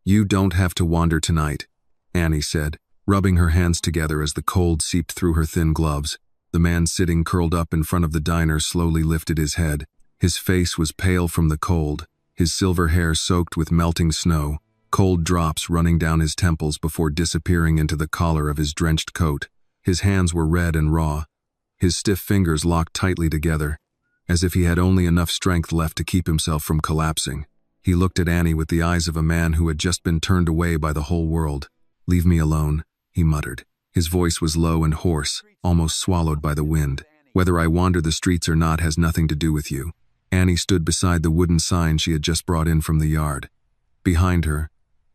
"You don't have to wander tonight," Annie said, rubbing her hands together as the cold seeped through her thin gloves. The man sitting curled up in front of the diner slowly lifted his head. His face was pale from the cold, his silver hair soaked with melting snow, cold drops running down his temples before disappearing into the collar of his drenched coat. His hands were red and raw, his stiff fingers locked tightly together, as if he had only enough strength left to keep himself from collapsing. He looked at Annie with the eyes of a man who had just been turned away by the whole world. "Leave me alone," he muttered. His voice was low and hoarse, almost swallowed by the wind. "Whether I wander the streets or not has nothing to do with you." Annie stood beside the wooden sign she had just brought in from the yard. Behind her,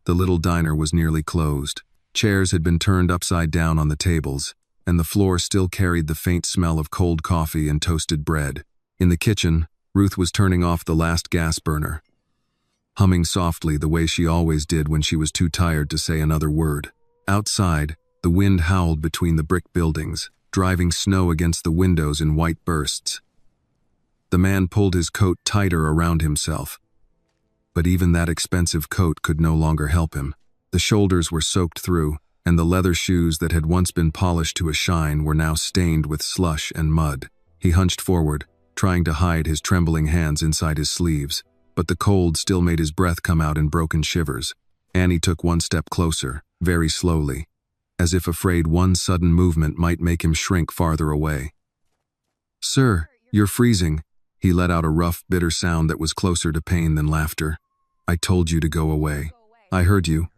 the little diner was nearly closed. Chairs had been turned upside down on the tables, and the floor still carried the faint smell of cold coffee and toasted bread. In the kitchen, Ruth was turning off the last gas burner, humming softly the way she always did when she was too tired to say another word. Outside, the wind howled between the brick buildings, driving snow against the windows in white bursts. The man pulled his coat tighter around himself, but even that expensive coat could no longer help him. The shoulders were soaked through, and the leather shoes that had once been polished to a shine were now stained with slush and mud. He hunched forward, trying to hide his trembling hands inside his sleeves, but the cold still made his breath come out in broken shivers. Annie took one step closer, very slowly, as if afraid one sudden movement might make him shrink farther away. "Sir, you're freezing." He let out a rough, bitter sound that was closer to pain than laughter. "I told you to go away." "I heard you.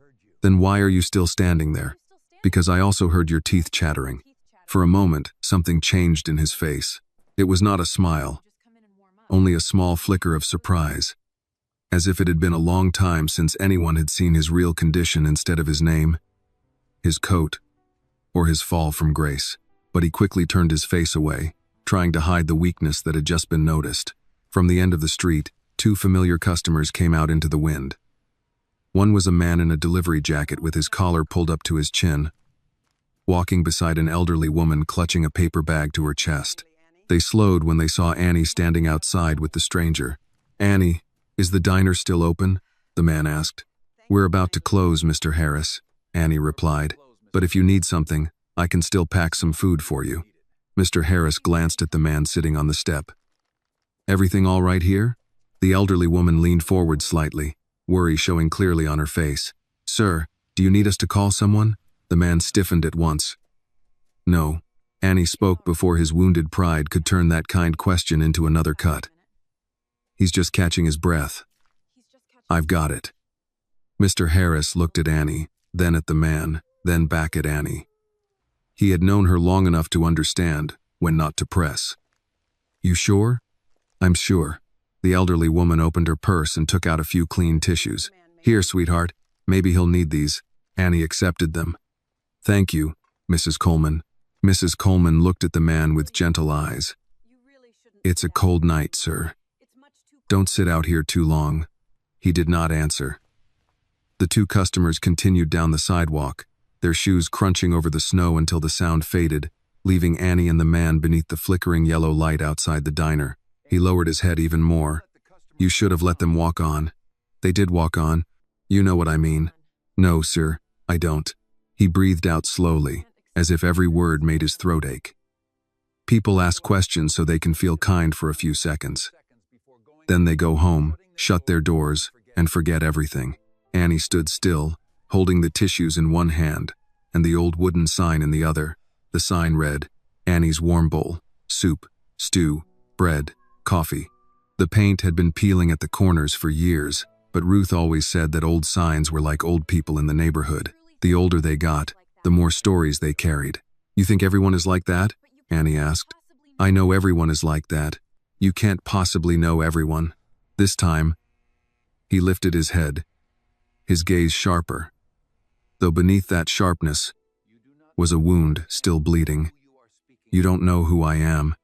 Then why are you still standing there?" "Because I also heard your teeth chattering." For a moment, something changed in his face. It was not a smile, only a small flicker of surprise, as if it had been a long time since anyone had seen his real condition instead of his name, his coat, or his fall from grace. But he quickly turned his face away, trying to hide the weakness that had just been noticed. From the end of the street, two familiar customers came out into the wind. One was a man in a delivery jacket with his collar pulled up to his chin, walking beside an elderly woman clutching a paper bag to her chest. They slowed when they saw Annie standing outside with the stranger. "Annie, is the diner still open?" the man asked. "We're about to close, Mr. Harris," Annie replied. "But if you need something, I can still pack some food for you." Mr. Harris glanced at the man sitting on the step. "Everything all right here?" The elderly woman leaned forward slightly, worry showing clearly on her face. "Sir, do you need us to call someone?" The man stiffened at once. "No." Annie spoke before his wounded pride could turn that kind question into another cut. "He's just catching his breath. I've got it." Mr. Harris looked at Annie, then at the man, then back at Annie. He had known her long enough to understand when not to press. "You sure?" "I'm sure." The elderly woman opened her purse and took out a few clean tissues. "Here, sweetheart, maybe he'll need these." Annie accepted them. "Thank you, Mrs. Coleman." Mrs. Coleman looked at the man with gentle eyes. "It's a cold night, sir. Don't sit out here too long." He did not answer. The two customers continued down the sidewalk, their shoes crunching over the snow until the sound faded, leaving Annie and the man beneath the flickering yellow light outside the diner. He lowered his head even more. "You should have let them walk on." "They did walk on. You know what I mean." "No, sir, I don't." He breathed out slowly, as if every word made his throat ache. "People ask questions so they can feel kind for a few seconds. Then they go home, shut their doors, and forget everything." Annie stood still, holding the tissues in one hand and the old wooden sign in the other. The sign read, "Annie's Warm Bowl, soup, stew, bread, coffee." The paint had been peeling at the corners for years, but Ruth always said that old signs were like old people in the neighborhood. The older they got, the more stories they carried. "You think everyone is like that?" Annie asked. "I know everyone is like that. You can't possibly know everyone." This time, he lifted his head, his gaze sharper, though beneath that sharpness was a wound still bleeding. "You don't know who I am."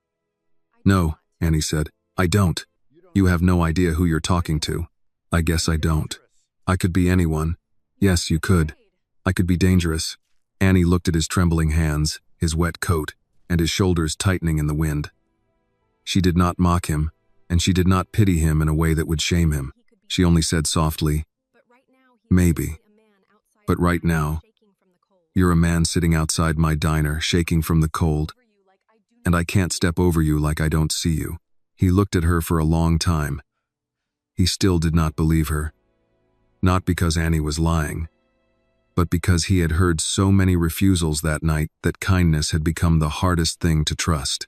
"No," Annie said, "I don't. You have no idea who you're talking to." "I guess I don't. I could be anyone." "Yes, you could. I could be dangerous." Annie looked at his trembling hands, his wet coat, and his shoulders tightening in the wind. She did not mock him, and she did not pity him in a way that would shame him. She only said softly, Maybe. But right now, you're a man sitting outside my diner, shaking from the cold, and I can't step over you like I don't see you. He looked at her for a long time. He still did not believe her. Not because Annie was lying, but because he had heard so many refusals that night that kindness had become the hardest thing to trust.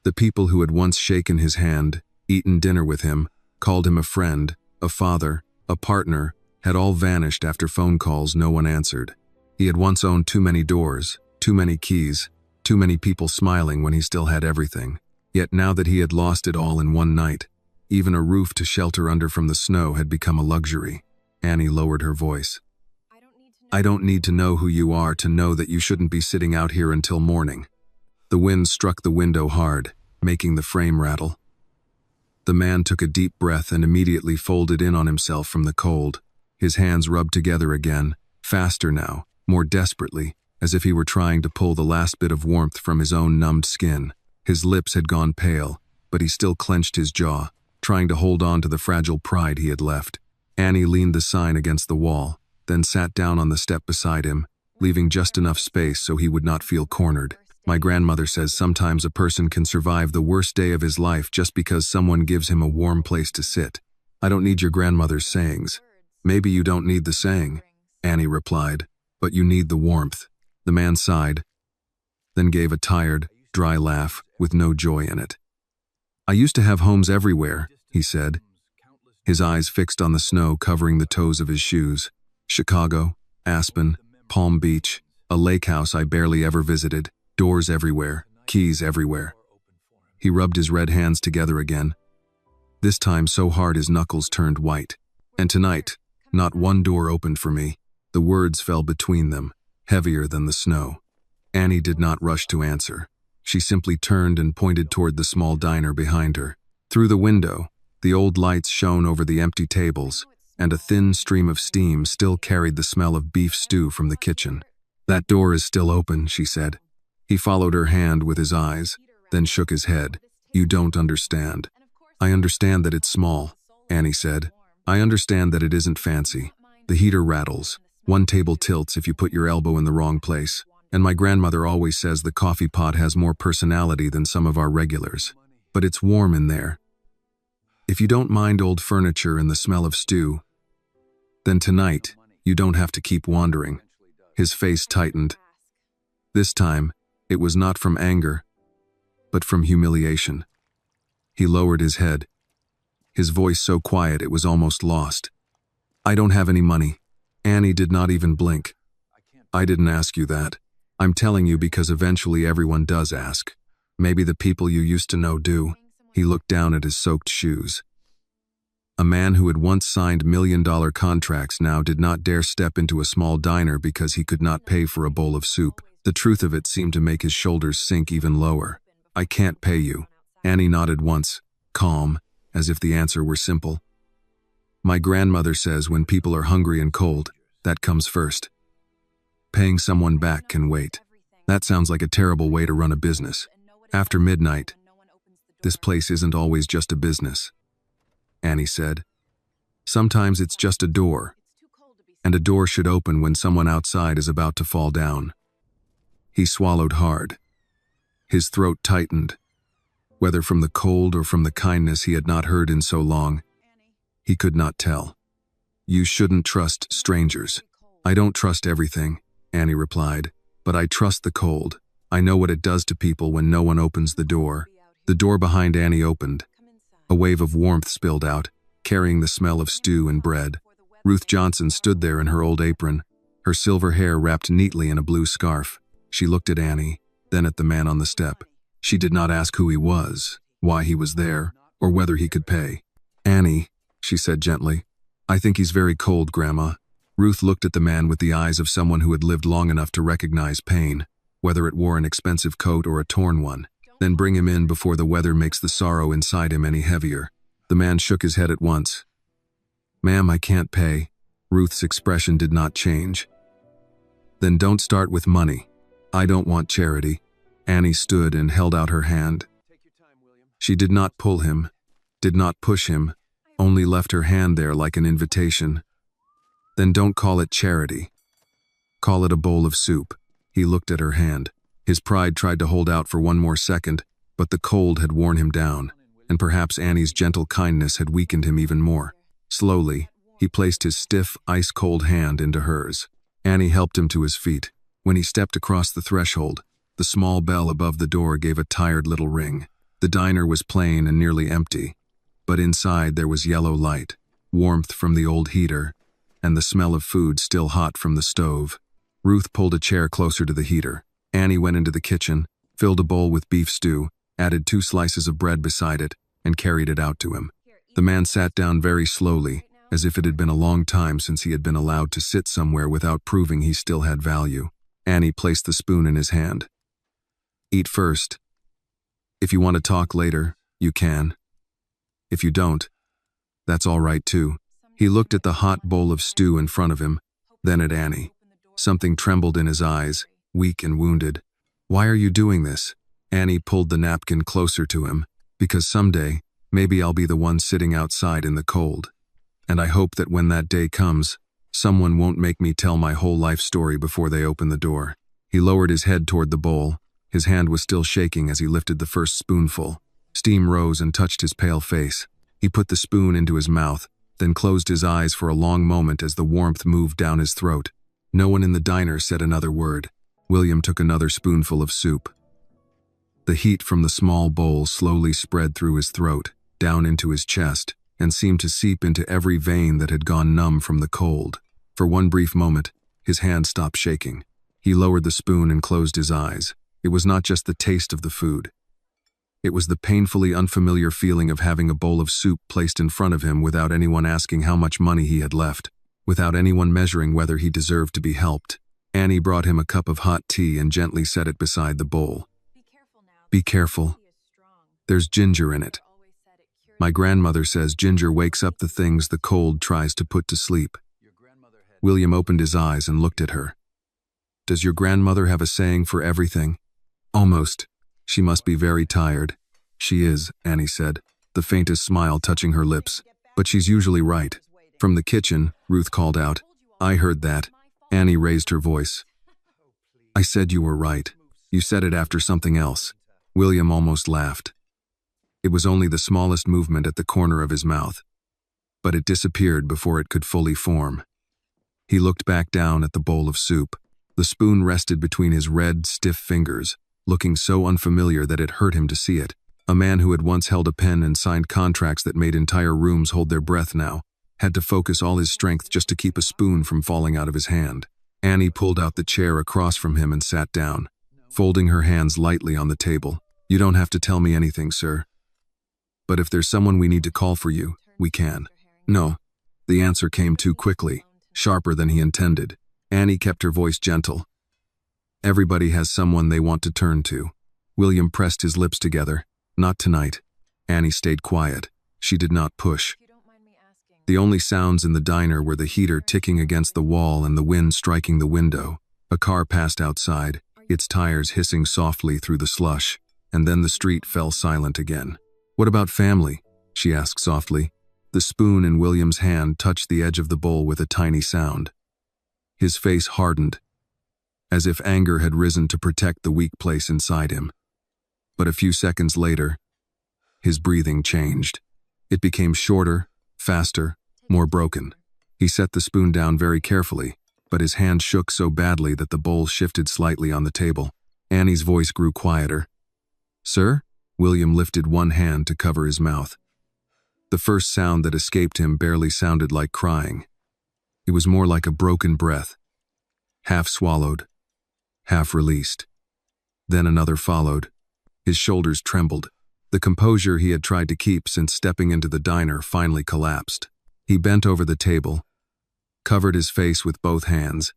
The people who had once shaken his hand, eaten dinner with him, called him a friend, a father, a partner, had all vanished after phone calls no one answered. He had once owned too many doors, too many keys, too many people smiling when he still had everything. Yet now that he had lost it all in one night, even a roof to shelter under from the snow had become a luxury. Annie lowered her voice. I don't need to know who you are to know that you shouldn't be sitting out here until morning. The wind struck the window hard, making the frame rattle. The man took a deep breath and immediately folded in on himself from the cold. His hands rubbed together again, faster now, more desperately, as if he were trying to pull the last bit of warmth from his own numbed skin. His lips had gone pale, but he still clenched his jaw, trying to hold on to the fragile pride he had left. Annie leaned the sign against the wall, then sat down on the step beside him, leaving just enough space so he would not feel cornered. My grandmother says sometimes a person can survive the worst day of his life just because someone gives him a warm place to sit. I don't need your grandmother's sayings. Maybe you don't need the saying, Annie replied, but you need the warmth. The man sighed, then gave a tired, dry laugh with no joy in it. I used to have homes everywhere, he said, his eyes fixed on the snow covering the toes of his shoes. Chicago, Aspen, Palm Beach, a lake house I barely ever visited, doors everywhere, keys everywhere. He rubbed his red hands together again, this time so hard his knuckles turned white. And tonight, not one door opened for me. The words fell between them, heavier than the snow. Annie did not rush to answer. She simply turned and pointed toward the small diner behind her. Through the window, the old lights shone over the empty tables, and a thin stream of steam still carried the smell of beef stew from the kitchen. That door is still open, she said. He followed her hand with his eyes, then shook his head. You don't understand. I understand that it's small, Annie said. I understand that it isn't fancy. The heater rattles. One table tilts if you put your elbow in the wrong place. And my grandmother always says the coffee pot has more personality than some of our regulars. But it's warm in there. If you don't mind old furniture and the smell of stew, then tonight, you don't have to keep wandering. His face tightened. This time, it was not from anger, but from humiliation. He lowered his head, his voice so quiet it was almost lost. I don't have any money. Annie did not even blink. I didn't ask you that. I'm telling you because eventually everyone does ask. Maybe the people you used to know do. He looked down at his soaked shoes. A man who had once signed million-dollar contracts now did not dare step into a small diner because he could not pay for a bowl of soup. The truth of it seemed to make his shoulders sink even lower. I can't pay you. Annie nodded once, calm, as if the answer were simple. My grandmother says when people are hungry and cold, that comes first. Paying someone back can wait. That sounds like a terrible way to run a business. After midnight, this place isn't always just a business, Annie said. Sometimes it's just a door, and a door should open when someone outside is about to fall down. He swallowed hard. His throat tightened. Whether from the cold or from the kindness he had not heard in so long, he could not tell. You shouldn't trust strangers. I don't trust everything, Annie replied, but I trust the cold. I know what it does to people when no one opens the door. The door behind Annie opened. A wave of warmth spilled out, carrying the smell of stew and bread. Ruth Johnson stood there in her old apron, her silver hair wrapped neatly in a blue scarf. She looked at Annie, then at the man on the step. She did not ask who he was, why he was there, or whether he could pay. Annie, she said gently, I think he's very cold, Grandma. Ruth looked at the man with the eyes of someone who had lived long enough to recognize pain, whether it wore an expensive coat or a torn one. Then bring him in before the weather makes the sorrow inside him any heavier. The man shook his head at once. Ma'am, I can't pay. Ruth's expression did not change. Then don't start with money. I don't want charity. Annie stood and held out her hand. She did not pull him, did not push him, only left her hand there like an invitation. Then don't call it charity. Call it a bowl of soup. He looked at her hand. His pride tried to hold out for one more second, but the cold had worn him down, and perhaps Annie's gentle kindness had weakened him even more. Slowly, he placed his stiff, ice-cold hand into hers. Annie helped him to his feet. When he stepped across the threshold, the small bell above the door gave a tired little ring. The diner was plain and nearly empty, but inside there was yellow light, warmth from the old heater, and the smell of food still hot from the stove. Ruth pulled a chair closer to the heater. Annie went into the kitchen, filled a bowl with beef stew, added 2 slices of bread beside it, and carried it out to him. The man sat down very slowly, as if it had been a long time since he had been allowed to sit somewhere without proving he still had value. Annie placed the spoon in his hand. Eat first. If you want to talk later, you can. If you don't, that's all right too. He looked at the hot bowl of stew in front of him, then at Annie. Something trembled in his eyes, weak and wounded. Why are you doing this? Annie pulled the napkin closer to him. Because someday, maybe I'll be the one sitting outside in the cold. And I hope that when that day comes, someone won't make me tell my whole life story before they open the door. He lowered his head toward the bowl. His hand was still shaking as he lifted the first spoonful. Steam rose and touched his pale face. He put the spoon into his mouth, then closed his eyes for a long moment as the warmth moved down his throat. No one in the diner said another word. William took another spoonful of soup. The heat from the small bowl slowly spread through his throat, down into his chest, and seemed to seep into every vein that had gone numb from the cold. For one brief moment, his hand stopped shaking. He lowered the spoon and closed his eyes. It was not just the taste of the food. It was the painfully unfamiliar feeling of having a bowl of soup placed in front of him without anyone asking how much money he had left, without anyone measuring whether he deserved to be helped. Annie brought him a cup of hot tea and gently set it beside the bowl. Be careful. There's ginger in it. My grandmother says ginger wakes up the things the cold tries to put to sleep. William opened his eyes and looked at her. Does your grandmother have a saying for everything? Almost. She must be very tired. She is, Annie said, the faintest smile touching her lips. But she's usually right. From the kitchen, Ruth called out. I heard that. Annie raised her voice. I said you were right. You said it after something else. William almost laughed. It was only the smallest movement at the corner of his mouth, but it disappeared before it could fully form. He looked back down at the bowl of soup. The spoon rested between his red, stiff fingers, looking so unfamiliar that it hurt him to see it. A man who had once held a pen and signed contracts that made entire rooms hold their breath now had to focus all his strength just to keep a spoon from falling out of his hand. Annie pulled out the chair across from him and sat down, folding her hands lightly on the table. You don't have to tell me anything, sir. But if there's someone we need to call for you, we can. No. The answer came too quickly, sharper than he intended. Annie kept her voice gentle. Everybody has someone they want to turn to. William pressed his lips together. Not tonight. Annie stayed quiet. She did not push. The only sounds in the diner were the heater ticking against the wall and the wind striking the window. A car passed outside, its tires hissing softly through the slush, and then the street fell silent again. What about family? She asked softly. The spoon in William's hand touched the edge of the bowl with a tiny sound. His face hardened, as if anger had risen to protect the weak place inside him. But a few seconds later, his breathing changed. It became shorter, faster, more broken. He set the spoon down very carefully, but his hand shook so badly that the bowl shifted slightly on the table. Annie's voice grew quieter. Sir? William lifted one hand to cover his mouth. The first sound that escaped him barely sounded like crying. It was more like a broken breath, half swallowed, half released. Then another followed. His shoulders trembled. The composure he had tried to keep since stepping into the diner finally collapsed. He bent over the table, covered his face with both hands,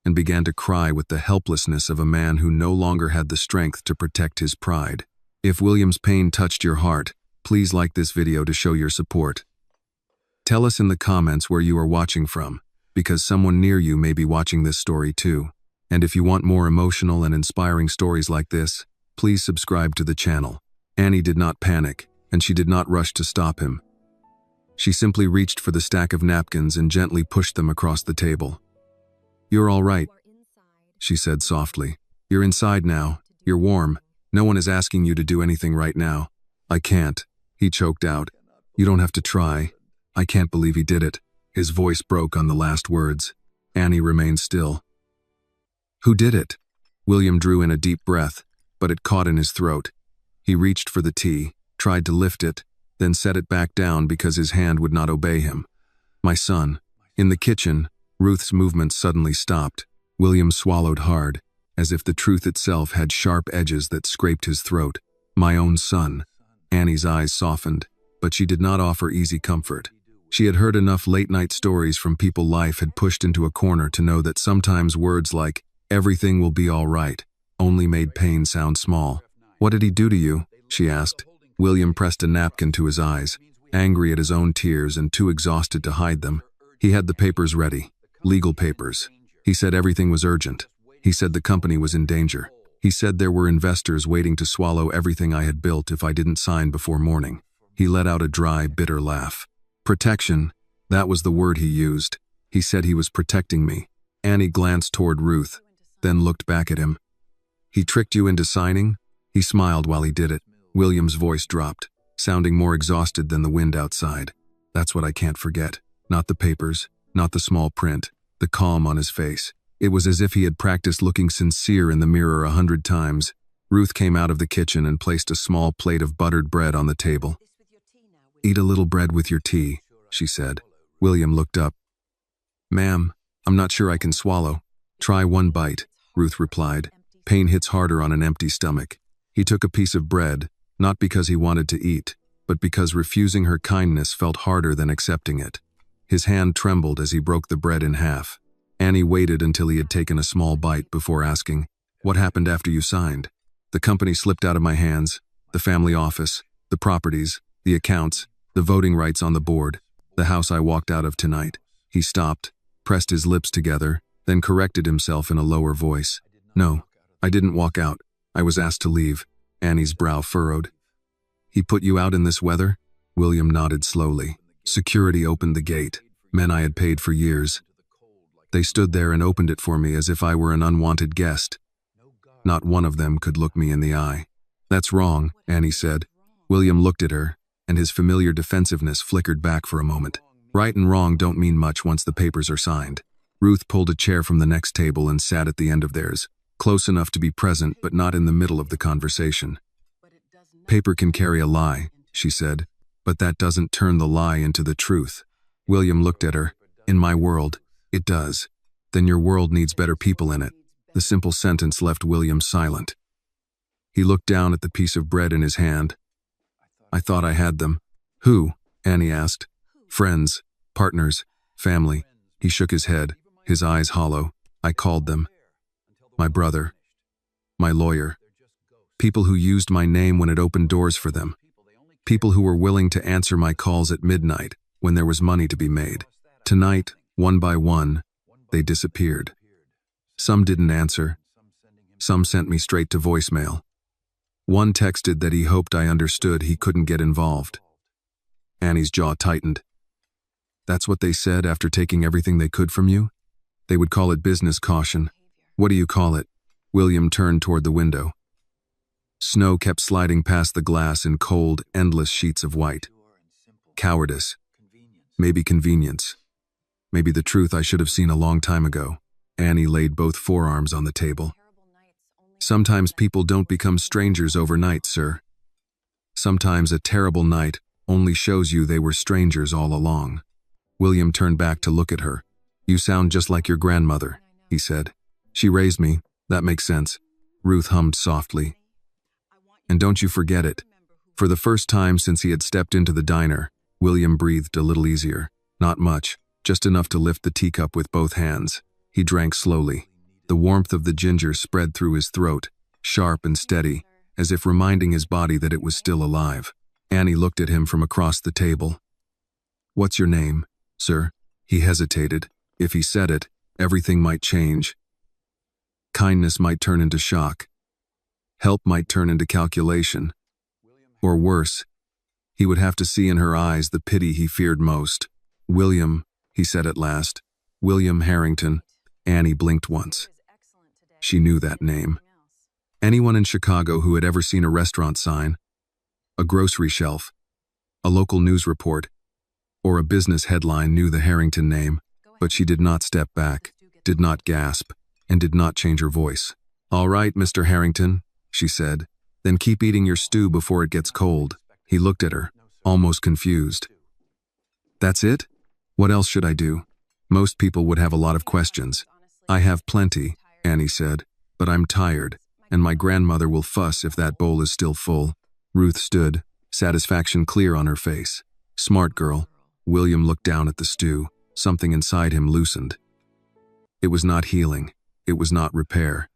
and began to cry with the helplessness of a man who no longer had the strength to protect his pride. If William's pain touched your heart, please like this video to show your support. Tell us in the comments where you are watching from, because someone near you may be watching this story too. And if you want more emotional and inspiring stories like this, please subscribe to the channel. Annie did not panic, and she did not rush to stop him. She simply reached for the stack of napkins and gently pushed them across the table. "You're all right," she said softly. "You're inside now. You're warm. No one is asking you to do anything right now." "I can't," he choked out. "You don't have to try. I can't believe he did it." His voice broke on the last words. Annie remained still. "Who did it?" William drew in a deep breath, but it caught in his throat. He reached for the tea, tried to lift it, then set it back down because his hand would not obey him. "My son." In the kitchen, Ruth's movements suddenly stopped. William swallowed hard, as if the truth itself had sharp edges that scraped his throat. "My own son." Annie's eyes softened, but she did not offer easy comfort. She had heard enough late-night stories from people life had pushed into a corner to know that sometimes words like, "everything will be all right," only made pain sound small. "What did he do to you?" she asked. William pressed a napkin to his eyes, angry at his own tears and too exhausted to hide them. He had the papers ready, legal papers. He said everything was urgent. He said the company was in danger. He said there were investors waiting to swallow everything I had built if I didn't sign before morning. He let out a dry, bitter laugh. Protection, that was the word he used. He said he was protecting me. Annie glanced toward Ruth, then looked back at him. "He tricked you into signing?" He smiled while he did it. William's voice dropped, sounding more exhausted than the wind outside. "That's what I can't forget. Not the papers, not the small print, the calm on his face. It was as if he had practiced looking sincere in the mirror 100 times. Ruth came out of the kitchen and placed a small plate of buttered bread on the table. "Eat a little bread with your tea," she said. William looked up. "Ma'am, I'm not sure I can swallow." "Try one bite," Ruth replied. Pain hits harder on an empty stomach. He took a piece of bread, not because he wanted to eat, but because refusing her kindness felt harder than accepting it. His hand trembled as he broke the bread in half. Annie waited until he had taken a small bite before asking, "What happened after you signed?" "The company slipped out of my hands, the family office, the properties, the accounts, the voting rights on the board, the house I walked out of tonight." He stopped, pressed his lips together, then corrected himself in a lower voice. "No, I didn't walk out. I was asked to leave." Annie's brow furrowed. "He put you out in this weather?" William nodded slowly. "Security opened the gate. Men I had paid for years. They stood there and opened it for me as if I were an unwanted guest. Not one of them could look me in the eye." "That's wrong," Annie said. William looked at her, and his familiar defensiveness flickered back for a moment. "Right and wrong don't mean much once the papers are signed." Ruth pulled a chair from the next table and sat at the end of theirs, close enough to be present but not in the middle of the conversation. "Paper can carry a lie," she said, "but that doesn't turn the lie into the truth." William looked at her. "In my world, it does. Then your world needs better people in it." The simple sentence left William silent. He looked down at the piece of bread in his hand. "I thought I had them." "Who?" Annie asked. "Friends, partners, family." He shook his head, his eyes hollow. "I called them. My brother. My lawyer. People who used my name when it opened doors for them. People who were willing to answer my calls at midnight when there was money to be made. Tonight, one by one, they disappeared. Some didn't answer. Some sent me straight to voicemail. One texted that he hoped I understood he couldn't get involved." Annie's jaw tightened. "That's what they said after taking everything they could from you? They would call it business caution. What do you call it?" William turned toward the window. Snow kept sliding past the glass in cold, endless sheets of white. "Cowardice. Maybe convenience. Maybe the truth I should have seen a long time ago." Annie laid both forearms on the table. "Sometimes people don't become strangers overnight, sir. Sometimes a terrible night only shows you they were strangers all along." William turned back to look at her. "You sound just like your grandmother," he said. "She raised me. That makes sense." Ruth hummed softly. "And don't you forget it." For the first time since he had stepped into the diner, William breathed a little easier. Not much, just enough to lift the teacup with both hands. He drank slowly. The warmth of the ginger spread through his throat, sharp and steady, as if reminding his body that it was still alive. Annie looked at him from across the table. "What's your name, sir?" He hesitated. If he said it, everything might change. Kindness might turn into shock. Help might turn into calculation. Or worse, He would have to see in her eyes the pity he feared most. "William," he said at last. "William Harrington." Annie blinked once. She knew that name. Anyone in Chicago who had ever seen a restaurant sign, a grocery shelf, a local news report, or a business headline knew the Harrington name, but she did not step back, did not gasp, and did not change her voice. "All right, Mr. Harrington," she said, "then keep eating your stew before it gets cold." He looked at her, almost confused. "That's it? What else should I do?" Most people would have a lot of questions. "I have plenty," Annie said, "but I'm tired, and my grandmother will fuss if that bowl is still full." Ruth stood, satisfaction clear on her face. "Smart girl." William looked down at the stew. Something inside him loosened. It was not healing. It was not repair.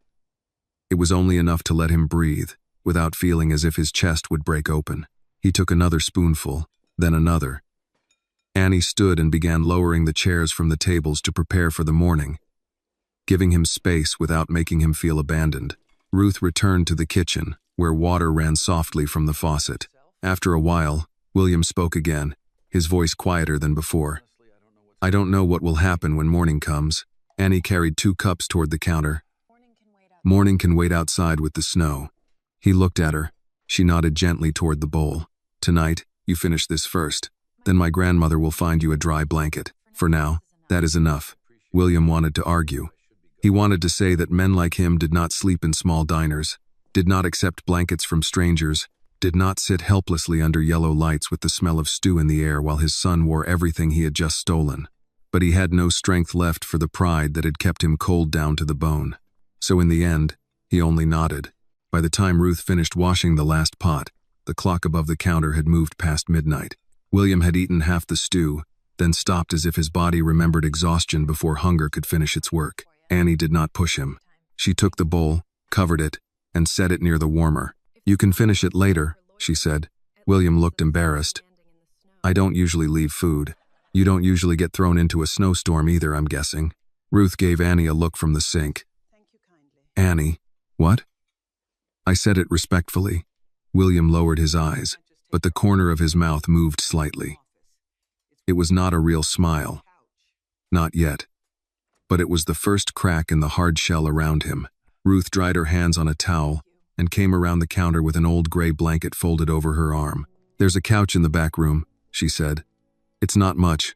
It was only enough to let him breathe, without feeling as if his chest would break open. He took another spoonful, then another. Annie stood and began lowering the chairs from the tables to prepare for the morning, giving him space without making him feel abandoned. Ruth returned to the kitchen, where water ran softly from the faucet. After a while, William spoke again, his voice quieter than before. "I don't know what will happen when morning comes." Annie carried 2 cups toward the counter. "Morning can wait outside with the snow." He looked at her. She nodded gently toward the bowl. "Tonight, you finish this first. Then my grandmother will find you a dry blanket. For now, that is enough." William wanted to argue. He wanted to say that men like him did not sleep in small diners, did not accept blankets from strangers, did not sit helplessly under yellow lights with the smell of stew in the air while his son wore everything he had just stolen. But he had no strength left for the pride that had kept him cold down to the bone. So in the end, he only nodded. By the time Ruth finished washing the last pot, the clock above the counter had moved past midnight. William had eaten half the stew, then stopped as if his body remembered exhaustion before hunger could finish its work. Annie did not push him. She took the bowl, covered it, and set it near the warmer. "You can finish it later," she said. William looked embarrassed. "I don't usually leave food. You don't usually get thrown into a snowstorm either, I'm guessing." Ruth gave Annie a look from the sink. "Annie, what?" "I said it respectfully." William lowered his eyes, but the corner of his mouth moved slightly. It was not a real smile. Not yet. But it was the first crack in the hard shell around him. Ruth dried her hands on a towel and came around the counter with an old gray blanket folded over her arm. "There's a couch in the back room," she said. "It's not much,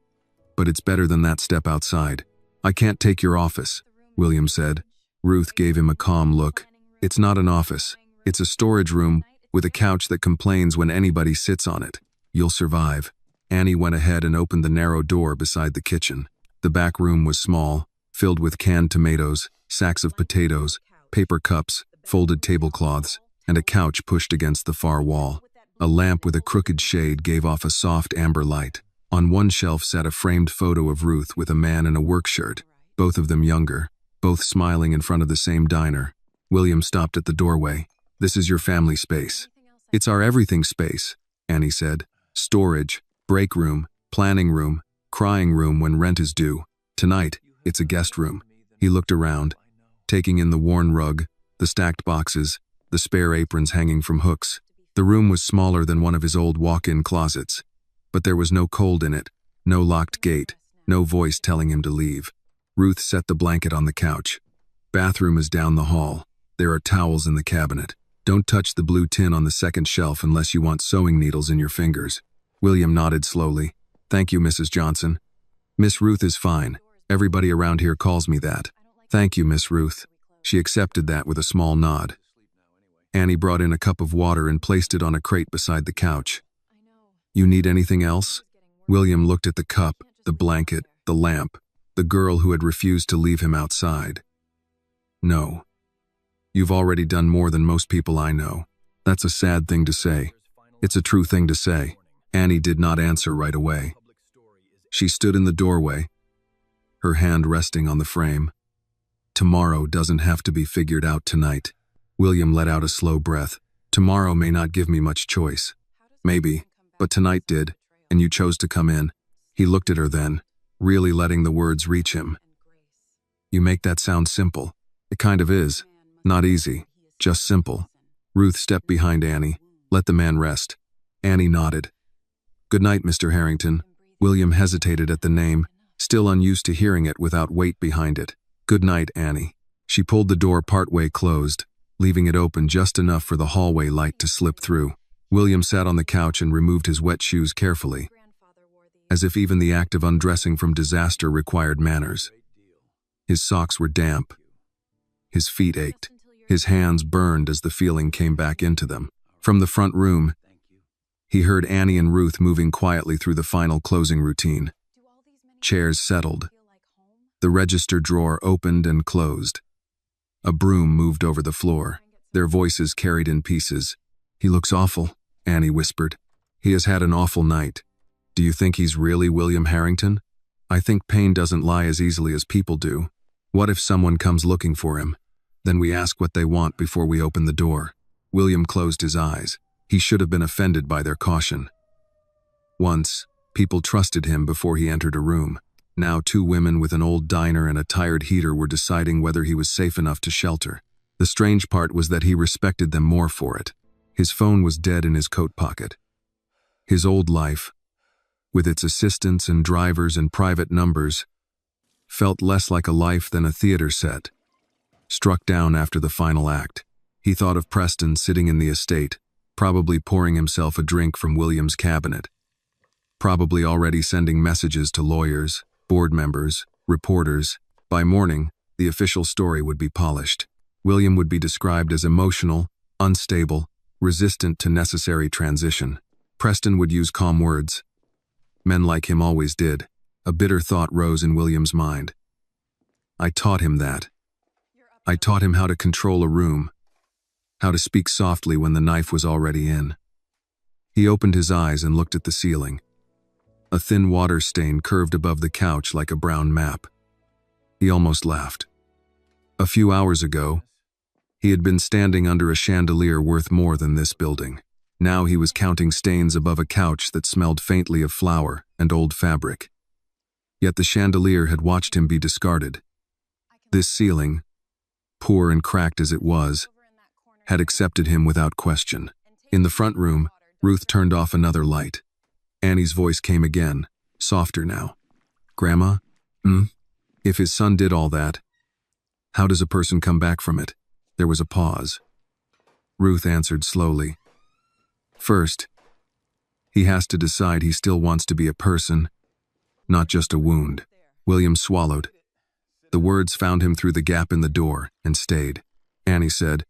but it's better than that step outside." "I can't take your office," William said. Ruth gave him a calm look. "It's not an office. It's a storage room with a couch that complains when anybody sits on it. You'll survive." Annie went ahead and opened the narrow door beside the kitchen. The back room was small, filled with canned tomatoes, sacks of potatoes, paper cups, folded tablecloths, and a couch pushed against the far wall. A lamp with a crooked shade gave off a soft amber light. On one shelf sat a framed photo of Ruth with a man in a work shirt, both of them younger, both smiling in front of the same diner. William stopped at the doorway. "This is your family space." "It's our everything space," Annie said. "Storage, break room, planning room, crying room when rent is due. Tonight, it's a guest room." He looked around, taking in the worn rug, the stacked boxes, the spare aprons hanging from hooks. The room was smaller than one of his old walk-in closets, but there was no cold in it, no locked gate, no voice telling him to leave. Ruth set the blanket on the couch. "Bathroom is down the hall. There are towels in the cabinet. Don't touch the blue tin on the second shelf unless you want sewing needles in your fingers." William nodded slowly. "Thank you, Mrs. Johnson." "Miss Ruth is fine. Everybody around here calls me that." "Thank you, Miss Ruth." She accepted that with a small nod. Annie brought in a cup of water and placed it on a crate beside the couch. "You need anything else?" William looked at the cup, the blanket, the lamp, the girl who had refused to leave him outside. "No. You've already done more than most people I know." "That's a sad thing to say." "It's a true thing to say." Annie did not answer right away. She stood in the doorway, her hand resting on the frame. "Tomorrow doesn't have to be figured out tonight." William let out a slow breath. "Tomorrow may not give me much choice. Maybe, but tonight did, and you chose to come in." He looked at her then, really letting the words reach him. "You make that sound simple." "It kind of is. Not easy, just simple." Ruth stepped behind Annie. "Let the man rest." Annie nodded. "Good night, Mr. Harrington." William hesitated at the name, still unused to hearing it without weight behind it. "Good night, Annie." She pulled the door partway closed, leaving it open just enough for the hallway light to slip through. William sat on the couch and removed his wet shoes carefully, as if even the act of undressing from disaster required manners. His socks were damp. His feet ached. His hands burned as the feeling came back into them. From the front room, he heard Annie and Ruth moving quietly through the final closing routine. Chairs settled. The register drawer opened and closed. A broom moved over the floor, their voices carried in pieces. "He looks awful," Annie whispered. "He has had an awful night. Do you think he's really William Harrington? I think pain doesn't lie as easily as people do. What if someone comes looking for him? Then we ask what they want before we open the door." William closed his eyes. He should have been offended by their caution. Once, people trusted him before he entered a room. Now 2 women with an old diner and a tired heater were deciding whether he was safe enough to shelter. The strange part was that he respected them more for it. His phone was dead in his coat pocket. His old life, with its assistants and drivers and private numbers, felt less like a life than a theater set. Struck down after the final act, he thought of Preston sitting in the estate, probably pouring himself a drink from William's cabinet, probably already sending messages to lawyers, board members, reporters. By morning, the official story would be polished. William would be described as emotional, unstable, resistant to necessary transition. Preston would use calm words. Men like him always did. A bitter thought rose in William's mind. I taught him that. I taught him how to control a room, how to speak softly when the knife was already in. He opened his eyes and looked at the ceiling. A thin water stain curved above the couch like a brown map. He almost laughed. A few hours ago, he had been standing under a chandelier worth more than this building. Now he was counting stains above a couch that smelled faintly of flour and old fabric. Yet the chandelier had watched him be discarded. This ceiling, poor and cracked as it was, had accepted him without question. In the front room, Ruth turned off another light. Annie's voice came again, softer now. "Grandma? If his son did all that, how does a person come back from it?" There was a pause. Ruth answered slowly. "First, he has to decide he still wants to be a person, not just a wound." William swallowed. The words found him through the gap in the door and stayed. Annie said,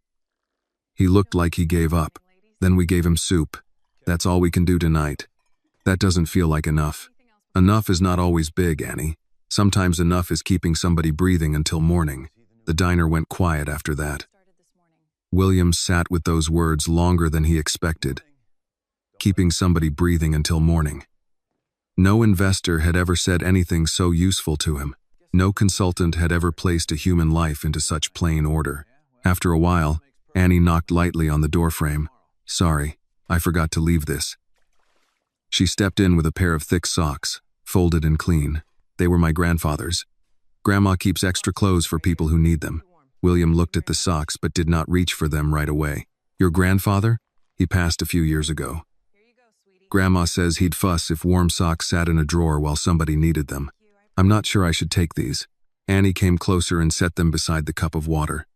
"He looked like he gave up. Then we gave him soup. That's all we can do tonight." That doesn't feel like enough. Enough is not always big, Annie. Sometimes enough is keeping somebody breathing until morning. The diner went quiet after that. William sat with those words longer than he expected. Keeping somebody breathing until morning. No investor had ever said anything so useful to him. No consultant had ever placed a human life into such plain order. After a while, Annie knocked lightly on the doorframe. "Sorry, I forgot to leave this." She stepped in with a pair of thick socks, folded and clean. They were my grandfather's. Grandma keeps extra clothes for people who need them. William looked at the socks but did not reach for them right away. "Your grandfather? He passed a few years ago. Grandma says he'd fuss if warm socks sat in a drawer while somebody needed them. I'm not sure I should take these." Annie came closer and set them beside the cup of water.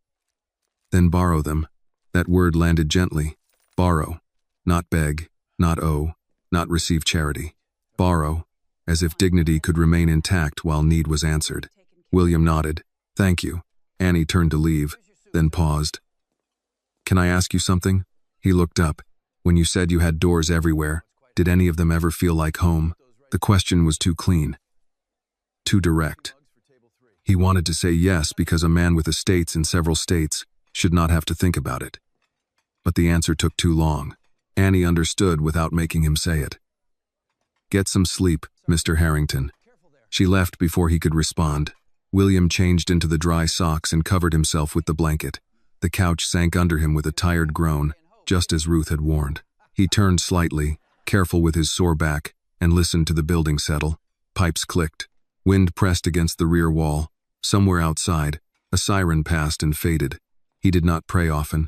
"Then borrow them." That word landed gently. Borrow. Not beg, not owe, not receive charity. Borrow, as if dignity could remain intact while need was answered. William nodded. "Thank you." Annie turned to leave, then paused. "Can I ask you something?" He looked up. "When you said you had doors everywhere, did any of them ever feel like home?" The question was too clean, too direct. He wanted to say yes because a man with estates in several states should not have to think about it. But the answer took too long. Annie understood without making him say it. "Get some sleep, Mr. Harrington." She left before he could respond. William changed into the dry socks and covered himself with the blanket. The couch sank under him with a tired groan, just as Ruth had warned. He turned slightly, careful with his sore back, and listened to the building settle. Pipes clicked. Wind pressed against the rear wall. Somewhere outside, a siren passed and faded. He did not pray often.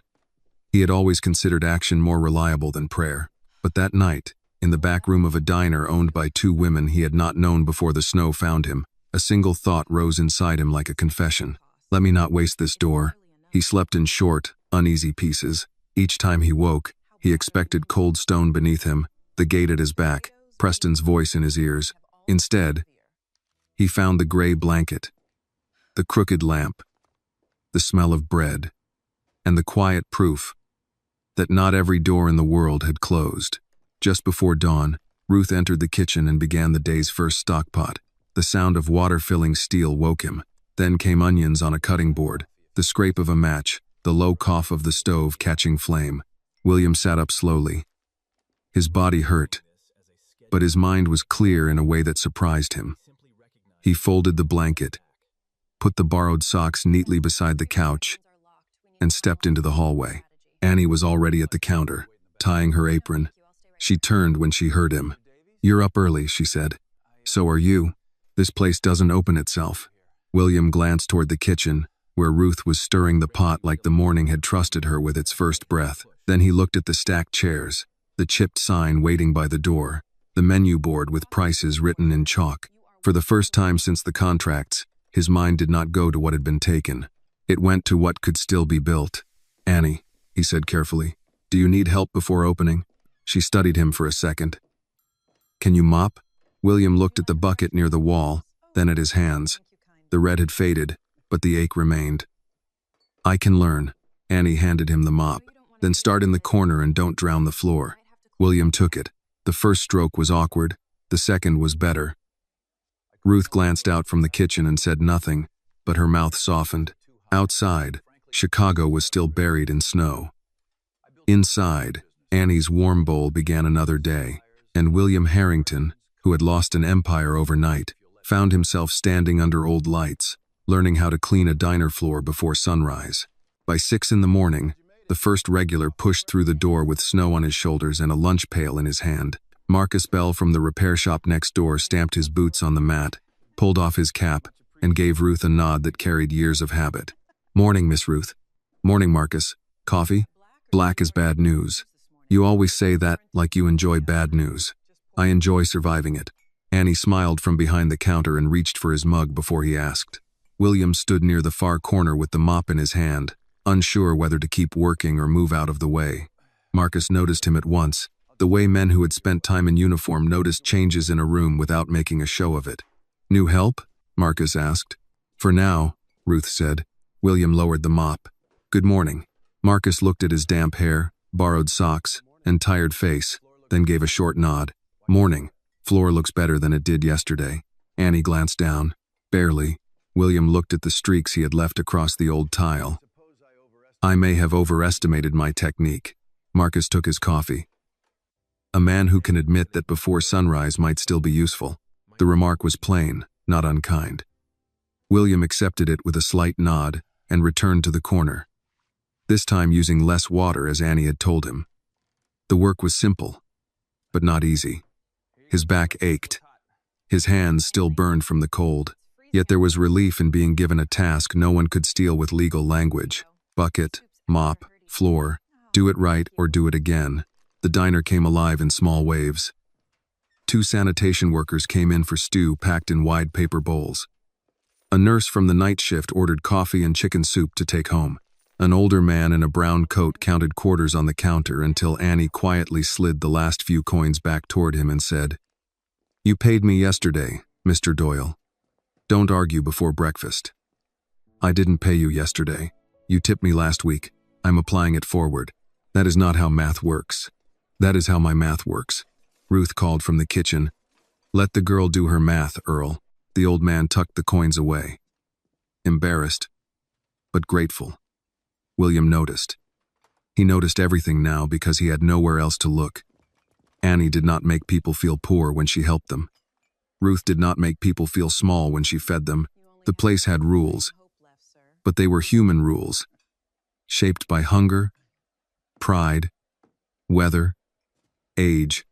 He had always considered action more reliable than prayer. But that night, in the back room of a diner owned by two women he had not known before the snow found him. A single thought rose inside him like a confession. Let me not waste this door. He slept in short, uneasy pieces. Each time he woke, he expected cold stone beneath him, the gate at his back, Preston's voice in his ears. Instead, he found the gray blanket, the crooked lamp, the smell of bread, and the quiet proof that not every door in the world had closed. Just before dawn, Ruth entered the kitchen and began the day's first stockpot. The sound of water filling steel woke him. Then came onions on a cutting board, the scrape of a match, the low cough of the stove catching flame. William sat up slowly. His body hurt, but his mind was clear in a way that surprised him. He folded the blanket, put the borrowed socks neatly beside the couch, and stepped into the hallway. Annie was already at the counter, tying her apron. She turned when she heard him. "You're up early," she said. "So are you. This place doesn't open itself." William glanced toward the kitchen, where Ruth was stirring the pot like the morning had trusted her with its first breath. Then he looked at the stacked chairs, the chipped sign waiting by the door, the menu board with prices written in chalk. For the first time since the contracts, his mind did not go to what had been taken. It went to what could still be built. "Annie," he said carefully, "do you need help before opening?" She studied him for a second. "Can you mop?" William looked at the bucket near the wall, then at his hands. The red had faded, but the ache remained. "I can learn." Annie handed him the mop. "Then start in the corner and don't drown the floor." William took it. The first stroke was awkward, the second was better. Ruth glanced out from the kitchen and said nothing, but her mouth softened. Outside, Chicago was still buried in snow. Inside, Annie's warm bowl began another day, and William Harrington, who had lost an empire overnight, found himself standing under old lights, learning how to clean a diner floor before sunrise. By 6 in the morning, the first regular pushed through the door with snow on his shoulders and a lunch pail in his hand. Marcus Bell from the repair shop next door stamped his boots on the mat, pulled off his cap, and gave Ruth a nod that carried years of habit. "Morning, Miss Ruth." "Morning, Marcus. Coffee?" "Black is bad news." "You always say that like you enjoy bad news." "I enjoy surviving it." Annie smiled from behind the counter and reached for his mug before he asked. William stood near the far corner with the mop in his hand, unsure whether to keep working or move out of the way. Marcus noticed him at once, the way men who had spent time in uniform noticed changes in a room without making a show of it. "New help?" Marcus asked. "For now," Ruth said. William lowered the mop. "Good morning." Marcus looked at his damp hair, borrowed socks, and tired face, then gave a short nod. "Morning. Floor looks better than it did yesterday." Annie glanced down. Barely. William looked at the streaks he had left across the old tile. "I may have overestimated my technique." Marcus took his coffee. A man who can admit that before sunrise might still be useful. The remark was plain, not unkind. William accepted it with a slight nod and returned to the corner, this time using less water as Annie had told him. The work was simple, but not easy. His back ached. His hands still burned from the cold, yet there was relief in being given a task no one could steal with legal language. Bucket, mop, floor, do it right or do it again. The diner came alive in small waves. 2 sanitation workers came in for stew packed in wide paper bowls. A nurse from the night shift ordered coffee and chicken soup to take home. An older man in a brown coat counted quarters on the counter until Annie quietly slid the last few coins back toward him and said, "You paid me yesterday, Mr. Doyle. Don't argue before breakfast." "I didn't pay you yesterday. You tipped me last week. I'm applying it forward. That is not how math works." "That is how my math works," Ruth called from the kitchen. "Let the girl do her math, Earl." The old man tucked the coins away. Embarrassed, but grateful. William noticed. He noticed everything now because he had nowhere else to look. Annie did not make people feel poor when she helped them. Ruth did not make people feel small when she fed them. The place had rules, but they were human rules, shaped by hunger, pride, weather, age,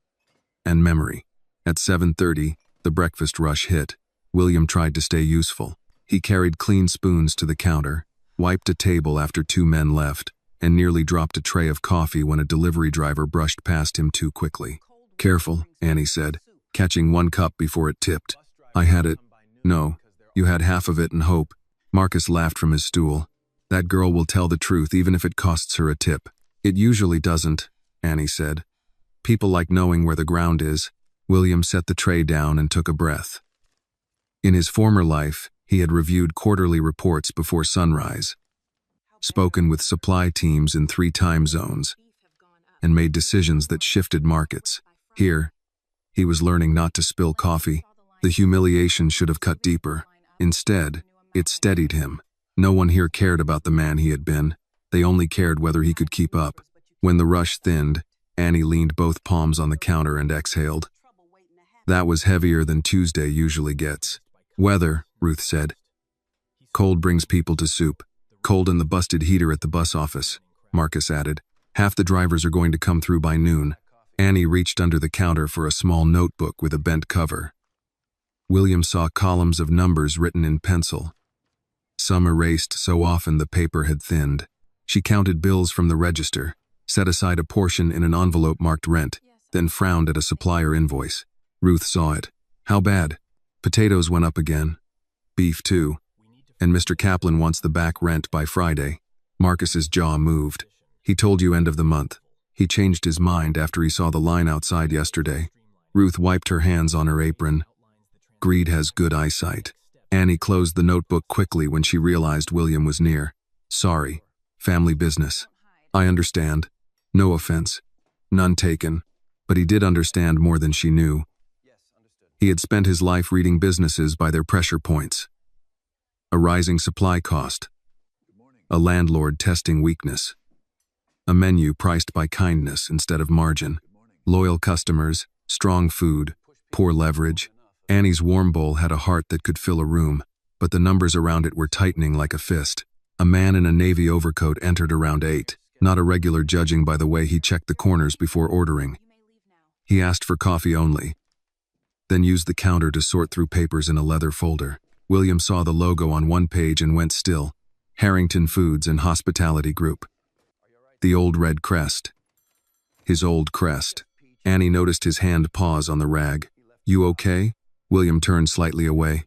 and memory. At 7:30, the breakfast rush hit. William tried to stay useful. He carried clean spoons to the counter, wiped a table after 2 men left, and nearly dropped a tray of coffee when a delivery driver brushed past him too quickly. Careful, Annie said, catching one cup before it tipped. I had it. No, you had half of it and hope. Marcus laughed from his stool. That girl will tell the truth even if it costs her a tip. It usually doesn't, Annie said. People like knowing where the ground is. William set the tray down and took a breath. In his former life, he had reviewed quarterly reports before sunrise, spoken with supply teams in 3 time zones, and made decisions that shifted markets. Here, he was learning not to spill coffee. The humiliation should have cut deeper. Instead, it steadied him. No one here cared about the man he had been. They only cared whether he could keep up. When the rush thinned, Annie leaned both palms on the counter and exhaled. That was heavier than Tuesday usually gets. Weather, Ruth said. Cold brings people to soup. Cold and the busted heater at the bus office, Marcus added. Half the drivers are going to come through by noon. Annie reached under the counter for a small notebook with a bent cover. William saw columns of numbers written in pencil, some erased so often the paper had thinned. She counted bills from the register, set aside a portion in an envelope marked rent, then frowned at a supplier invoice. Ruth saw it. How bad? Potatoes went up again. Beef too. And Mr. Kaplan wants the back rent by Friday. Marcus's jaw moved. He told you end of the month. He changed his mind after he saw the line outside yesterday. Ruth wiped her hands on her apron. Greed has good eyesight. Annie closed the notebook quickly when she realized William was near. Sorry. Family business. I understand. No offense. None taken. But he did understand more than she knew. He had spent his life reading businesses by their pressure points. A rising supply cost. A landlord testing weakness. A menu priced by kindness instead of margin. Loyal customers, strong food, poor leverage. Annie's warm bowl had a heart that could fill a room, but the numbers around it were tightening like a fist. A man in a navy overcoat entered around 8, not a regular judging by the way he checked the corners before ordering. He asked for coffee only, then used the counter to sort through papers in a leather folder. William saw the logo on one page and went still. Harrington Foods and Hospitality Group. The old red crest. His old crest. Annie noticed his hand pause on the rag. You okay? William turned slightly away.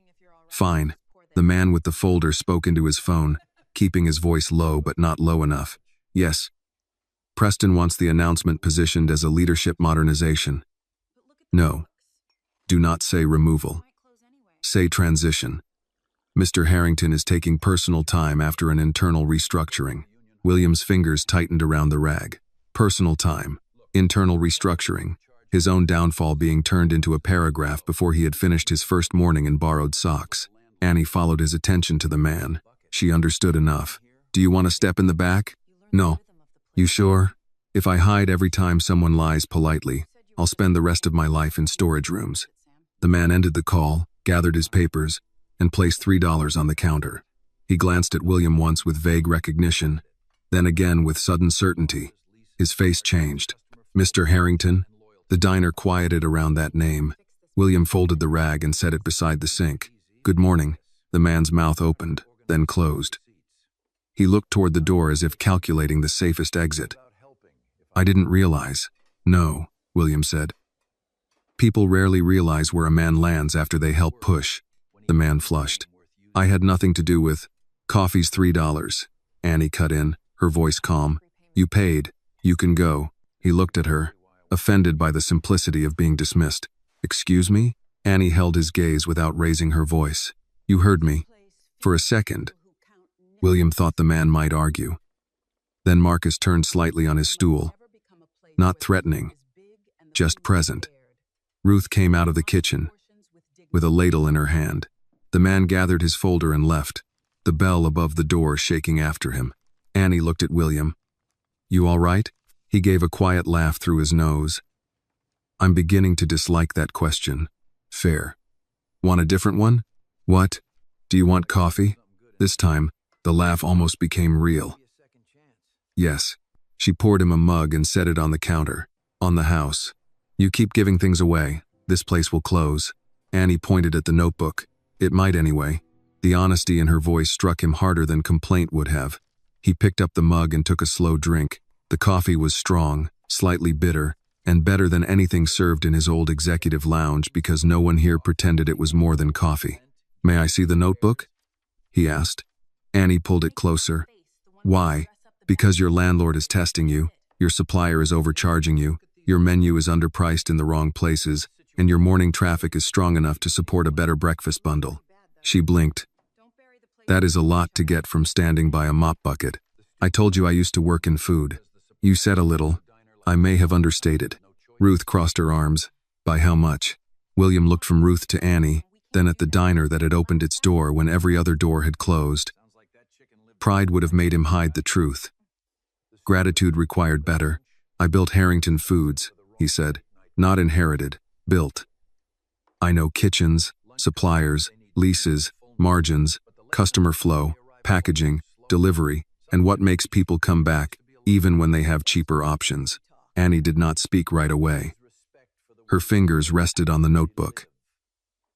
Fine. The man with the folder spoke into his phone, keeping his voice low but not low enough. Yes. Preston wants the announcement positioned as a leadership modernization. No. Do not say removal. Say transition. Mr. Harrington is taking personal time after an internal restructuring. William's fingers tightened around the rag. Personal time. Internal restructuring. His own downfall being turned into a paragraph before he had finished his first morning in borrowed socks. Annie followed his attention to the man. She understood enough. Do you want to step in the back? No. You sure? If I hide every time someone lies politely, I'll spend the rest of my life in storage rooms. The man ended the call, gathered his papers, and placed $3 on the counter. He glanced at William once with vague recognition, then again with sudden certainty. His face changed. Mr. Harrington? The diner quieted around that name. William folded the rag and set it beside the sink. Good morning. The man's mouth opened, then closed. He looked toward the door as if calculating the safest exit. I didn't realize. No, William said. People rarely realize where a man lands after they help push. The man flushed. I had nothing to do with. Coffee's $3. Annie cut in, her voice calm. You paid. You can go. He looked at her, offended by the simplicity of being dismissed. Excuse me? Annie held his gaze without raising her voice. You heard me. For a second, William thought the man might argue. Then Marcus turned slightly on his stool. Not threatening, just present. Ruth came out of the kitchen, with a ladle in her hand. The man gathered his folder and left, the bell above the door shaking after him. Annie looked at William. You all right? He gave a quiet laugh through his nose. I'm beginning to dislike that question. Fair. Want a different one? What? Do you want coffee? This time, the laugh almost became real. Yes. She poured him a mug and set it on the counter. On the house. You keep giving things away. This place will close. Annie pointed at the notebook. It might anyway. The honesty in her voice struck him harder than complaint would have. He picked up the mug and took a slow drink. The coffee was strong, slightly bitter, and better than anything served in his old executive lounge because no one here pretended it was more than coffee. "May I see the notebook?" he asked. Annie pulled it closer. "Why? Because your landlord is testing you, your supplier is overcharging you, your menu is underpriced in the wrong places, and your morning traffic is strong enough to support a better breakfast bundle." She blinked. "That is a lot to get from standing by a mop bucket. I told you I used to work in food. You said a little. I may have understated." Ruth crossed her arms. "By how much?" William looked from Ruth to Annie, then at the diner that had opened its door when every other door had closed. Pride would have made him hide the truth. Gratitude required better. "I built Harrington Foods," he said. "Not inherited, built. I know kitchens, suppliers, leases, margins, customer flow, packaging, delivery, and what makes people come back, even when they have cheaper options." Annie did not speak right away. Her fingers rested on the notebook.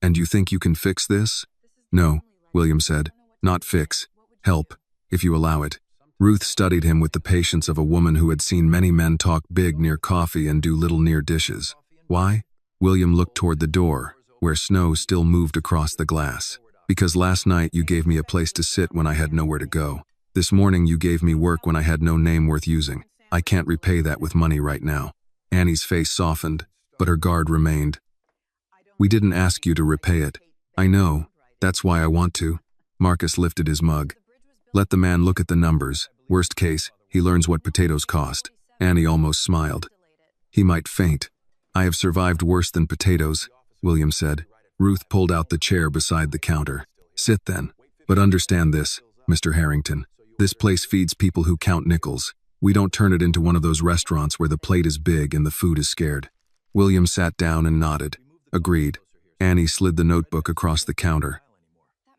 "And you think you can fix this?" "No," William said. "Not fix. Help, if you allow it." Ruth studied him with the patience of a woman who had seen many men talk big near coffee and do little near dishes. "Why?" William looked toward the door, where snow still moved across the glass. "Because last night you gave me a place to sit when I had nowhere to go. This morning you gave me work when I had no name worth using. I can't repay that with money right now." Annie's face softened, but her guard remained. "We didn't ask you to repay it. I know. That's why I want to." Marcus lifted his mug. "Let the man look at the numbers. Worst case, he learns what potatoes cost." Annie almost smiled. "He might faint." "I have survived worse than potatoes," William said. Ruth pulled out the chair beside the counter. "Sit then. But understand this, Mr. Harrington. This place feeds people who count nickels. We don't turn it into one of those restaurants where the plate is big and the food is scared." William sat down and nodded. "Agreed." Annie slid the notebook across the counter.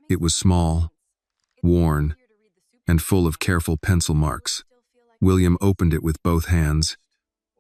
It was small, worn, and full of careful pencil marks. William opened it with both hands,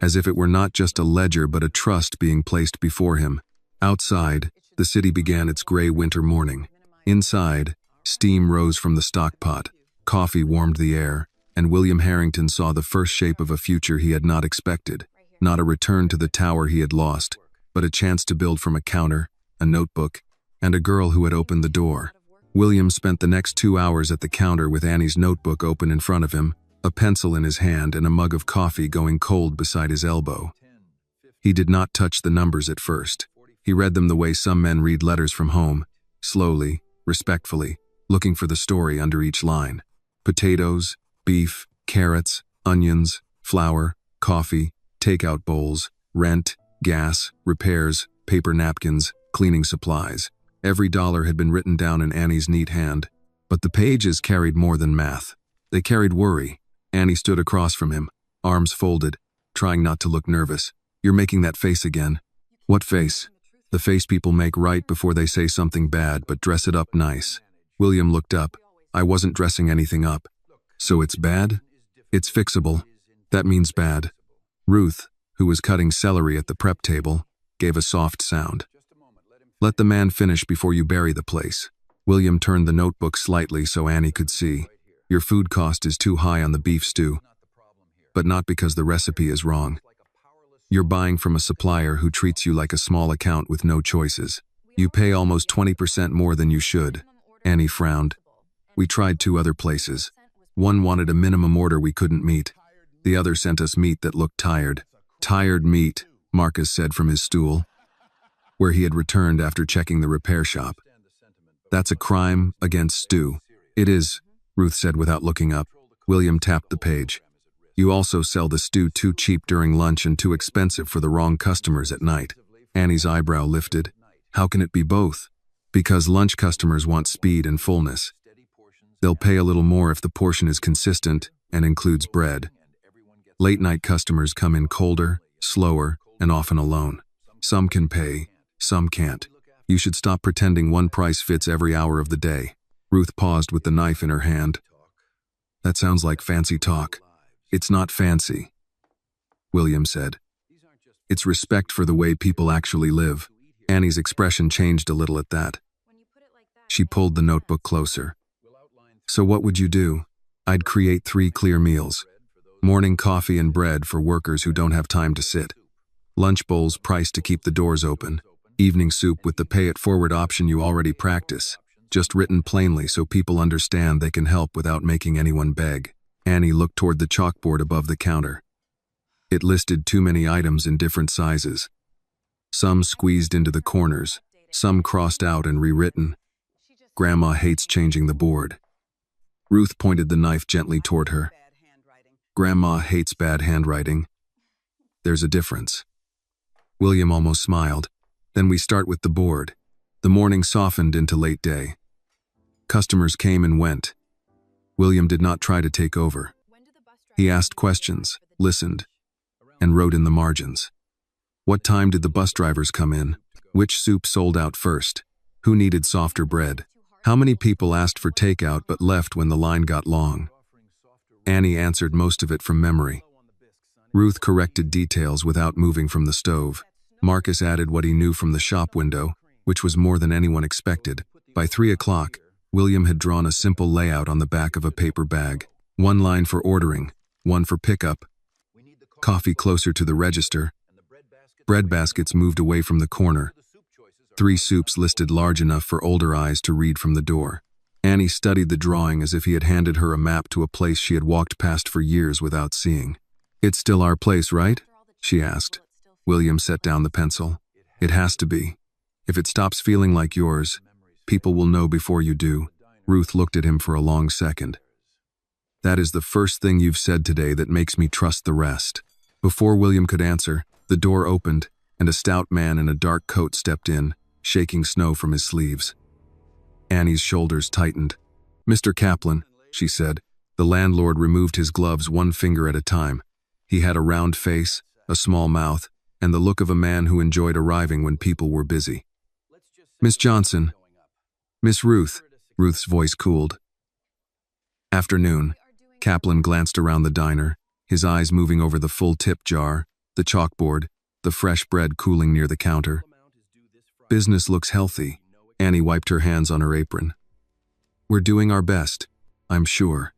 as if it were not just a ledger but a trust being placed before him. Outside, the city began its gray winter morning. Inside, steam rose from the stockpot, coffee warmed the air, and William Harrington saw the first shape of a future he had not expected. Not a return to the tower he had lost, but a chance to build from a counter, a notebook, and a girl who had opened the door. William spent the next 2 hours at the counter with Annie's notebook open in front of him, a pencil in his hand and a mug of coffee going cold beside his elbow. He did not touch the numbers at first. He read them the way some men read letters from home, slowly, respectfully, looking for the story under each line. Potatoes, beef, carrots, onions, flour, coffee, takeout bowls, rent, gas, repairs, paper napkins, cleaning supplies. Every dollar had been written down in Annie's neat hand, but the pages carried more than math. They carried worry. Annie stood across from him, arms folded, trying not to look nervous. "You're making that face again." "What face?" "The face people make right before they say something bad but dress it up nice." William looked up. "I wasn't dressing anything up." "So it's bad?" "It's fixable. That means bad." Ruth, who was cutting celery at the prep table, gave a soft sound. "Let the man finish before you bury the place." William turned the notebook slightly so Annie could see. "Your food cost is too high on the beef stew, but not because the recipe is wrong. You're buying from a supplier who treats you like a small account with no choices. You pay almost 20% more than you should." Annie frowned. "We tried 2 other places. One wanted a minimum order we couldn't meet. The other sent us meat that looked tired." "Tired meat," Marcus said from his stool, where he had returned after checking the repair shop. "That's a crime against stew." "It is," Ruth said without looking up. William tapped the page. "You also sell the stew too cheap during lunch and too expensive for the wrong customers at night." Annie's eyebrow lifted. "How can it be both?" "Because lunch customers want speed and fullness. They'll pay a little more if the portion is consistent and includes bread. Late-night customers come in colder, slower, and often alone. Some can pay, some can't. You should stop pretending one price fits every hour of the day." Ruth paused with the knife in her hand. "That sounds like fancy talk." "It's not fancy," William said. "It's respect for the way people actually live." Annie's expression changed a little at that. She pulled the notebook closer. "So what would you do?" "I'd create 3 clear meals. Morning coffee and bread for workers who don't have time to sit. Lunch bowls priced to keep the doors open. Evening soup with the pay-it-forward option you already practice, just written plainly so people understand they can help without making anyone beg. Annie looked toward the chalkboard above the counter. It listed too many items in different sizes. Some squeezed into the corners, some crossed out and rewritten. Grandma hates changing the board. Ruth pointed the knife gently toward her. Grandma hates bad handwriting. There's a difference. William almost smiled. Then we start with the board. The morning softened into late day. Customers came and went. William did not try to take over. He asked questions, listened, and wrote in the margins. What time did the bus drivers come in? Which soup sold out first? Who needed softer bread? How many people asked for takeout but left when the line got long? Annie answered most of it from memory. Ruth corrected details without moving from the stove. Marcus added what he knew from the shop window, which was more than anyone expected. By 3 o'clock, William had drawn a simple layout on the back of a paper bag. One line for ordering, one for pickup. Coffee closer to the register. Bread baskets moved away from the corner. 3 soups listed large enough for older eyes to read from the door. Annie studied the drawing as if he had handed her a map to a place she had walked past for years without seeing. It's still our place, right? She asked. William set down the pencil. It has to be. If it stops feeling like yours, people will know before you do. Ruth looked at him for a long second. That is the first thing you've said today that makes me trust the rest. Before William could answer, the door opened, and a stout man in a dark coat stepped in, shaking snow from his sleeves. Annie's shoulders tightened. Mr. Kaplan, she said. The landlord removed his gloves 1 finger at a time. He had a round face, a small mouth, and the look of a man who enjoyed arriving when people were busy. Miss Johnson. Miss Ruth. Ruth's voice cooled. Afternoon. Kaplan glanced around the diner, his eyes moving over the full tip jar, the chalkboard, the fresh bread cooling near the counter. Business looks healthy. Annie wiped her hands on her apron. We're doing our best, I'm sure.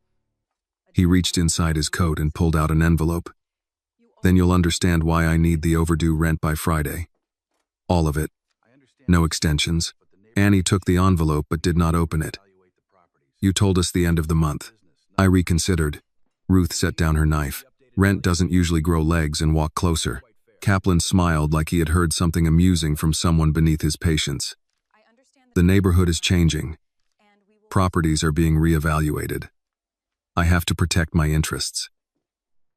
He reached inside his coat and pulled out an envelope. Then you'll understand why I need the overdue rent by Friday. All of it. No extensions. Annie took the envelope but did not open it. You told us the end of the month. I reconsidered. Ruth set down her knife. Rent doesn't usually grow legs and walk closer. Kaplan smiled like he had heard something amusing from someone beneath his patience. The neighborhood is changing. Properties are being reevaluated. I have to protect my interests.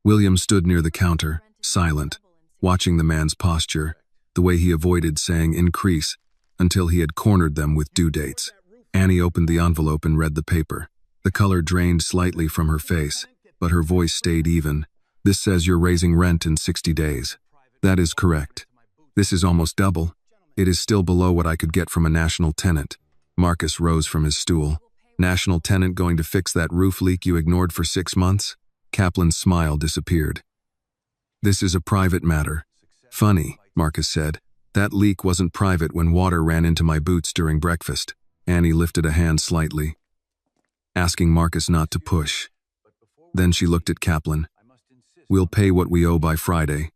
William stood near the counter, silent, watching the man's posture, the way he avoided saying increase, until he had cornered them with due dates. Annie opened the envelope and read the paper. The color drained slightly from her face, but her voice stayed even. This says you're raising rent in 60 days. That is correct. This is almost double. It is still below what I could get from a national tenant. Marcus rose from his stool. National tenant going to fix that roof leak you ignored for 6 months? Kaplan's smile disappeared. This is a private matter. Funny, Marcus said. That leak wasn't private when water ran into my boots during breakfast. Annie lifted a hand slightly, asking Marcus not to push. Then she looked at Kaplan. We'll pay what we owe by Friday.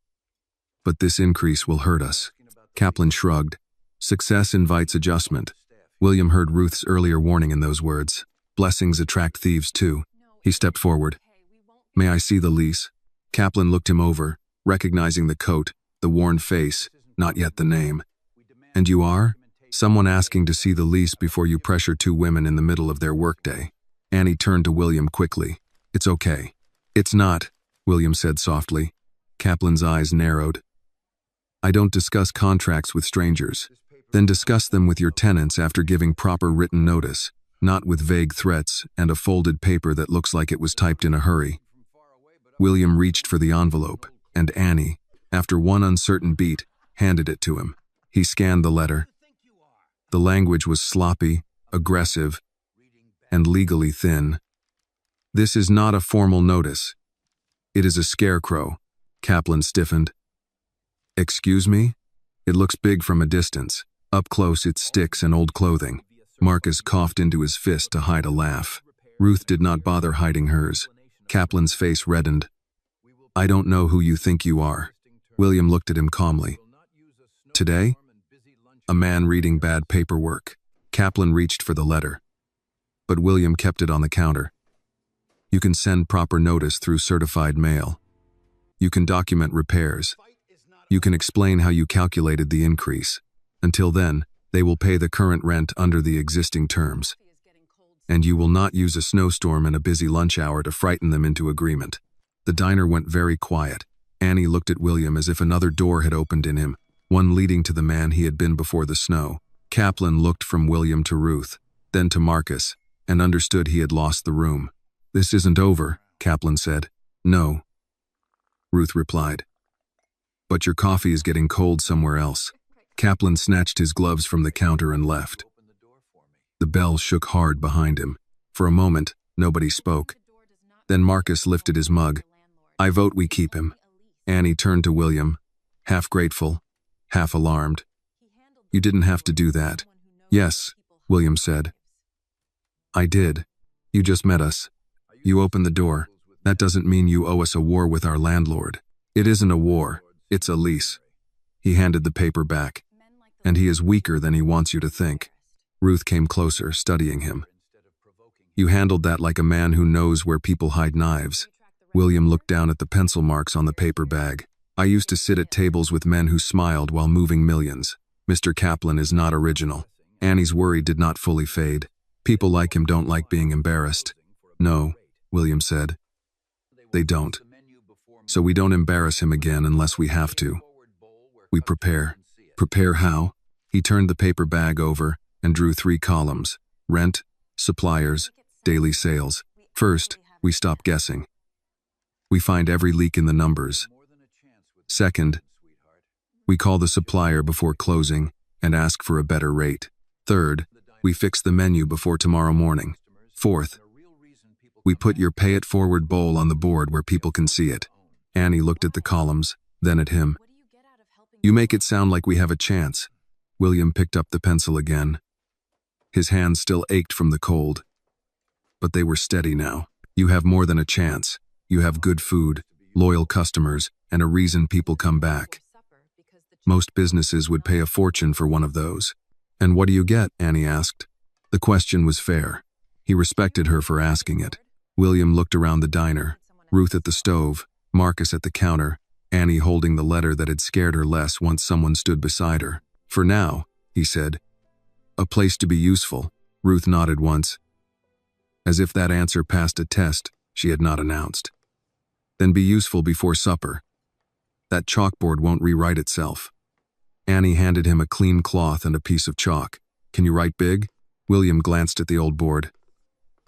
But this increase will hurt us. Kaplan shrugged. Success invites adjustment. William heard Ruth's earlier warning in those words. Blessings attract thieves too. He stepped forward. May I see the lease? Kaplan looked him over, recognizing the coat, the worn face, not yet the name. And you are? Someone asking to see the lease before you pressure 2 women in the middle of their workday. Annie turned to William quickly. It's okay. It's not, William said softly. Kaplan's eyes narrowed. I don't discuss contracts with strangers. Then discuss them with your tenants after giving proper written notice, not with vague threats and a folded paper that looks like it was typed in a hurry. William reached for the envelope, and Annie, after one uncertain beat, handed it to him. He scanned the letter. The language was sloppy, aggressive, and legally thin. This is not a formal notice. It is a scarecrow. Kaplan stiffened. Excuse me? It looks big from a distance. Up close, it's sticks and old clothing. Marcus coughed into his fist to hide a laugh. Ruth did not bother hiding hers. Kaplan's face reddened. I don't know who you think you are. William looked at him calmly. Today? A man reading bad paperwork. Kaplan reached for the letter, but William kept it on the counter. You can send proper notice through certified mail. You can document repairs. You can explain how you calculated the increase. Until then, they will pay the current rent under the existing terms. And you will not use a snowstorm and a busy lunch hour to frighten them into agreement. The diner went very quiet. Annie looked at William as if another door had opened in him, one leading to the man he had been before the snow. Kaplan looked from William to Ruth, then to Marcus, and understood he had lost the room. This isn't over, Kaplan said. No, Ruth replied. But your coffee is getting cold somewhere else. Kaplan snatched his gloves from the counter and left. The bell shook hard behind him. For a moment, nobody spoke. Then Marcus lifted his mug. I vote we keep him. Annie turned to William, half grateful, half alarmed. You didn't have to do that. Yes, William said. I did. You just met us. You opened the door. That doesn't mean you owe us a war with our landlord. It isn't a war, it's a lease. He handed the paper back. And he is weaker than he wants you to think. Ruth came closer, studying him. You handled that like a man who knows where people hide knives. William looked down at the pencil marks on the paper bag. I used to sit at tables with men who smiled while moving millions. Mr. Kaplan is not original. Annie's worry did not fully fade. People like him don't like being embarrassed. No, William said. They don't. So we don't embarrass him again unless we have to. We prepare. Prepare how? He turned the paper bag over and drew 3 columns. Rent, suppliers, daily sales. First, we stop guessing. We find every leak in the numbers. Second, we call the supplier before closing and ask for a better rate. Third, we fix the menu before tomorrow morning. Fourth, we put your pay it forward bowl on the board where people can see it. Annie looked at the columns, then at him. You make it sound like we have a chance. William picked up the pencil again. His hands still ached from the cold, but they were steady now. You have more than a chance. You have good food, loyal customers, and a reason people come back. Most businesses would pay a fortune for one of those. And what do you get? Annie asked. The question was fair. He respected her for asking it. William looked around the diner, Ruth at the stove, Marcus at the counter, Annie holding the letter that had scared her less once someone stood beside her. For now, he said. A place to be useful. Ruth nodded once, as if that answer passed a test she had not announced. Then be useful before supper. That chalkboard won't rewrite itself. Annie handed him a clean cloth and a piece of chalk. Can you write big? William glanced at the old board.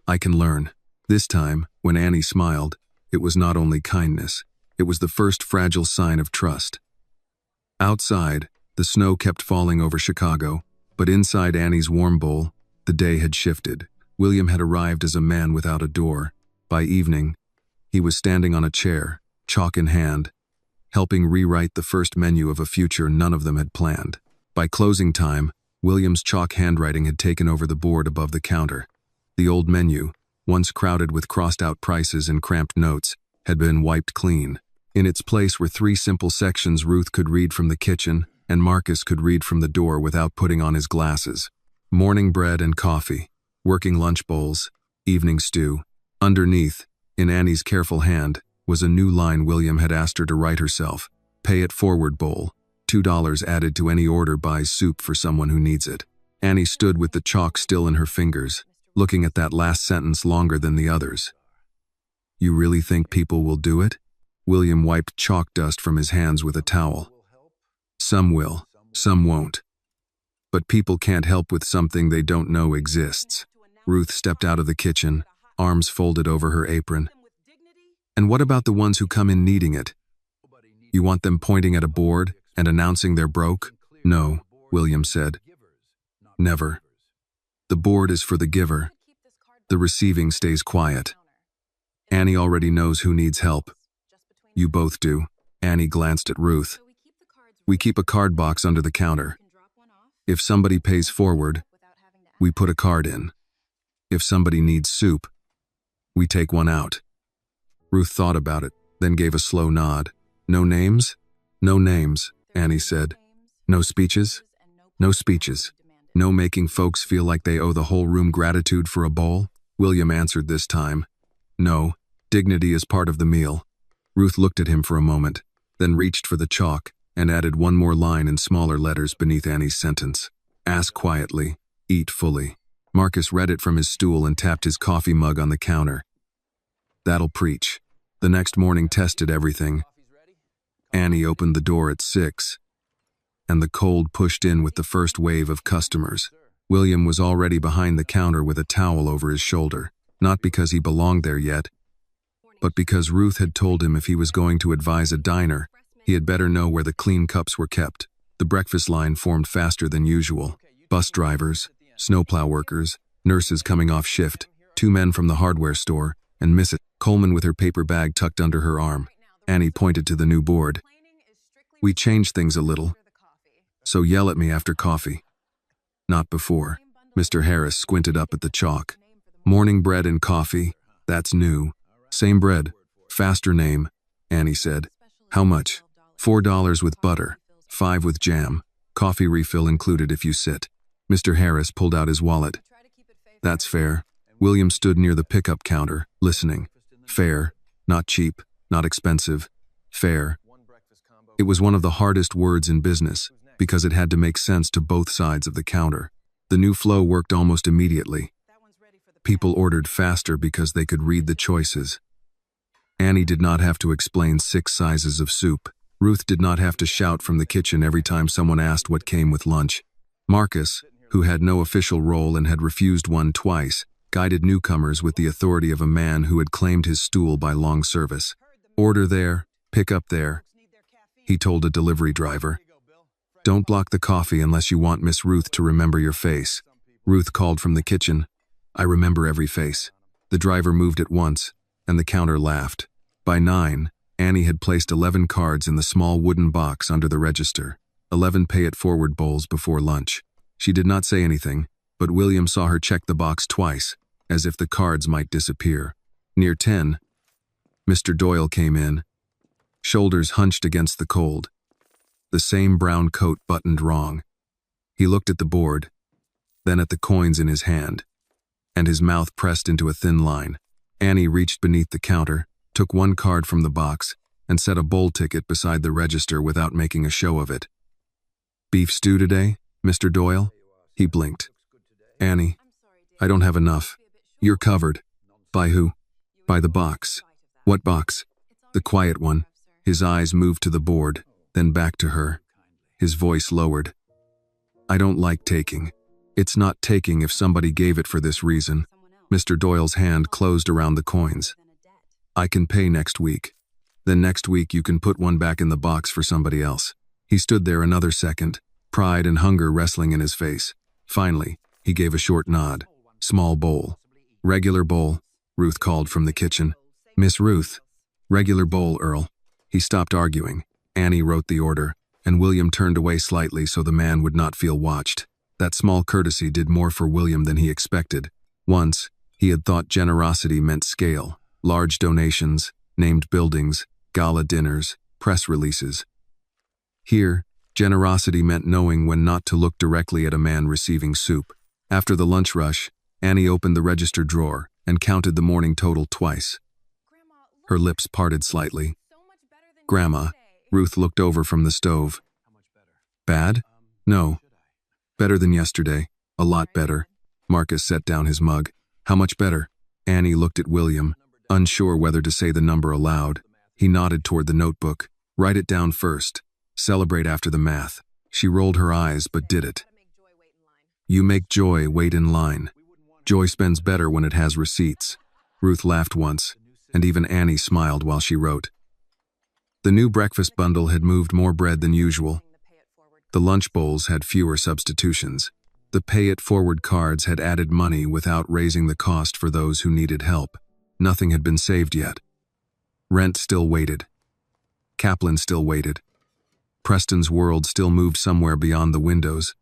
I can learn. This time, when Annie smiled, it was not only kindness, it was the first fragile sign of trust. Outside, the snow kept falling over Chicago, but inside Annie's warm bowl, the day had shifted. William had arrived as a man without a door. By evening, he was standing on a chair, chalk in hand, helping rewrite the first menu of a future none of them had planned. By closing time, William's chalk handwriting had taken over the board above the counter. The old menu, once crowded with crossed-out prices and cramped notes, had been wiped clean. In its place were 3 simple sections Ruth could read from the kitchen, and Marcus could read from the door without putting on his glasses. Morning bread and coffee, working lunch bowls, evening stew. Underneath, in Annie's careful hand, was a new line William had asked her to write herself. Pay it forward bowl. $2 added to any order buys soup for someone who needs it. Annie stood with the chalk still in her fingers, looking at that last sentence longer than the others. You really think people will do it? William wiped chalk dust from his hands with a towel. Some will, some won't. But people can't help with something they don't know exists. Ruth stepped out of the kitchen, arms folded over her apron. And what about the ones who come in needing it? You want them pointing at a board and announcing they're broke? No, William said. Never. The board is for the giver. The receiving stays quiet. Annie already knows who needs help. You both do. Annie glanced at Ruth. We keep a card box under the counter. If somebody pays forward, we put a card in. If somebody needs soup, we take one out. Ruth thought about it, then gave a slow nod. No names? No names, Annie said. No speeches? No speeches. No making folks feel like they owe the whole room gratitude for a bowl? William answered this time. No, dignity is part of the meal. Ruth looked at him for a moment, then reached for the chalk and added one more line in smaller letters beneath Annie's sentence. Ask quietly, eat fully. Marcus read it from his stool and tapped his coffee mug on the counter. That'll preach. The next morning tested everything. Annie opened the door at 6, and the cold pushed in with the first wave of customers. William was already behind the counter with a towel over his shoulder, not because he belonged there yet, but because Ruth had told him if he was going to advise a diner, he had better know where the clean cups were kept. The breakfast line formed faster than usual. Bus drivers, snowplow workers, nurses coming off shift, 2 men from the hardware store, and Mrs. Coleman with her paper bag tucked under her arm. Annie pointed to the new board. We changed things a little, so yell at me after coffee. Not before. Mr. Harris squinted up at the chalk. Morning bread and coffee, that's new. Same bread, faster name, Annie said. How much? $4 with butter, $5 with jam. Coffee refill included if you sit. Mr. Harris pulled out his wallet. That's fair. William stood near the pickup counter, listening. Fair, not cheap, not expensive. Fair. It was one of the hardest words in business, because it had to make sense to both sides of the counter. The new flow worked almost immediately. People ordered faster because they could read the choices. Annie did not have to explain 6 sizes of soup. Ruth did not have to shout from the kitchen every time someone asked what came with lunch. Marcus, who had no official role and had refused one twice, guided newcomers with the authority of a man who had claimed his stool by long service. Order there, pick up there, he told a delivery driver. Don't block the coffee unless you want Miss Ruth to remember your face. Ruth called from the kitchen. I remember every face. The driver moved at once, and the counter laughed. By 9, Annie had placed 11 cards in the small wooden box under the register, 11 pay-it-forward bowls before lunch. She did not say anything, but William saw her check the box twice, as if the cards might disappear. Near 10, Mr. Doyle came in, shoulders hunched against the cold. The same brown coat buttoned wrong. He looked at the board, then at the coins in his hand, and his mouth pressed into a thin line. Annie reached beneath the counter, took one card from the box, and set a bowl ticket beside the register without making a show of it. Beef stew today, Mr. Doyle? He blinked. Annie, I don't have enough. You're covered. By who? By the box. What box? The quiet one. His eyes moved to the board, then back to her. His voice lowered. I don't like taking. It's not taking if somebody gave it for this reason. Mr. Doyle's hand closed around the coins. I can pay next week. Then next week you can put one back in the box for somebody else. He stood there another second, pride and hunger wrestling in his face. Finally, he gave a short nod. Small bowl. Regular bowl, Ruth called from the kitchen. Miss Ruth. Regular bowl, Earl. He stopped arguing. Annie wrote the order, and William turned away slightly so the man would not feel watched. That small courtesy did more for William than he expected. Once, he had thought generosity meant scale, large donations, named buildings, gala dinners, press releases. Here, generosity meant knowing when not to look directly at a man receiving soup. After the lunch rush, Annie opened the register drawer and counted the morning total twice. Her lips parted slightly. Grandma, Ruth looked over from the stove. Bad? No. Better than yesterday. A lot better. Marcus set down his mug. How much better? Annie looked at William, unsure whether to say the number aloud. He nodded toward the notebook. Write it down first. Celebrate after the math. She rolled her eyes but did it. You make Joy wait in line. Joy spends better when it has receipts. Ruth laughed once, and even Annie smiled while she wrote. The new breakfast bundle had moved more bread than usual. The lunch bowls had fewer substitutions. The pay-it-forward cards had added money without raising the cost for those who needed help. Nothing had been saved yet. Rent still waited. Kaplan still waited. Preston's world still moved somewhere beyond the windows.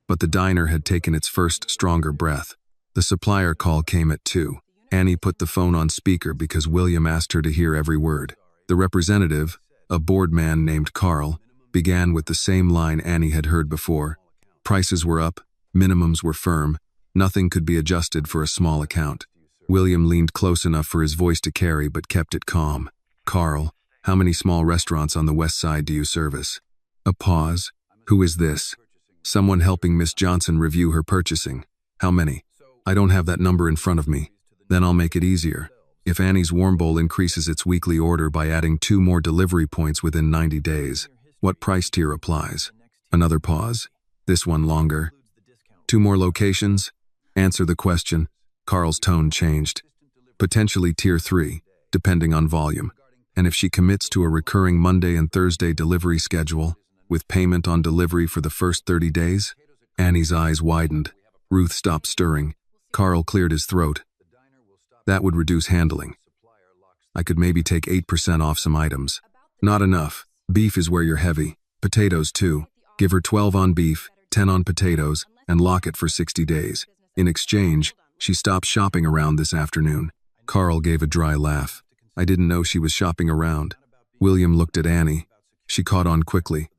But the diner had taken its first stronger breath. The supplier call came at 2. Annie put the phone on speaker because William asked her to hear every word. The representative, A bored man named Carl began with the same line Annie had heard before. Prices were up, minimums were firm, nothing could be adjusted for a small account. William leaned close enough for his voice to carry but kept it calm. Carl, how many small restaurants on the west side do you service? A pause. Who is this? Someone helping Miss Johnson review her purchasing. How many? I don't have that number in front of me. Then I'll make it easier. If Annie's Warm Bowl increases its weekly order by adding 2 more delivery points within 90 days, what price tier applies? Another pause. This one longer. 2 more locations? Answer the question. Carl's tone changed. Potentially tier 3, depending on volume. And if she commits to a recurring Monday and Thursday delivery schedule, with payment on delivery for the first 30 days? Annie's eyes widened. Ruth stopped stirring. Carl cleared his throat. That would reduce handling. I could maybe take 8% off some items. Not enough. Beef is where you're heavy. Potatoes too. Give her 12 on beef, 10 on potatoes, and lock it for 60 days. In exchange, she stopped shopping around this afternoon. Carl gave a dry laugh. I didn't know she was shopping around. William looked at Annie. She caught on quickly.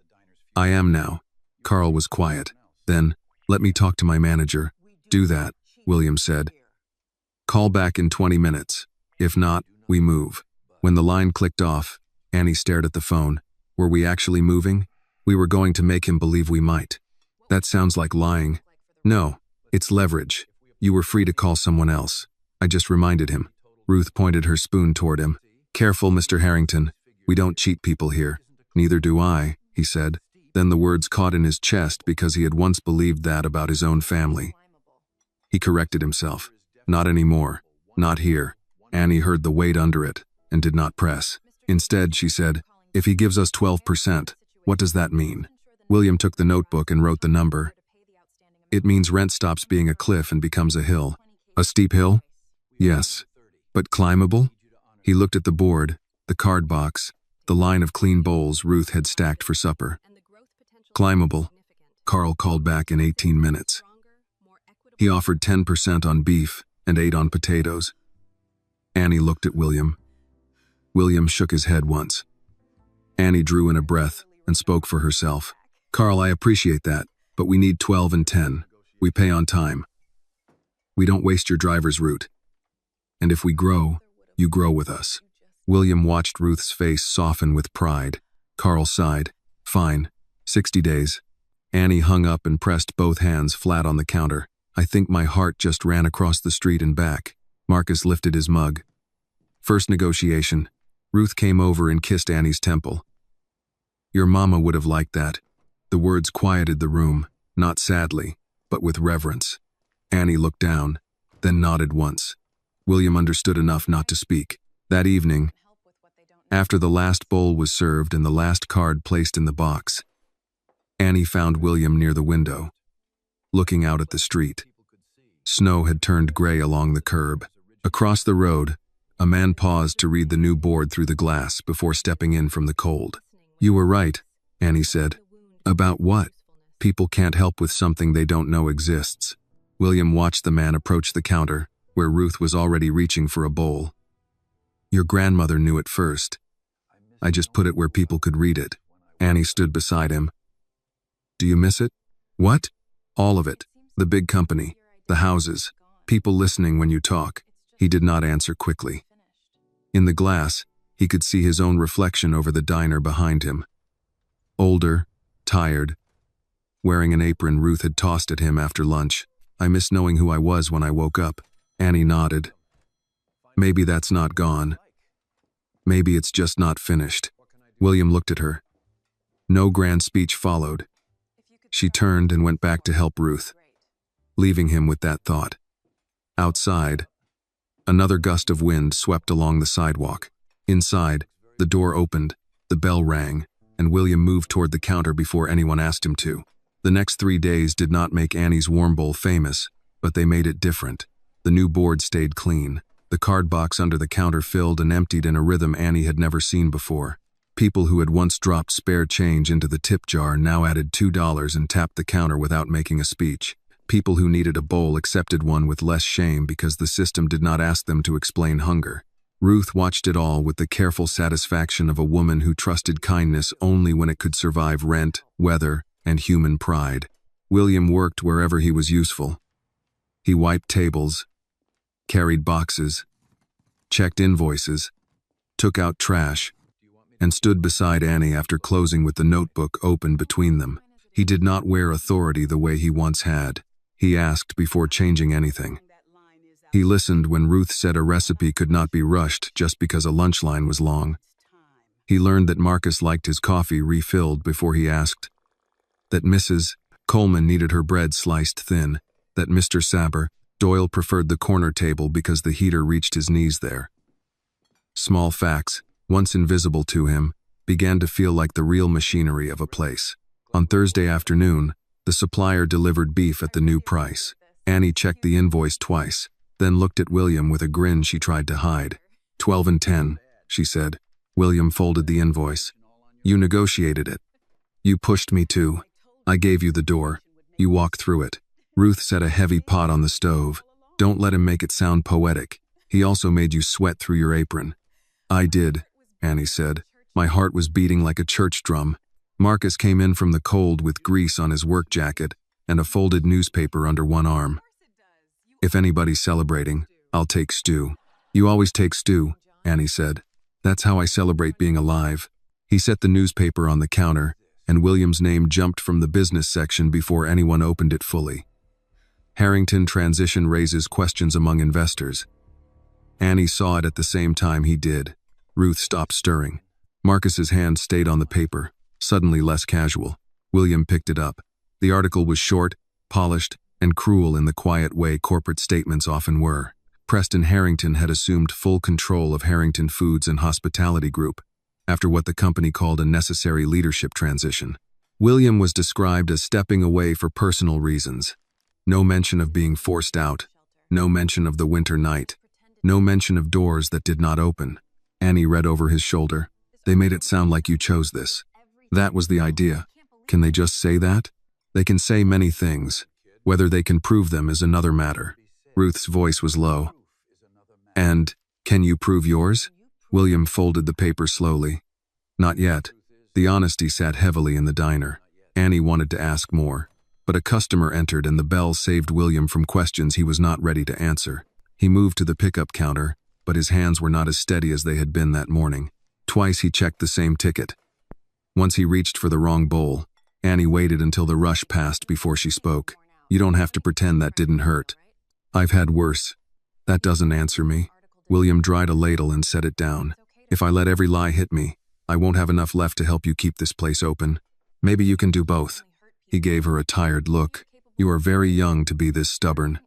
I am now. Carl was quiet. Then, let me talk to my manager. Do that, William said. Call back in 20 minutes. If not, we move. When the line clicked off, Annie stared at the phone. Were we actually moving? We were going to make him believe we might. That sounds like lying. No, it's leverage. You were free to call someone else. I just reminded him. Ruth pointed her spoon toward him. Careful, Mr. Harrington. We don't cheat people here. Neither do I, he said. Then the words caught in his chest because he had once believed that about his own family. He corrected himself. Not anymore. Not here. Annie heard the weight under it and did not press. Instead, she said, if he gives us 12%, what does that mean? William took the notebook and wrote the number. It means rent stops being a cliff and becomes a hill. A steep hill? Yes. But climbable? He looked at the board, the card box, the line of clean bowls Ruth had stacked for supper. Climbable. Carl called back in 18 minutes. He offered 10% on beef and 8 on potatoes. Annie looked at William. William shook his head once. Annie drew in a breath and spoke for herself. Carl, I appreciate that, but we need 12 and 10. We pay on time. We don't waste your driver's route. And if we grow, you grow with us. William watched Ruth's face soften with pride. Carl sighed. Fine. 60 days. Annie hung up and pressed both hands flat on the counter. I think my heart just ran across the street and back. Marcus lifted his mug. First negotiation. Ruth came over and kissed Annie's temple. Your mama would have liked that. The words quieted the room, not sadly, but with reverence. Annie looked down, then nodded once. William understood enough not to speak. That evening, after the last bowl was served and the last card placed in the box, Annie found William near the window, looking out at the street. Snow had turned gray along the curb. Across the road, a man paused to read the new board through the glass before stepping in from the cold. You were right, Annie said. About what? People can't help with something they don't know exists. William watched the man approach the counter, where Ruth was already reaching for a bowl. Your grandmother knew it first. I just put it where people could read it. Annie stood beside him. Do you miss it? What? All of it. The big company, the houses, people listening when you talk. He did not answer quickly. In the glass, he could see his own reflection over the diner behind him. Older, tired, wearing an apron Ruth had tossed at him after lunch. I miss knowing who I was when I woke up. Annie nodded. Maybe that's not gone. Maybe it's just not finished. William looked at her. No grand speech followed. She turned and went back to help Ruth, leaving him with that thought. Outside, another gust of wind swept along the sidewalk. Inside, the door opened, the bell rang, and William moved toward the counter before anyone asked him to. The next 3 days did not make Annie's Warm Bowl famous, but they made it different. The new board stayed clean. The card box under the counter filled and emptied in a rhythm Annie had never seen before. People who had once dropped spare change into the tip jar now added $2 and tapped the counter without making a speech. People who needed a bowl accepted one with less shame because the system did not ask them to explain hunger. Ruth watched it all with the careful satisfaction of a woman who trusted kindness only when it could survive rent, weather, and human pride. William worked wherever he was useful. He wiped tables, carried boxes, checked invoices, took out trash, and stood beside Annie after closing with the notebook open between them. He did not wear authority the way he once had. He asked before changing anything. He listened when Ruth said a recipe could not be rushed just because a lunch line was long. He learned that Marcus liked his coffee refilled before he asked, that Mrs. Coleman needed her bread sliced thin, that Mr. Doyle preferred the corner table because the heater reached his knees there. Small facts, once invisible to him, began to feel like the real machinery of a place. On Thursday afternoon, the supplier delivered beef at the new price. Annie checked the invoice twice, then looked at William with a grin she tried to hide. 12 and 10, she said. William folded the invoice. You negotiated it. You pushed me to. I gave you the door. You walked through it. Ruth set a heavy pot on the stove. Don't let him make it sound poetic. He also made you sweat through your apron. I did, Annie said. My heart was beating like a church drum. Marcus came in from the cold with grease on his work jacket and a folded newspaper under one arm. If anybody's celebrating, I'll take stew. You always take stew, Annie said. That's how I celebrate being alive. He set the newspaper on the counter, and William's name jumped from the business section before anyone opened it fully. Harrington transition raises questions among investors. Annie saw it at the same time he did. Ruth stopped stirring. Marcus's hand stayed on the paper, suddenly less casual. William picked it up. The article was short, polished, and cruel in the quiet way corporate statements often were. Preston Harrington had assumed full control of Harrington Foods and Hospitality Group, after what the company called a necessary leadership transition. William was described as stepping away for personal reasons. No mention of being forced out. No mention of the winter night. No mention of doors that did not open. Annie read over his shoulder. They made it sound like you chose this. That was the idea. Can they just say that? They can say many things. Whether they can prove them is another matter. Ruth's voice was low. And, can you prove yours? William folded the paper slowly. Not yet. The honesty sat heavily in the diner. Annie wanted to ask more, but a customer entered and the bell saved William from questions he was not ready to answer. He moved to the pickup counter, but his hands were not as steady as they had been that morning. Twice he checked the same ticket. Once he reached for the wrong bowl. Annie waited until the rush passed before she spoke. You don't have to pretend that didn't hurt. I've had worse. That doesn't answer me. William dried a ladle and set it down. If I let every lie hit me, I won't have enough left to help you keep this place open. Maybe you can do both. He gave her a tired look. You are very young to be this stubborn.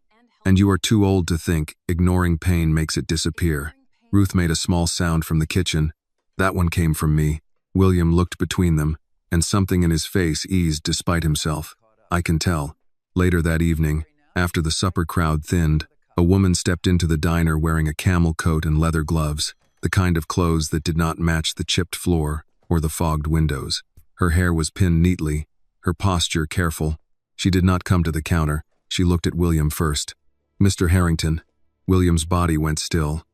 And you are too old to think ignoring pain makes it disappear. Ruth made a small sound from the kitchen. That one came from me. William looked between them, and something in his face eased despite himself. I can tell. Later that evening, after the supper crowd thinned, a woman stepped into the diner wearing a camel coat and leather gloves, the kind of clothes that did not match the chipped floor or the fogged windows. Her hair was pinned neatly, her posture careful. She did not come to the counter. She looked at William first. Mr. Harrington. William's body went still.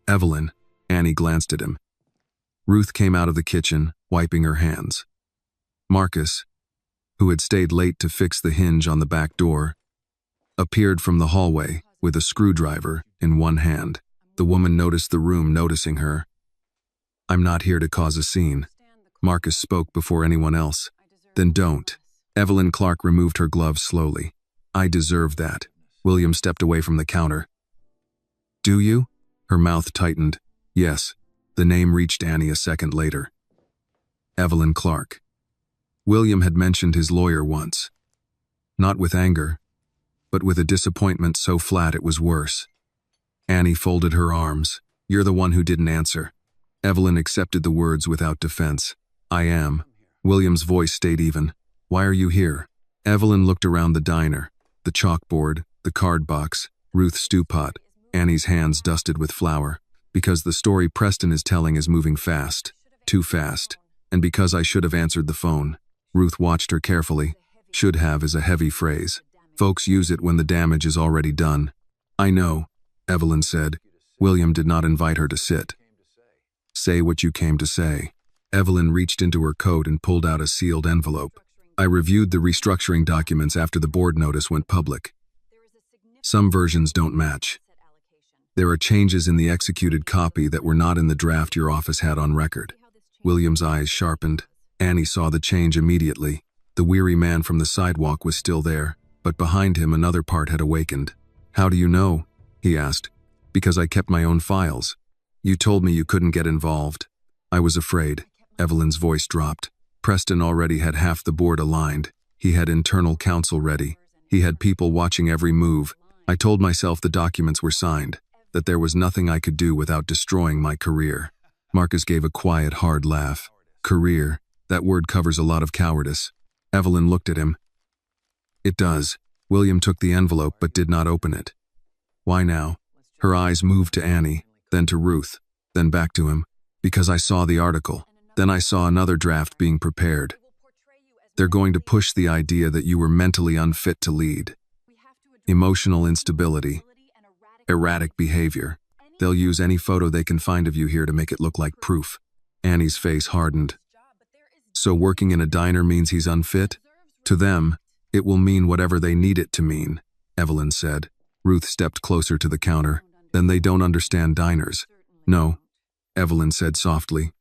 Evelyn. Annie glanced at him. Ruth came out of the kitchen, wiping her hands. Marcus, who had stayed late to fix the hinge on the back door, appeared from the hallway with a screwdriver in one hand. The woman noticed the room noticing her. I'm not here to cause a scene. Marcus spoke before anyone else. Then don't. Evelyn Clark removed her gloves slowly. I deserve that. William stepped away from the counter. Do you? Her mouth tightened. Yes. The name reached Annie a second later. Evelyn Clark. William had mentioned his lawyer once. Not with anger, but with a disappointment so flat it was worse. Annie folded her arms. You're the one who didn't answer. Evelyn accepted the words without defense. I am. William's voice stayed even. Why are you here? Evelyn looked around the diner, the chalkboard, the card box, Ruth's stew pot, Annie's hands dusted with flour. Because the story Preston is telling is moving fast. Too fast. And because I should have answered the phone. Ruth watched her carefully. Should have is a heavy phrase. Folks use it when the damage is already done. I know, Evelyn said. William did not invite her to sit. Say what you came to say. Evelyn reached into her coat and pulled out a sealed envelope. I reviewed the restructuring documents after the board notice went public. Some versions don't match. There are changes in the executed copy that were not in the draft your office had on record. William's eyes sharpened. Annie saw the change immediately. The weary man from the sidewalk was still there, but behind him another part had awakened. How do you know? He asked. Because I kept my own files. You told me you couldn't get involved. I was afraid. Evelyn's voice dropped. Preston already had half the board aligned. He had internal counsel ready. He had people watching every move. I told myself the documents were signed, that there was nothing I could do without destroying my career. Marcus gave a quiet, hard laugh. Career, that word covers a lot of cowardice. Evelyn looked at him. It does. William took the envelope but did not open it. Why now? Her eyes moved to Annie, then to Ruth, then back to him. Because I saw the article. Then I saw another draft being prepared. They're going to push the idea that you were mentally unfit to lead. Emotional instability. Erratic behavior. They'll use any photo they can find of you here to make it look like proof. Annie's face hardened. So working in a diner means he's unfit? To them, it will mean whatever they need it to mean, Evelyn said. Ruth stepped closer to the counter. Then they don't understand diners. No, Evelyn said softly.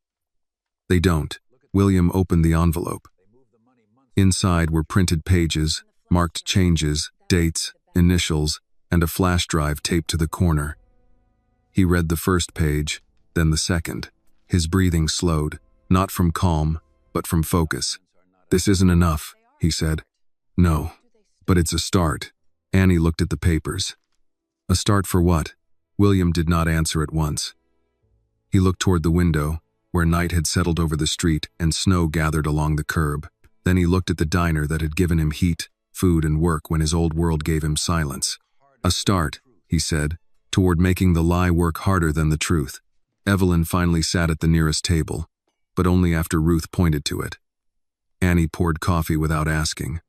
They don't. William opened the envelope. Inside were printed pages, marked changes, dates, initials, and a flash drive taped to the corner. He read the first page, then the second. His breathing slowed, not from calm, but from focus. This isn't enough, he said. No, but it's a start. Annie looked at the papers. A start for what? William did not answer at once. He looked toward the window, where night had settled over the street and snow gathered along the curb. Then he looked at the diner that had given him heat, food, and work when his old world gave him silence. A start, he said, toward making the lie work harder than the truth. Evelyn finally sat at the nearest table, but only after Ruth pointed to it. Annie poured coffee without asking.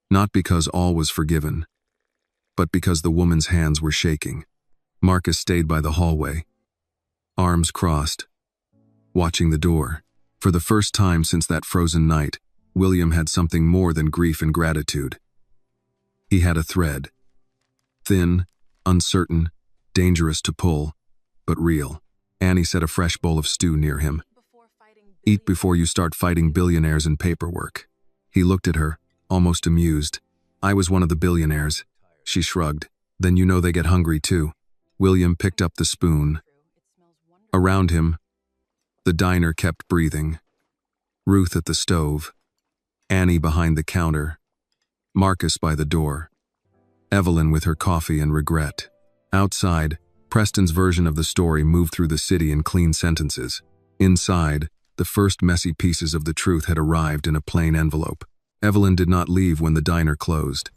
Not because all was forgiven, but because the woman's hands were shaking. Marcus stayed by the hallway, arms crossed, watching the door. For the first time since that frozen night, William had something more than grief and gratitude. He had a thread. Thin, uncertain, dangerous to pull, but real. Annie set a fresh bowl of stew near him. Eat before you start fighting billionaires and paperwork. He looked at her, almost amused. I was one of the billionaires. She shrugged. Then you know they get hungry too. William picked up the spoon. Around him, the diner kept breathing. Ruth at the stove. Annie behind the counter. Marcus by the door. Evelyn with her coffee and regret. Outside, Preston's version of the story moved through the city in clean sentences. Inside, the first messy pieces of the truth had arrived in a plain envelope. Evelyn did not leave when the diner closed.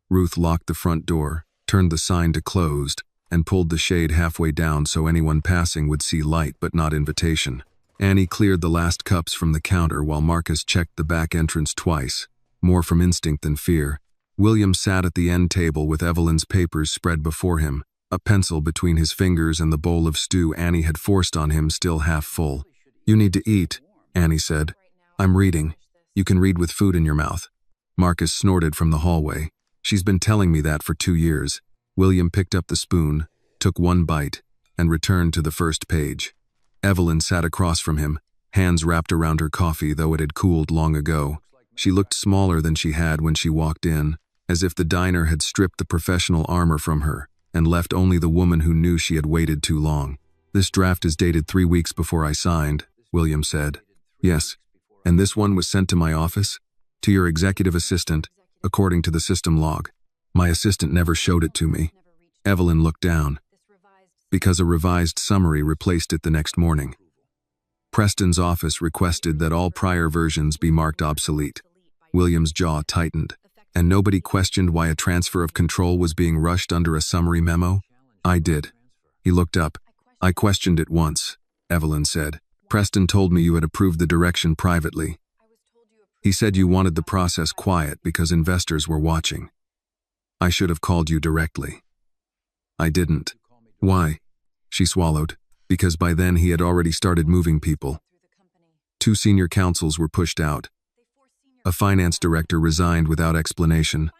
Ruth locked the front door, turned the sign to closed, and pulled the shade halfway down so anyone passing would see light but not invitation. Annie cleared the last cups from the counter while Marcus checked the back entrance twice, more from instinct than fear. William sat at the end table with Evelyn's papers spread before him, a pencil between his fingers and the bowl of stew Annie had forced on him still half full. You need to eat, Annie said. I'm reading. You can read with food in your mouth. Marcus snorted from the hallway. She's been telling me that for 2 years. William picked up the spoon, took one bite, and returned to the first page. Evelyn sat across from him, hands wrapped around her coffee though it had cooled long ago. She looked smaller than she had when she walked in, as if the diner had stripped the professional armor from her and left only the woman who knew she had waited too long. This draft is dated 3 weeks before I signed, William said. Yes, and this one was sent to my office? To your executive assistant, according to the system log. My assistant never showed it to me. Evelyn looked down, because a revised summary replaced it the next morning. Preston's office requested that all prior versions be marked obsolete. William's jaw tightened, and nobody questioned why a transfer of control was being rushed under a summary memo. I did. He looked up. I questioned it once, Evelyn said. Preston told me you had approved the direction privately. He said you wanted the process quiet because investors were watching. I should have called you directly. I didn't. Why? She swallowed, because by then he had already started moving people. 2 senior counsels were pushed out. A finance director resigned without explanation.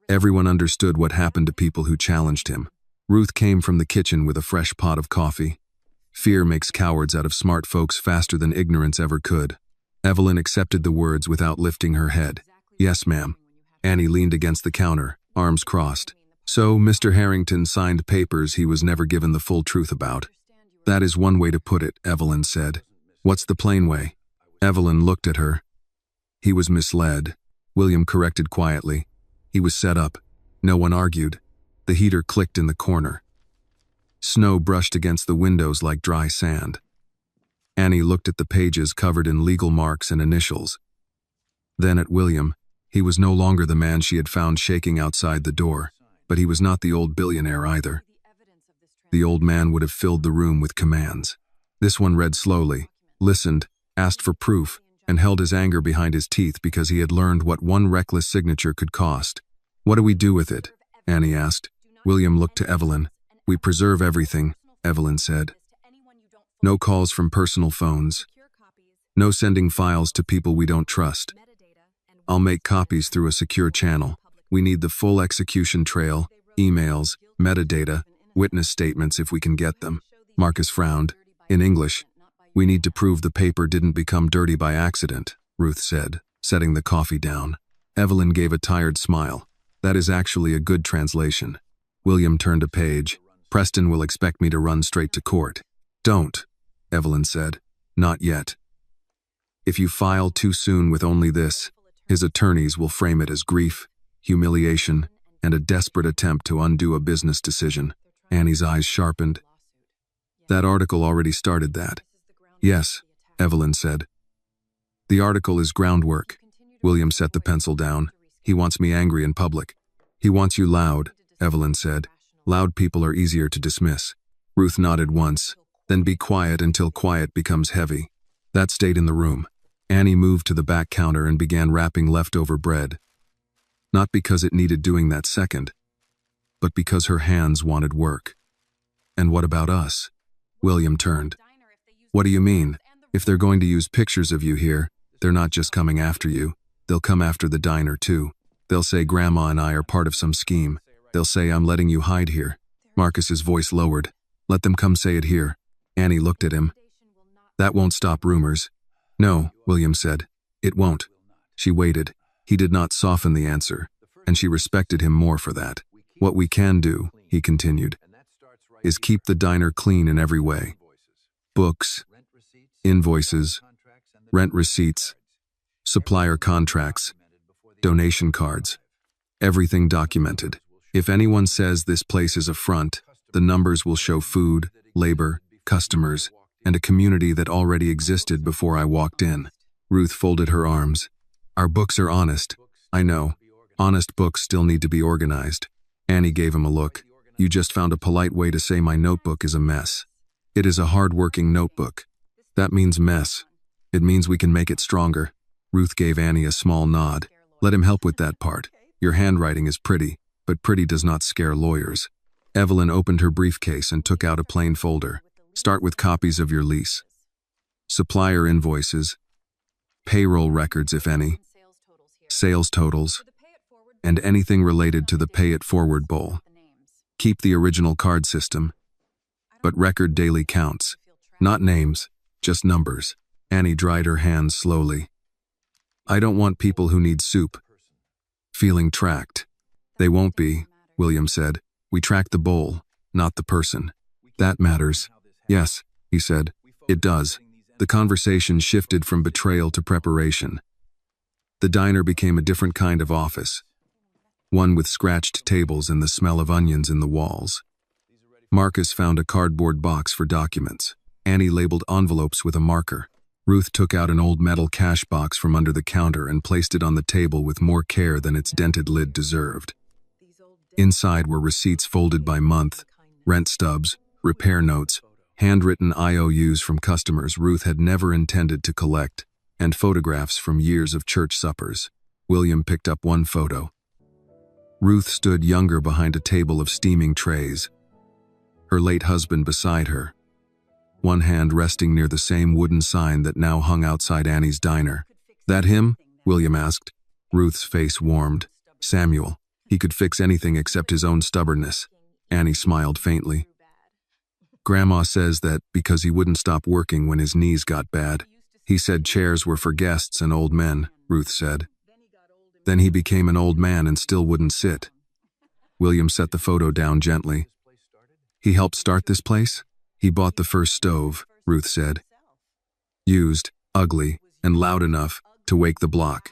Everyone understood what happened to people who challenged him. Ruth came from the kitchen with a fresh pot of coffee. Fear makes cowards out of smart folks faster than ignorance ever could. Evelyn accepted the words without lifting her head. Yes, ma'am. Annie leaned against the counter, arms crossed. So, Mr. Harrington signed papers he was never given the full truth about. That is one way to put it, Evelyn said. What's the plain way? Evelyn looked at her. He was misled. William corrected quietly. He was set up. No one argued. The heater clicked in the corner. Snow brushed against the windows like dry sand. Annie looked at the pages covered in legal marks and initials. Then at William. He was no longer the man she had found shaking outside the door, but he was not the old billionaire either. The old man would have filled the room with commands. This one read slowly, listened, asked for proof, and held his anger behind his teeth because he had learned what one reckless signature could cost. What do we do with it? Annie asked. William looked to Evelyn. We preserve everything, Evelyn said. No calls from personal phones. No sending files to people we don't trust. I'll make copies through a secure channel. We need the full execution trail, emails, metadata, witness statements if we can get them. Marcus frowned. In English, we need to prove the paper didn't become dirty by accident, Ruth said, setting the coffee down. Evelyn gave a tired smile. That is actually a good translation. William turned a page. Preston will expect me to run straight to court. Don't, Evelyn said. Not yet. If you file too soon with only this, his attorneys will frame it as grief, humiliation, and a desperate attempt to undo a business decision. Annie's eyes sharpened. That article already started that. Yes, Evelyn said. The article is groundwork. William set the pencil down. He wants me angry in public. He wants you loud, Evelyn said. Loud people are easier to dismiss. Ruth nodded once. Then be quiet until quiet becomes heavy. That stayed in the room. Annie moved to the back counter and began wrapping leftover bread. Not because it needed doing that second, but because her hands wanted work. And what about us? William turned. What do you mean? If they're going to use pictures of you here, they're not just coming after you. They'll come after the diner too. They'll say Grandma and I are part of some scheme. They'll say I'm letting you hide here. Marcus's voice lowered. Let them come say it here. Annie looked at him. That won't stop rumors. No, William said. It won't. She waited. He did not soften the answer, and she respected him more for that. What we can do, he continued, is keep the diner clean in every way. Books, invoices, rent receipts, supplier contracts, donation cards, everything documented. If anyone says this place is a front, the numbers will show food, labor, customers, and a community that already existed before I walked in. Ruth folded her arms. Our books are honest. I know. Honest books still need to be organized. Annie gave him a look. You just found a polite way to say my notebook is a mess. It is a hard-working notebook. That means mess. It means we can make it stronger. Ruth gave Annie a small nod. Let him help with that part. Your handwriting is pretty, but pretty does not scare lawyers. Evelyn opened her briefcase and took out a plain folder. Start with copies of your lease, supplier invoices, payroll records if any, sales totals, and anything related to the Pay It Forward Bowl. Keep the original card system, but record daily counts. Not names, just numbers. Annie dried her hands slowly. I don't want people who need soup feeling tracked. They won't be, William said. We track the bowl, not the person. That matters. Yes, he said. It does. The conversation shifted from betrayal to preparation. The diner became a different kind of office, one with scratched tables and the smell of onions in the walls. Marcus found a cardboard box for documents. Annie labeled envelopes with a marker. Ruth took out an old metal cash box from under the counter and placed it on the table with more care than its dented lid deserved. Inside were receipts folded by month, rent stubs, repair notes, handwritten IOUs from customers Ruth had never intended to collect, and photographs from years of church suppers. William picked up one photo. Ruth stood younger behind a table of steaming trays. her late husband beside her, one hand resting near the same wooden sign that now hung outside Annie's diner. "That him?" William asked. Ruth's face warmed. "Samuel. He could fix anything except his own stubbornness." Annie smiled faintly. "Grandma says that because he wouldn't stop working when his knees got bad. He said chairs were for guests and old men," Ruth said. "Then he became an old man and still wouldn't sit." William set the photo down gently. "He helped start this place? He bought the first stove," Ruth said. "Used, ugly, and loud enough to wake the block.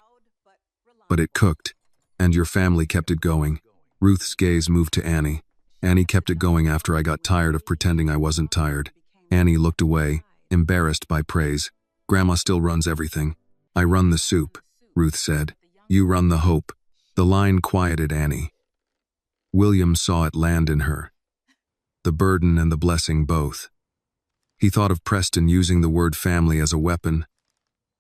But it cooked, and your family kept it going." Ruth's gaze moved to Annie. "Annie kept it going after I got tired of pretending I wasn't tired." Annie looked away, embarrassed by praise. "Grandma still runs everything." "I run the soup," Ruth said. "You run the hope." The line quieted Annie. William saw it land in her. The burden and the blessing both. He thought of Preston using the word family as a weapon,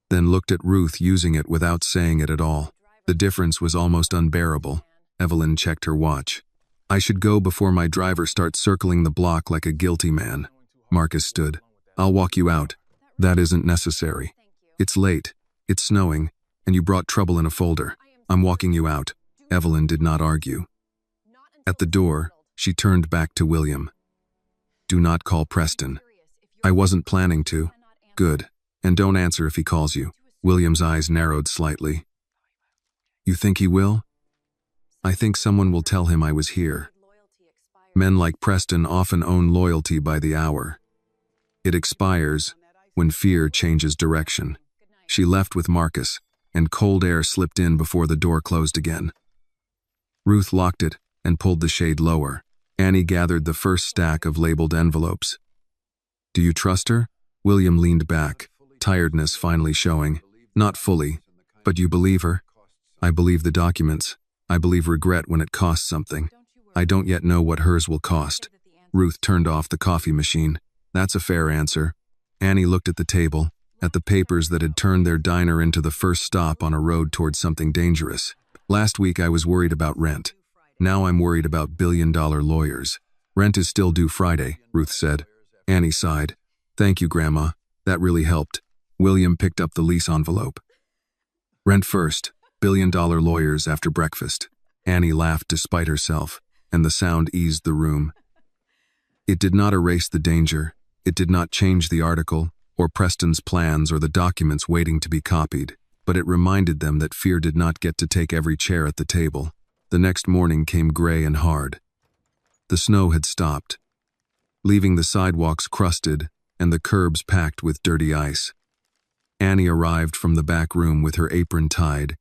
then looked at Ruth using it without saying it at all. The difference was almost unbearable. Evelyn checked her watch. "I should go before my driver starts circling the block like a guilty man." Marcus stood. "I'll walk you out." "That isn't necessary. It's late, it's snowing, and you brought trouble in a folder. I'm walking you out." Evelyn did not argue. At the door, she turned back to William. "Do not call Preston." "I wasn't planning to." "Good. And don't answer if he calls you." William's eyes narrowed slightly. "You think he will?" "I think someone will tell him I was here." Men like Preston often own loyalty by the hour. It expires when fear changes direction. She left with Marcus, and cold air slipped in before the door closed again. Ruth locked it and pulled the shade lower. Annie gathered the first stack of labeled envelopes. "Do you trust her?" William leaned back, tiredness finally showing. "Not fully, but you believe her?" "I believe the documents. I believe regret when it costs something. I don't yet know what hers will cost." Ruth turned off the coffee machine. "That's a fair answer." Annie looked at the table, at the papers that had turned their diner into the first stop on a road towards something dangerous. "Last week I was worried about rent. Now I'm worried about billion-dollar lawyers." "Rent is still due Friday," Ruth said. Annie sighed. "Thank you, Grandma. That really helped." William picked up the lease envelope. "Rent first, billion-dollar lawyers after breakfast." Annie laughed despite herself, and the sound eased the room. It did not erase the danger. It did not change the article, or Preston's plans, or the documents waiting to be copied, but it reminded them that fear did not get to take every chair at the table. The next morning came gray and hard. The snow had stopped, leaving the sidewalks crusted and the curbs packed with dirty ice. Annie arrived from the back room with her apron tied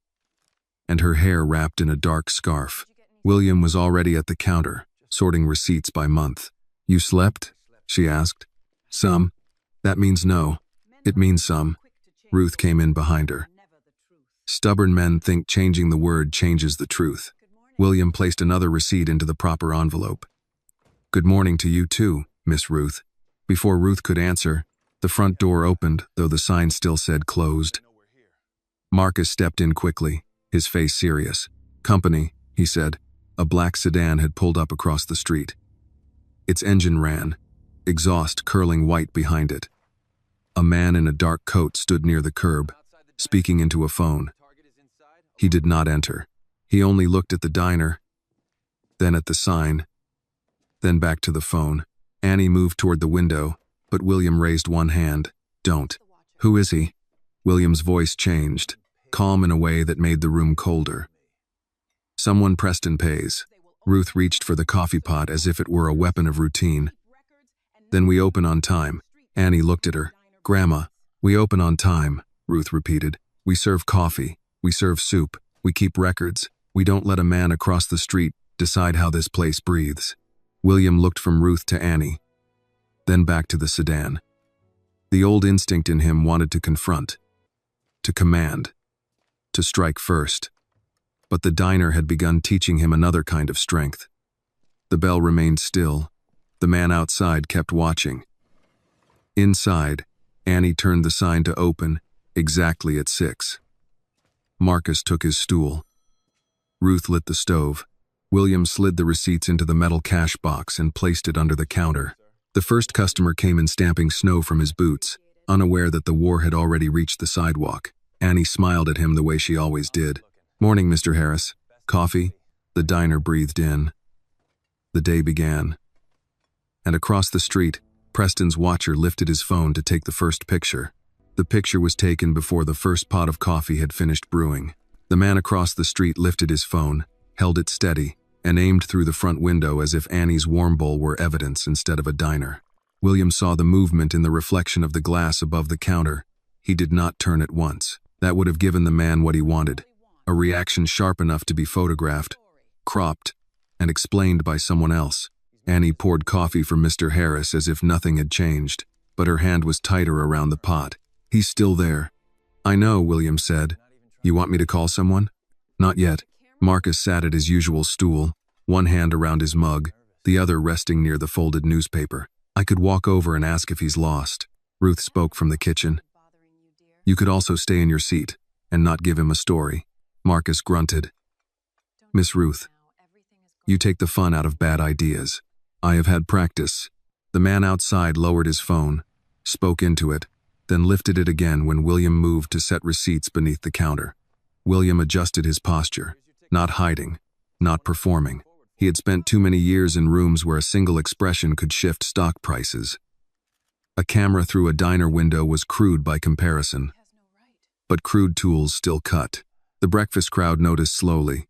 and her hair wrapped in a dark scarf. William was already at the counter, sorting receipts by month. "You slept?" she asked. "Some." "That means no." "It means some." Ruth came in behind her. Stubborn men think changing the word changes the truth. William placed another receipt into the proper envelope. "Good morning to you too, Miss Ruth." Before Ruth could answer, the front door opened, though the sign still said closed. Marcus stepped in quickly, his face serious. "Company," he said. A black sedan had pulled up across the street. Its engine ran, exhaust curling white behind it. A man in a dark coat stood near the curb, speaking into a phone. He did not enter. He only looked at the diner, then at the sign, then back to the phone. Annie moved toward the window, but William raised one hand. "Don't." "Who is he?" William's voice changed, calm in a way that made the room colder. "Someone Preston pays." Ruth reached for the coffee pot as if it were a weapon of routine. "Then we open on time." Annie looked at her. "Grandma, we open on time," Ruth repeated. "We serve coffee. We serve soup. We keep records. We don't let a man across the street decide how this place breathes." William looked from Ruth to Annie, then back to the sedan. The old instinct in him wanted to confront, to command, to strike first. But the diner had begun teaching him another kind of strength. The bell remained still. The man outside kept watching. Inside, Annie turned the sign to open, exactly at 6. Marcus took his stool. Ruth lit the stove. William slid the receipts into the metal cash box and placed it under the counter. The first customer came in stamping snow from his boots, unaware that the war had already reached the sidewalk. Annie smiled at him the way she always did. "Morning, Mr. Harris. Coffee?" The diner breathed in. The day began. And across the street, Preston's watcher lifted his phone to take the first picture. The picture was taken before the first pot of coffee had finished brewing. The man across the street lifted his phone, held it steady, and aimed through the front window as if Annie's warm bowl were evidence instead of a diner. William saw the movement in the reflection of the glass above the counter. He did not turn at once. That would have given the man what he wanted, a reaction sharp enough to be photographed, cropped, and explained by someone else. Annie poured coffee for Mr. Harris as if nothing had changed, but her hand was tighter around the pot. "He's still there." "I know," William said. "You want me to call someone?" "Not yet." Marcus sat at his usual stool, one hand around his mug, the other resting near the folded newspaper. "I could walk over and ask if he's lost." Ruth spoke from the kitchen. "You could also stay in your seat and not give him a story." Marcus grunted. "Miss Ruth, you take the fun out of bad ideas. I have had practice." The man outside lowered his phone, spoke into it, then lifted it again when William moved to set receipts beneath the counter. William adjusted his posture, not hiding, not performing. He had spent too many years in rooms where a single expression could shift stock prices. A camera through a diner window was crude by comparison, but crude tools still cut. The breakfast crowd noticed slowly.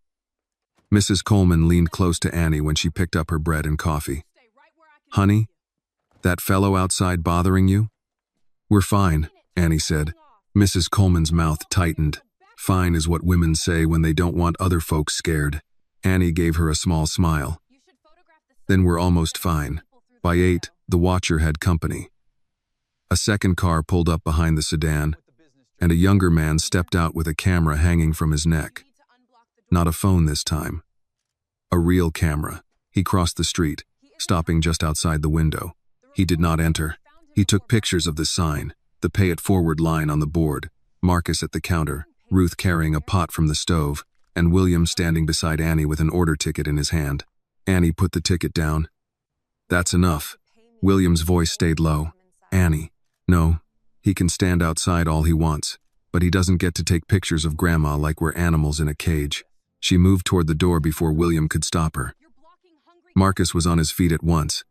Mrs. Coleman leaned close to Annie when she picked up her bread and coffee. "Honey, that fellow outside bothering you?" "We're fine," Annie said. Mrs. Coleman's mouth tightened. Fine is what women say when they don't want other folks scared. Annie gave her a small smile. "Then we're almost fine." By 8, the watcher had company. A second car pulled up behind the sedan, and a younger man stepped out with a camera hanging from his neck. Not a phone this time. A real camera. He crossed the street, stopping just outside the window. He did not enter. He took pictures of the sign, the pay it forward line on the board, Marcus at the counter, Ruth carrying a pot from the stove, and William standing beside Annie with an order ticket in his hand. Annie put the ticket down. "That's enough." William's voice stayed low. "Annie, no, he can stand outside all he wants, but he doesn't get to take pictures of Grandma like we're animals in a cage." She moved toward the door before William could stop her. Marcus was on his feet at once,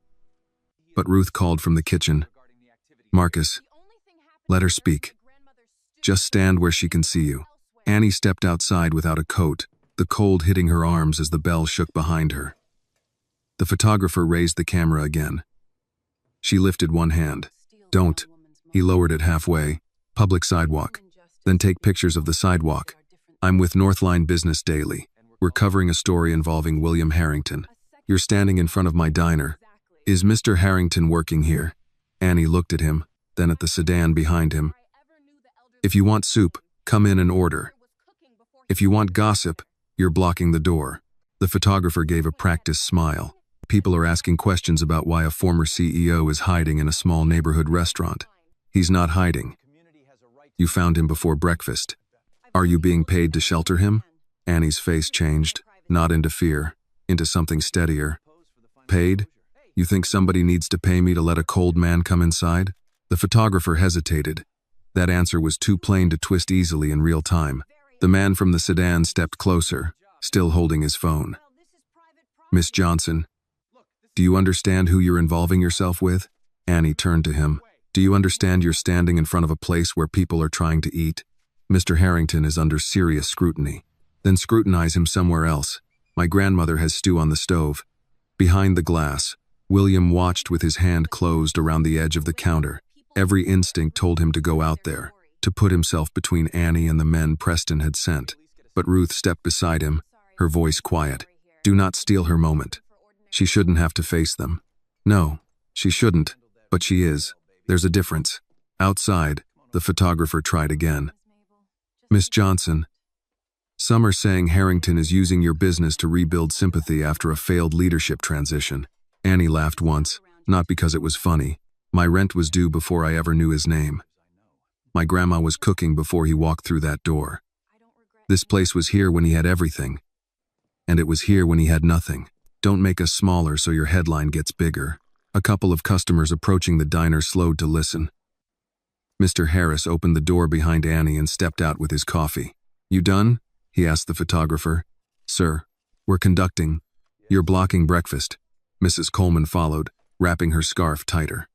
but Ruth called from the kitchen. "Marcus, let her speak. Just stand where she can see you." Annie stepped outside without a coat, the cold hitting her arms as the bell shook behind her. The photographer raised the camera again. She lifted one hand. "Don't." He lowered it halfway. "Public sidewalk. Then take pictures of the sidewalk. I'm with Northline Business Daily. We're covering a story involving William Harrington. You're standing in front of my diner. Is Mr. Harrington working here?" Annie looked at him, then at the sedan behind him. "If you want soup, come in and order. If you want gossip, you're blocking the door." The photographer gave a practiced smile. "People are asking questions about why a former CEO is hiding in a small neighborhood restaurant. He's not hiding. You found him before breakfast. Are you being paid to shelter him?" Annie's face changed, not into fear, into something steadier. "Paid? You think somebody needs to pay me to let a cold man come inside?" The photographer hesitated. That answer was too plain to twist easily in real time. The man from the sedan stepped closer, still holding his phone. "Miss Johnson, do you understand who you're involving yourself with?" Annie turned to him. "Do you understand you're standing in front of a place where people are trying to eat? Mr. Harrington is under serious scrutiny. Then scrutinize him somewhere else. My grandmother has stew on the stove." Behind the glass, William watched with his hand closed around the edge of the counter. Every instinct told him to go out there, to put himself between Annie and the men Preston had sent. But Ruth stepped beside him, her voice quiet. "Do not steal her moment. She shouldn't have to face them." "No, she shouldn't, but she is. There's a difference." Outside, the photographer tried again. "Miss Johnson, some are saying Harrington is using your business to rebuild sympathy after a failed leadership transition." Annie laughed once, not because it was funny. "My rent was due before I ever knew his name. My grandma was cooking before he walked through that door. This place was here when he had everything. And it was here when he had nothing. Don't make us smaller so your headline gets bigger. A couple of customers approaching the diner slowed to listen. Mr. Harris opened the door behind Annie and stepped out with his coffee. You done? He asked the photographer. Sir, we're conducting. You're blocking breakfast. Mrs. Coleman followed, wrapping her scarf tighter.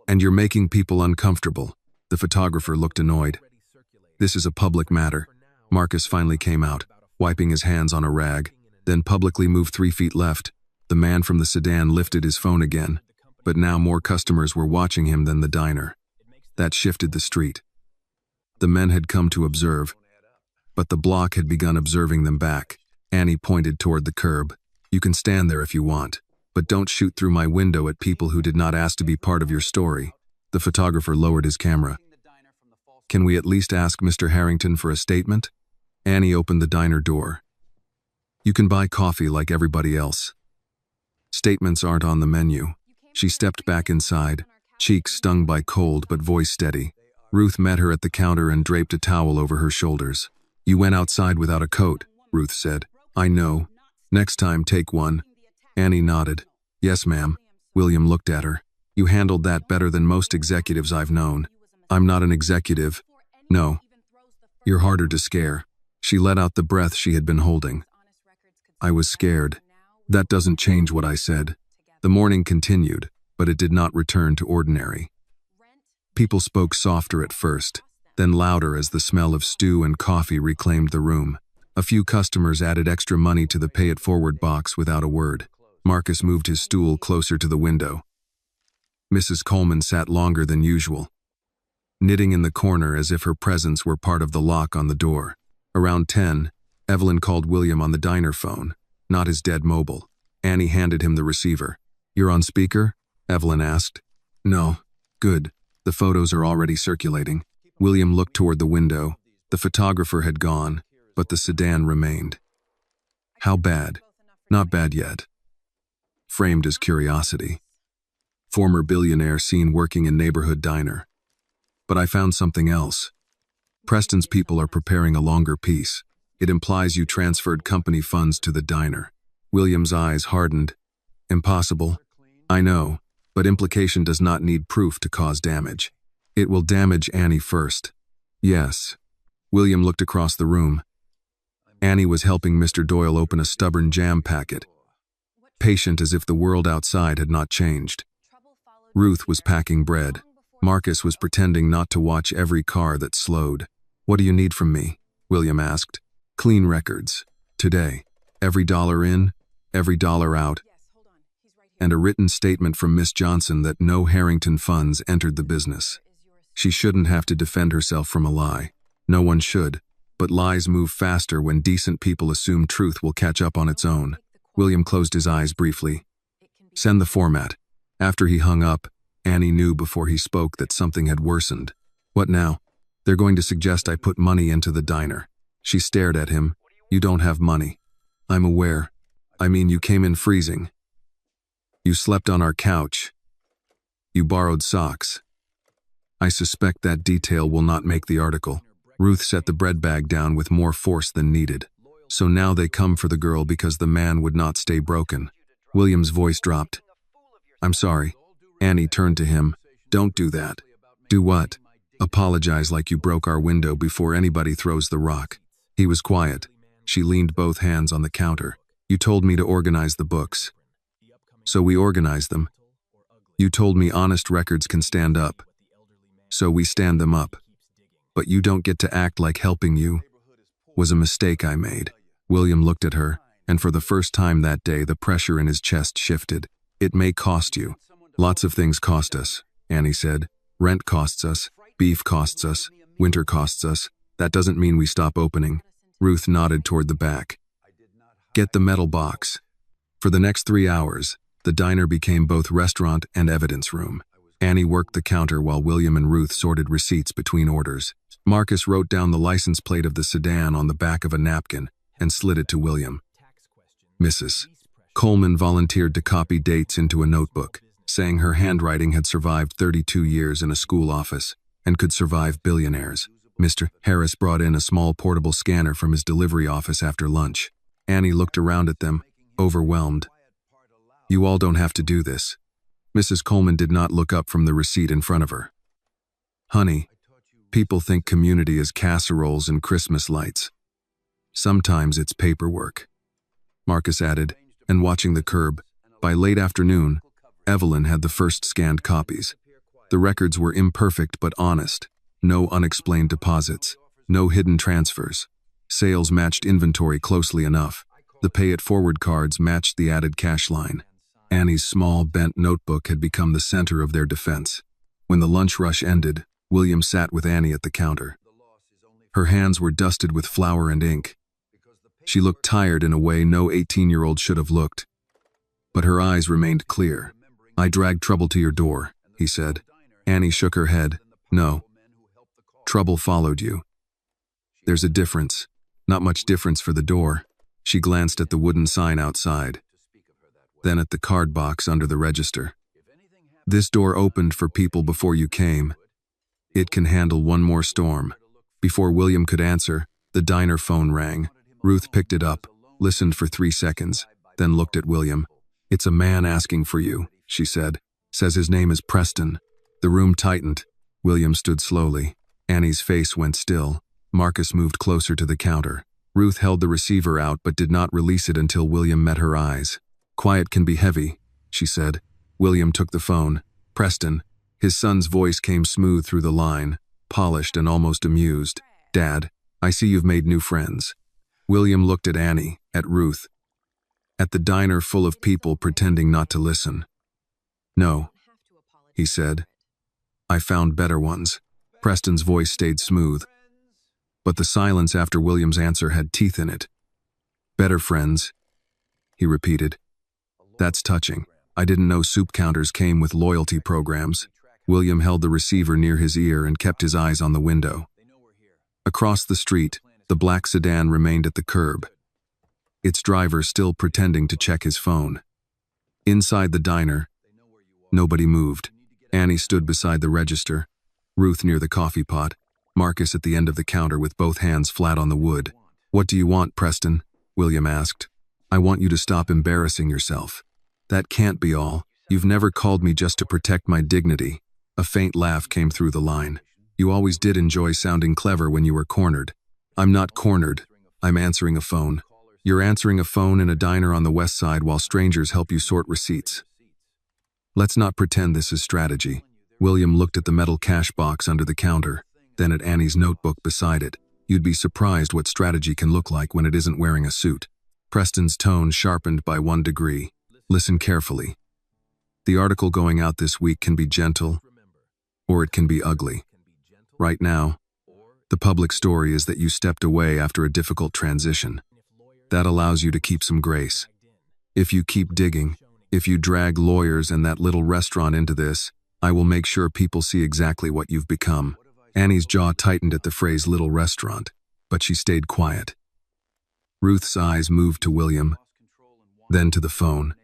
And you're making people uncomfortable. The photographer looked annoyed. This is a public matter. Marcus finally came out, wiping his hands on a rag, then publicly moved 3 feet left. The man from the sedan lifted his phone again, but now more customers were watching him than the diner. That shifted the street. The men had come to observe, but the block had begun observing them back. Annie pointed toward the curb. You can stand there if you want, but don't shoot through my window at people who did not ask to be part of your story. The photographer lowered his camera. Can we at least ask Mr. Harrington for a statement? Annie opened the diner door. You can buy coffee like everybody else. Statements aren't on the menu. She stepped back inside, cheeks stung by cold but voice steady. Ruth met her at the counter and draped a towel over her shoulders. You went outside without a coat, Ruth said. I know. Next time, take one. Annie nodded. Yes, ma'am. William looked at her. You handled that better than most executives I've known. I'm not an executive. No. You're harder to scare. She let out the breath she had been holding. I was scared. That doesn't change what I said. The morning continued, but it did not return to ordinary. People spoke softer at first, then louder as the smell of stew and coffee reclaimed the room. A few customers added extra money to the pay-it-forward box without a word. Marcus moved his stool closer to the window. Mrs. Coleman sat longer than usual, knitting in the corner as if her presence were part of the lock on the door. Around 10, Evelyn called William on the diner phone, not his dead mobile. Annie handed him the receiver. You're on speaker? Evelyn asked. No. Good. The photos are already circulating. William looked toward the window. The photographer had gone, but the sedan remained. How bad? Not bad yet. Framed as curiosity. Former billionaire seen working in neighborhood diner. But I found something else. Preston's people are preparing a longer piece. It implies you transferred company funds to the diner. William's eyes hardened. Impossible. I know, but implication does not need proof to cause damage. It will damage Annie first. Yes. William looked across the room. Annie was helping Mr. Doyle open a stubborn jam packet, patient as if the world outside had not changed. Ruth was packing bread. Marcus was pretending not to watch every car that slowed. What do you need from me? William asked. Clean records. Today. Every dollar in, every dollar out. And a written statement from Miss Johnson that no Harrington funds entered the business. She shouldn't have to defend herself from a lie. No one should. But lies move faster when decent people assume truth will catch up on its own. William closed his eyes briefly. Send the format. After he hung up, Annie knew before he spoke that something had worsened. What now? They're going to suggest I put money into the diner. She stared at him. You don't have money. I'm aware. I mean, you came in freezing. You slept on our couch. You borrowed socks. I suspect that detail will not make the article. Ruth set the bread bag down with more force than needed. So now they come for the girl because the man would not stay broken. William's voice dropped. I'm sorry. Annie turned to him. Don't do that. Do what? Apologize like you broke our window before anybody throws the rock. He was quiet. She leaned both hands on the counter. You told me to organize the books. So we organized them. You told me honest records can stand up. So we stand them up. But you don't get to act like helping you. Was a mistake I made. William looked at her, and for the first time that day the pressure in his chest shifted. It may cost you. Lots of things cost us, Annie said. Rent costs us, beef costs us, winter costs us. That doesn't mean we stop opening. Ruth nodded toward the back. Get the metal box. For the next 3 hours, the diner became both restaurant and evidence room. Annie worked the counter while William and Ruth sorted receipts between orders. Marcus wrote down the license plate of the sedan on the back of a napkin and slid it to William. Mrs. Coleman volunteered to copy dates into a notebook, saying her handwriting had survived 32 years in a school office and could survive billionaires. Mr. Harris brought in a small portable scanner from his delivery office after lunch. Annie looked around at them, overwhelmed. "You all don't have to do this." Mrs. Coleman did not look up from the receipt in front of her. "Honey, people think community is casseroles and Christmas lights. Sometimes it's paperwork," Marcus added, and watching the curb, by late afternoon, Evelyn had the first scanned copies. The records were imperfect but honest. No unexplained deposits, no hidden transfers. Sales matched inventory closely enough. The pay-it-forward cards matched the added cash line. Annie's small, bent notebook had become the center of their defense. When the lunch rush ended, William sat with Annie at the counter. Her hands were dusted with flour and ink. She looked tired in a way no 18-year-old should have looked. But her eyes remained clear. "I dragged trouble to your door," he said. Annie shook her head. "No. Trouble followed you." "There's a difference." "Not much difference for the door." She glanced at the wooden sign outside, then at the card box under the register. "This door opened for people before you came. It can handle one more storm." Before William could answer, the diner phone rang. Ruth picked it up, listened for 3 seconds, then looked at William. "It's a man asking for you," she said. "Says his name is Preston." The room tightened. William stood slowly. Annie's face went still. Marcus moved closer to the counter. Ruth held the receiver out but did not release it until William met her eyes. "Quiet can be heavy," she said. William took the phone. "Preston." His son's voice came smooth through the line, polished and almost amused. "Dad, I see you've made new friends." William looked at Annie, at Ruth, at the diner full of people pretending not to listen. "No," he said. "I found better ones." Preston's voice stayed smooth, but the silence after William's answer had teeth in it. "Better friends," he repeated. "That's touching. I didn't know soup counters came with loyalty programs." William held the receiver near his ear and kept his eyes on the window. Across the street, the black sedan remained at the curb, its driver still pretending to check his phone. Inside the diner, nobody moved. Annie stood beside the register, Ruth near the coffee pot, Marcus at the end of the counter with both hands flat on the wood. "What do you want, Preston?" William asked. "I want you to stop embarrassing yourself." "That can't be all. You've never called me just to protect my dignity." A faint laugh came through the line. "You always did enjoy sounding clever when you were cornered." "I'm not cornered. I'm answering a phone." "You're answering a phone in a diner on the west side while strangers help you sort receipts." "Let's not pretend this is strategy." William looked at the metal cash box under the counter, then at Annie's notebook beside it. "You'd be surprised what strategy can look like when it isn't wearing a suit." Preston's tone sharpened by 1 degree. "Listen carefully. The article going out this week can be gentle, or it can be ugly. Right now, the public story is that you stepped away after a difficult transition. That allows you to keep some grace. If you keep digging, if you drag lawyers and that little restaurant into this, I will make sure people see exactly what you've become." Annie's jaw tightened at the phrase "little restaurant," but she stayed quiet. Ruth's eyes moved to William, then to the phone,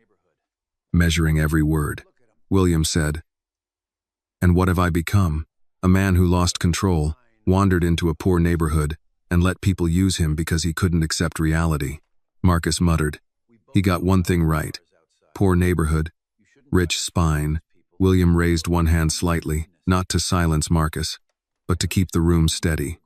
measuring every word. William said, "And what have I become? A man who lost control, wandered into a poor neighborhood, and let people use him because he couldn't accept reality." Marcus muttered. "He got one thing right. Poor neighborhood, rich spine." William raised one hand slightly, not to silence Marcus, but to keep the room steady.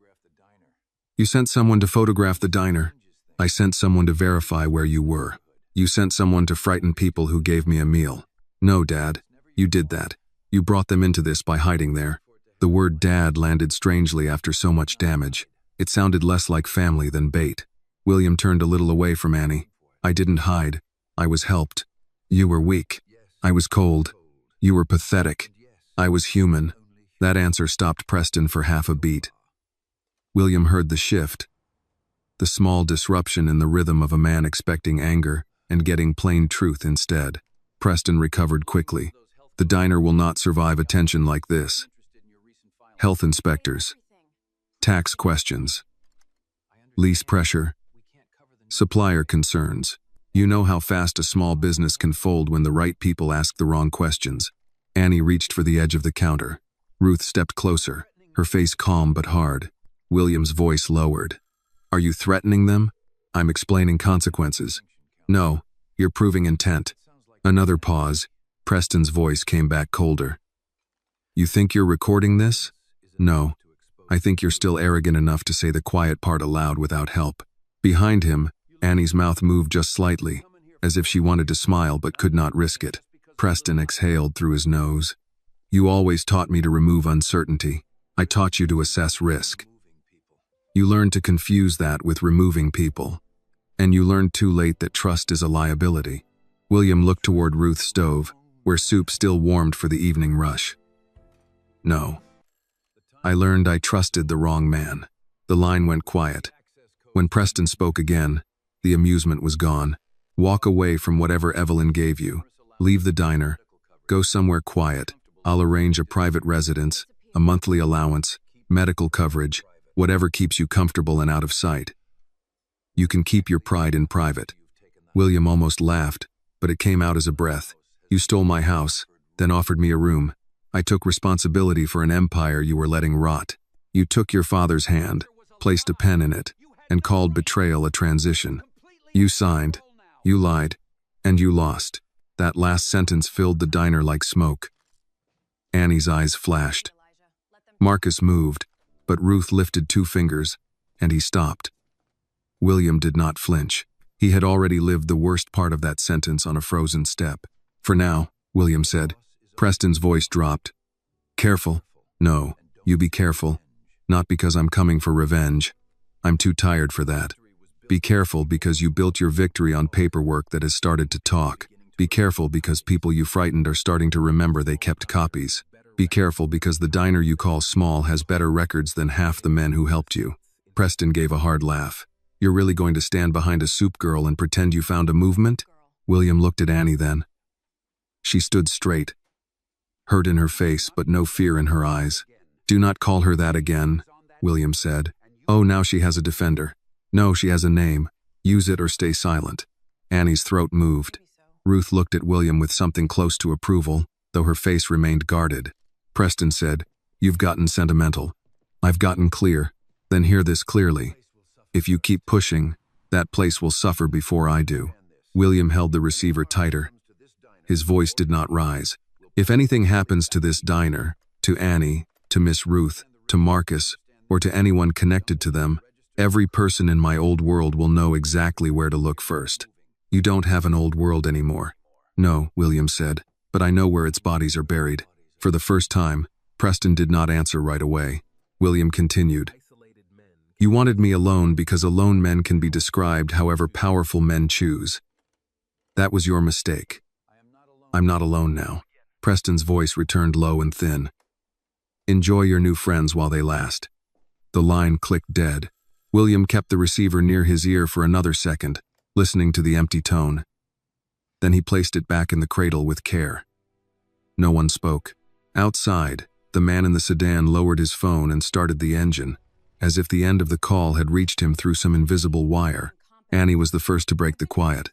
"You sent someone to photograph the diner. I sent someone to verify where you were. You sent someone to frighten people who gave me a meal. No, Dad, you did that. You brought them into this by hiding there." The word "dad" landed strangely after so much damage. It sounded less like family than bait. William turned a little away from Annie. "I didn't hide. I was helped. You were weak. I was cold. You were pathetic. I was human." That answer stopped Preston for half a beat. William heard the shift, the small disruption in the rhythm of a man expecting anger and getting plain truth instead. Preston recovered quickly. "The diner will not survive attention like this. Health inspectors, tax questions, lease pressure, supplier concerns. You know how fast a small business can fold when the right people ask the wrong questions." Annie reached for the edge of the counter. Ruth stepped closer, her face calm but hard. William's voice lowered. "Are you threatening them?" I'm explaining consequences. No, you're proving intent. Another pause. Preston's voice came back colder. You think you're recording this? No. I think you're still arrogant enough to say the quiet part aloud without help. Behind him, Annie's mouth moved just slightly, as if she wanted to smile but could not risk it. Preston exhaled through his nose. You always taught me to remove uncertainty. I taught you to assess risk. You learned to confuse that with removing people. And you learned too late that trust is a liability. William looked toward Ruth's stove, where soup still warmed for the evening rush. No. I learned I trusted the wrong man. The line went quiet. When Preston spoke again, the amusement was gone. Walk away from whatever Evelyn gave you. Leave the diner. Go somewhere quiet. I'll arrange a private residence, a monthly allowance, medical coverage, whatever keeps you comfortable and out of sight. You can keep your pride in private. William almost laughed, but it came out as a breath. You stole my house, then offered me a room. I took responsibility for an empire you were letting rot. You took your father's hand, placed a pen in it, and called betrayal a transition. You signed, you lied, and you lost. That last sentence filled the diner like smoke. Annie's eyes flashed. Marcus moved, but Ruth lifted 2 fingers, and he stopped. William did not flinch. He had already lived the worst part of that sentence on a frozen step. For now, William said. Preston's voice dropped. Careful. No, you be careful. Not because I'm coming for revenge. I'm too tired for that. Be careful because you built your victory on paperwork that has started to talk. Be careful because people you frightened are starting to remember they kept copies. Be careful because the diner you call small has better records than half the men who helped you. Preston gave a hard laugh. You're really going to stand behind a soup girl and pretend you found a movement? William looked at Annie then. She stood straight, hurt in her face but no fear in her eyes. Do not call her that again, William said. Oh, now she has a defender. No, she has a name. Use it or stay silent. Annie's throat moved. Ruth looked at William with something close to approval, though her face remained guarded. Preston said, You've gotten sentimental. I've gotten clear. Then hear this clearly. If you keep pushing, that place will suffer before I do. William held the receiver tighter. His voice did not rise. If anything happens to this diner, to Annie, to Miss Ruth, to Marcus, or to anyone connected to them, every person in my old world will know exactly where to look first. You don't have an old world anymore. No, William said, but I know where its bodies are buried. For the first time, Preston did not answer right away. William continued. You wanted me alone because alone men can be described however powerful men choose. That was your mistake. I'm not alone now. Preston's voice returned low and thin. Enjoy your new friends while they last. The line clicked dead. William kept the receiver near his ear for another second, listening to the empty tone. Then he placed it back in the cradle with care. No one spoke. Outside, the man in the sedan lowered his phone and started the engine, as if the end of the call had reached him through some invisible wire. Annie was the first to break the quiet.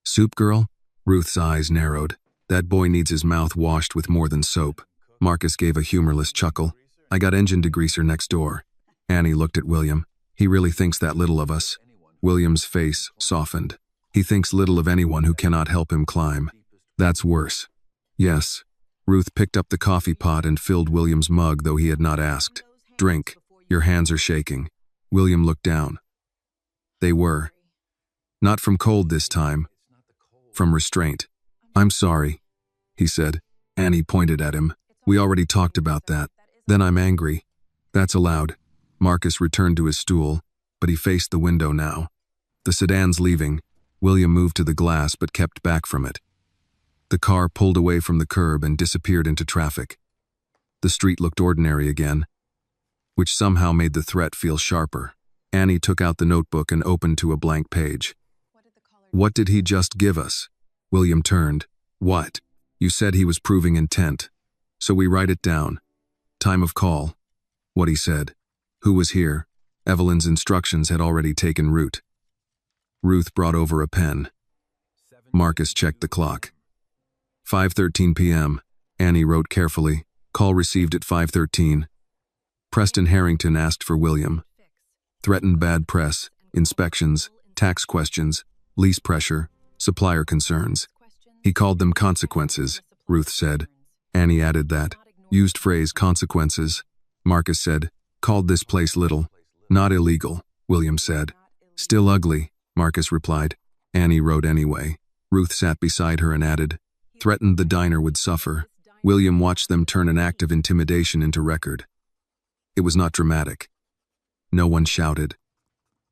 Soup girl? Ruth's eyes narrowed. That boy needs his mouth washed with more than soap. Marcus gave a humorless chuckle. I got engine degreaser next door. Annie looked at William. He really thinks that little of us. William's face softened. He thinks little of anyone who cannot help him climb. That's worse. Yes. Ruth picked up the coffee pot and filled William's mug, though he had not asked. Drink. Your hands are shaking. William looked down. They were. Not from cold this time. From restraint. I'm sorry, he said. Annie pointed at him. We already talked about that. Then I'm angry. That's allowed. Marcus returned to his stool, but he faced the window now. The sedan's leaving. William moved to the glass but kept back from it. The car pulled away from the curb and disappeared into traffic. The street looked ordinary again, which somehow made the threat feel sharper. Annie took out the notebook and opened to a blank page. What did he just give us? William turned. What? You said he was proving intent. So we write it down. Time of call. What he said. Who was here? Evelyn's instructions had already taken root. Ruth brought over a pen. Marcus checked the clock. 5:13 p.m. Annie wrote carefully. Call received at 5:13. Preston Harrington asked for William. Threatened bad press. inspections, tax questions, lease pressure, supplier concerns. He called them consequences, Ruth said. Annie added that. Used phrase consequences. Marcus said. Called this place little. Not illegal, William said. Still ugly, Marcus replied. Annie wrote anyway. Ruth sat beside her and added. Threatened the diner would suffer. William watched them turn an act of intimidation into record. It was not dramatic. No one shouted.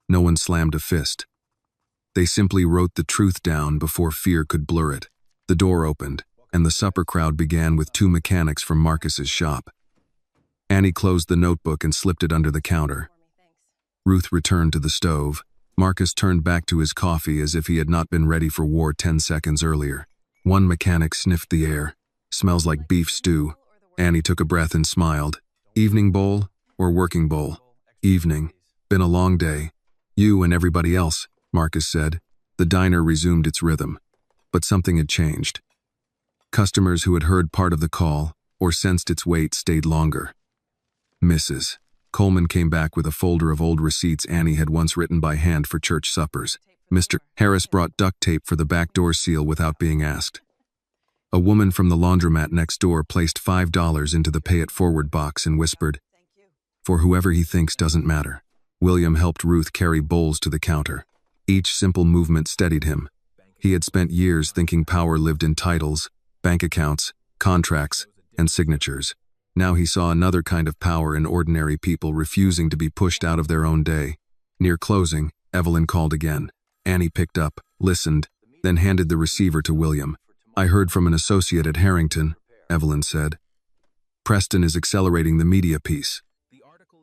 No one slammed a fist. They simply wrote the truth down before fear could blur it. The door opened, and the supper crowd began with 2 mechanics from Marcus's shop. Annie closed the notebook and slipped it under the counter. Ruth returned to the stove. Marcus turned back to his coffee as if he had not been ready for war 10 seconds earlier. One mechanic sniffed the air. Smells like beef stew. Annie took a breath and smiled. Evening bowl or working bowl? Evening. Been a long day. You and everybody else, Marcus said. The diner resumed its rhythm. But something had changed. Customers who had heard part of the call or sensed its weight stayed longer. Mrs. Coleman came back with a folder of old receipts Annie had once written by hand for church suppers. Mr. Harris brought duct tape for the back door seal without being asked. A woman from the laundromat next door placed $5 into the pay it forward box and whispered, "For whoever he thinks doesn't matter." William helped Ruth carry bowls to the counter. Each simple movement steadied him. He had spent years thinking power lived in titles, bank accounts, contracts, and signatures. Now he saw another kind of power in ordinary people refusing to be pushed out of their own day. Near closing, Evelyn called again. Annie picked up, listened, then handed the receiver to William. "I heard from an associate at Harrington," Evelyn said. "Preston is accelerating the media piece.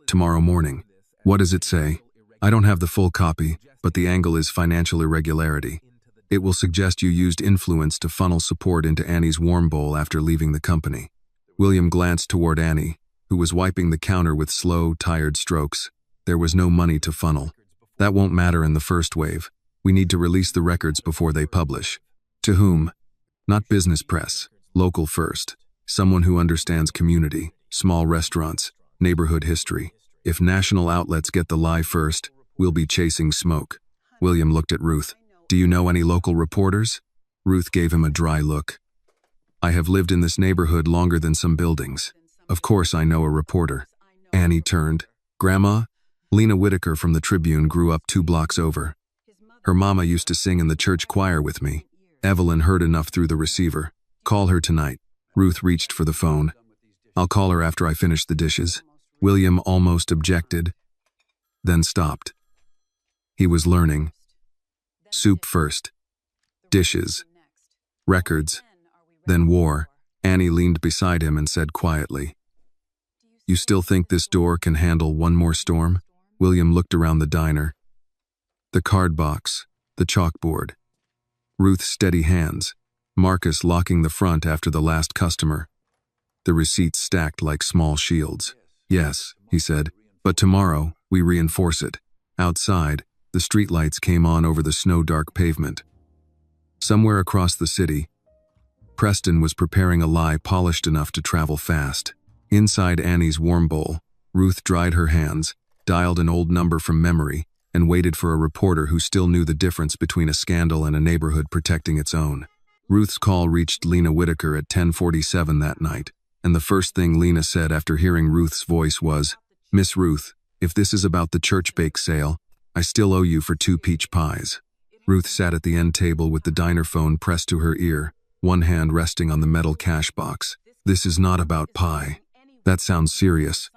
Tomorrow morning. What does it say?" "I don't have the full copy, but the angle is financial irregularity. It will suggest you used influence to funnel support into Annie's warm bowl after leaving the company." William glanced toward Annie, who was wiping the counter with slow, tired strokes. There was no money to funnel. "That won't matter in the first wave. We need to release the records before they publish." "To whom?" "Not business press. Local first. Someone who understands community, small restaurants, neighborhood history. If national outlets get the lie first, we'll be chasing smoke." William looked at Ruth. "Do you know any local reporters?" Ruth gave him a dry look. "I have lived in this neighborhood longer than some buildings. Of course I know a reporter." Annie turned. "Grandma?" "Lena Whitaker from the Tribune grew up 2 blocks over. Her mama used to sing in the church choir with me." Evelyn heard enough through the receiver. "Call her tonight." Ruth reached for the phone. "I'll call her after I finish the dishes." William almost objected, then stopped. He was learning. Soup first. Dishes. Records. Then war. Annie leaned beside him and said quietly, "You still think this door can handle one more storm?" William looked around the diner. The card box. The chalkboard. Ruth's steady hands. Marcus locking the front after the last customer. The receipts stacked like small shields. "Yes," he said, "but tomorrow we reinforce it." Outside, the streetlights came on over the snow-dark pavement. Somewhere across the city, Preston was preparing a lie polished enough to travel fast. Inside Annie's warm bowl, Ruth dried her hands, dialed an old number from memory, and waited for a reporter who still knew the difference between a scandal and a neighborhood protecting its own. Ruth's call reached Lena Whitaker at 10:47 that night, and the first thing Lena said after hearing Ruth's voice was, "Miss Ruth, if this is about the church bake sale, I still owe you for 2 peach pies." Ruth sat at the end table with the diner phone pressed to her ear, one hand resting on the metal cash box. "This is not about pie." "That sounds serious."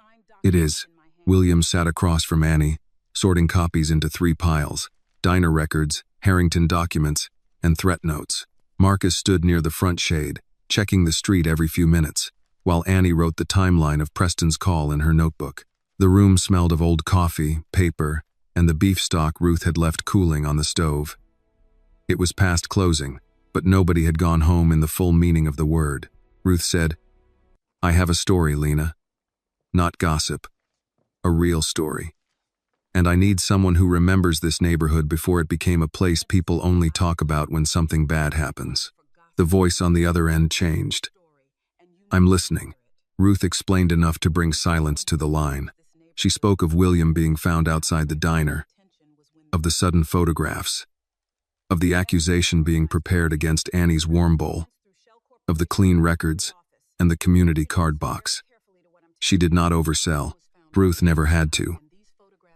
"It is." William sat across from Annie, sorting copies into 3 piles: diner records, Harrington documents, and threat notes. Marcus stood near the front shade, checking the street every few minutes, while Annie wrote the timeline of Preston's call in her notebook. The room smelled of old coffee, paper, and the beef stock Ruth had left cooling on the stove. It was past closing, but nobody had gone home in the full meaning of the word. Ruth said, "I have a story, Lena. Not gossip. A real story. And I need someone who remembers this neighborhood before it became a place people only talk about when something bad happens." The voice on the other end changed. "I'm listening." Ruth explained enough to bring silence to the line. She spoke of William being found outside the diner. of the sudden photographs, of the accusation being prepared against Annie's warm bowl, of the clean records, and the community card box. She did not oversell. Ruth never had to.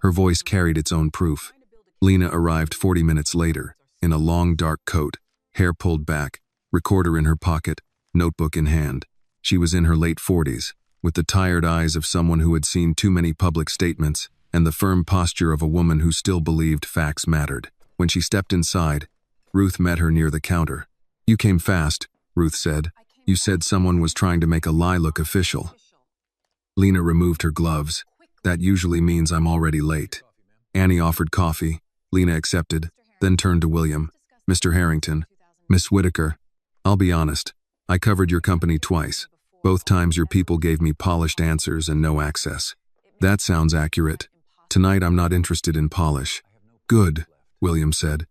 Her voice carried its own proof. Lena arrived 40 minutes later, in a long dark coat, hair pulled back, recorder in her pocket, notebook in hand. She was in her late 40s, with the tired eyes of someone who had seen too many public statements, and the firm posture of a woman who still believed facts mattered. When she stepped inside, Ruth met her near the counter. "You came fast," Ruth said. "You said someone was trying to make a lie look official." Lena removed her gloves. "That usually means I'm already late." Annie offered coffee. Lena accepted, then turned to William. "Mr. Harrington, Miss Whitaker, I'll be honest. I covered your company twice. Both times your people gave me polished answers and no access." "That sounds accurate. Tonight I'm not interested in polish." "Good," William said.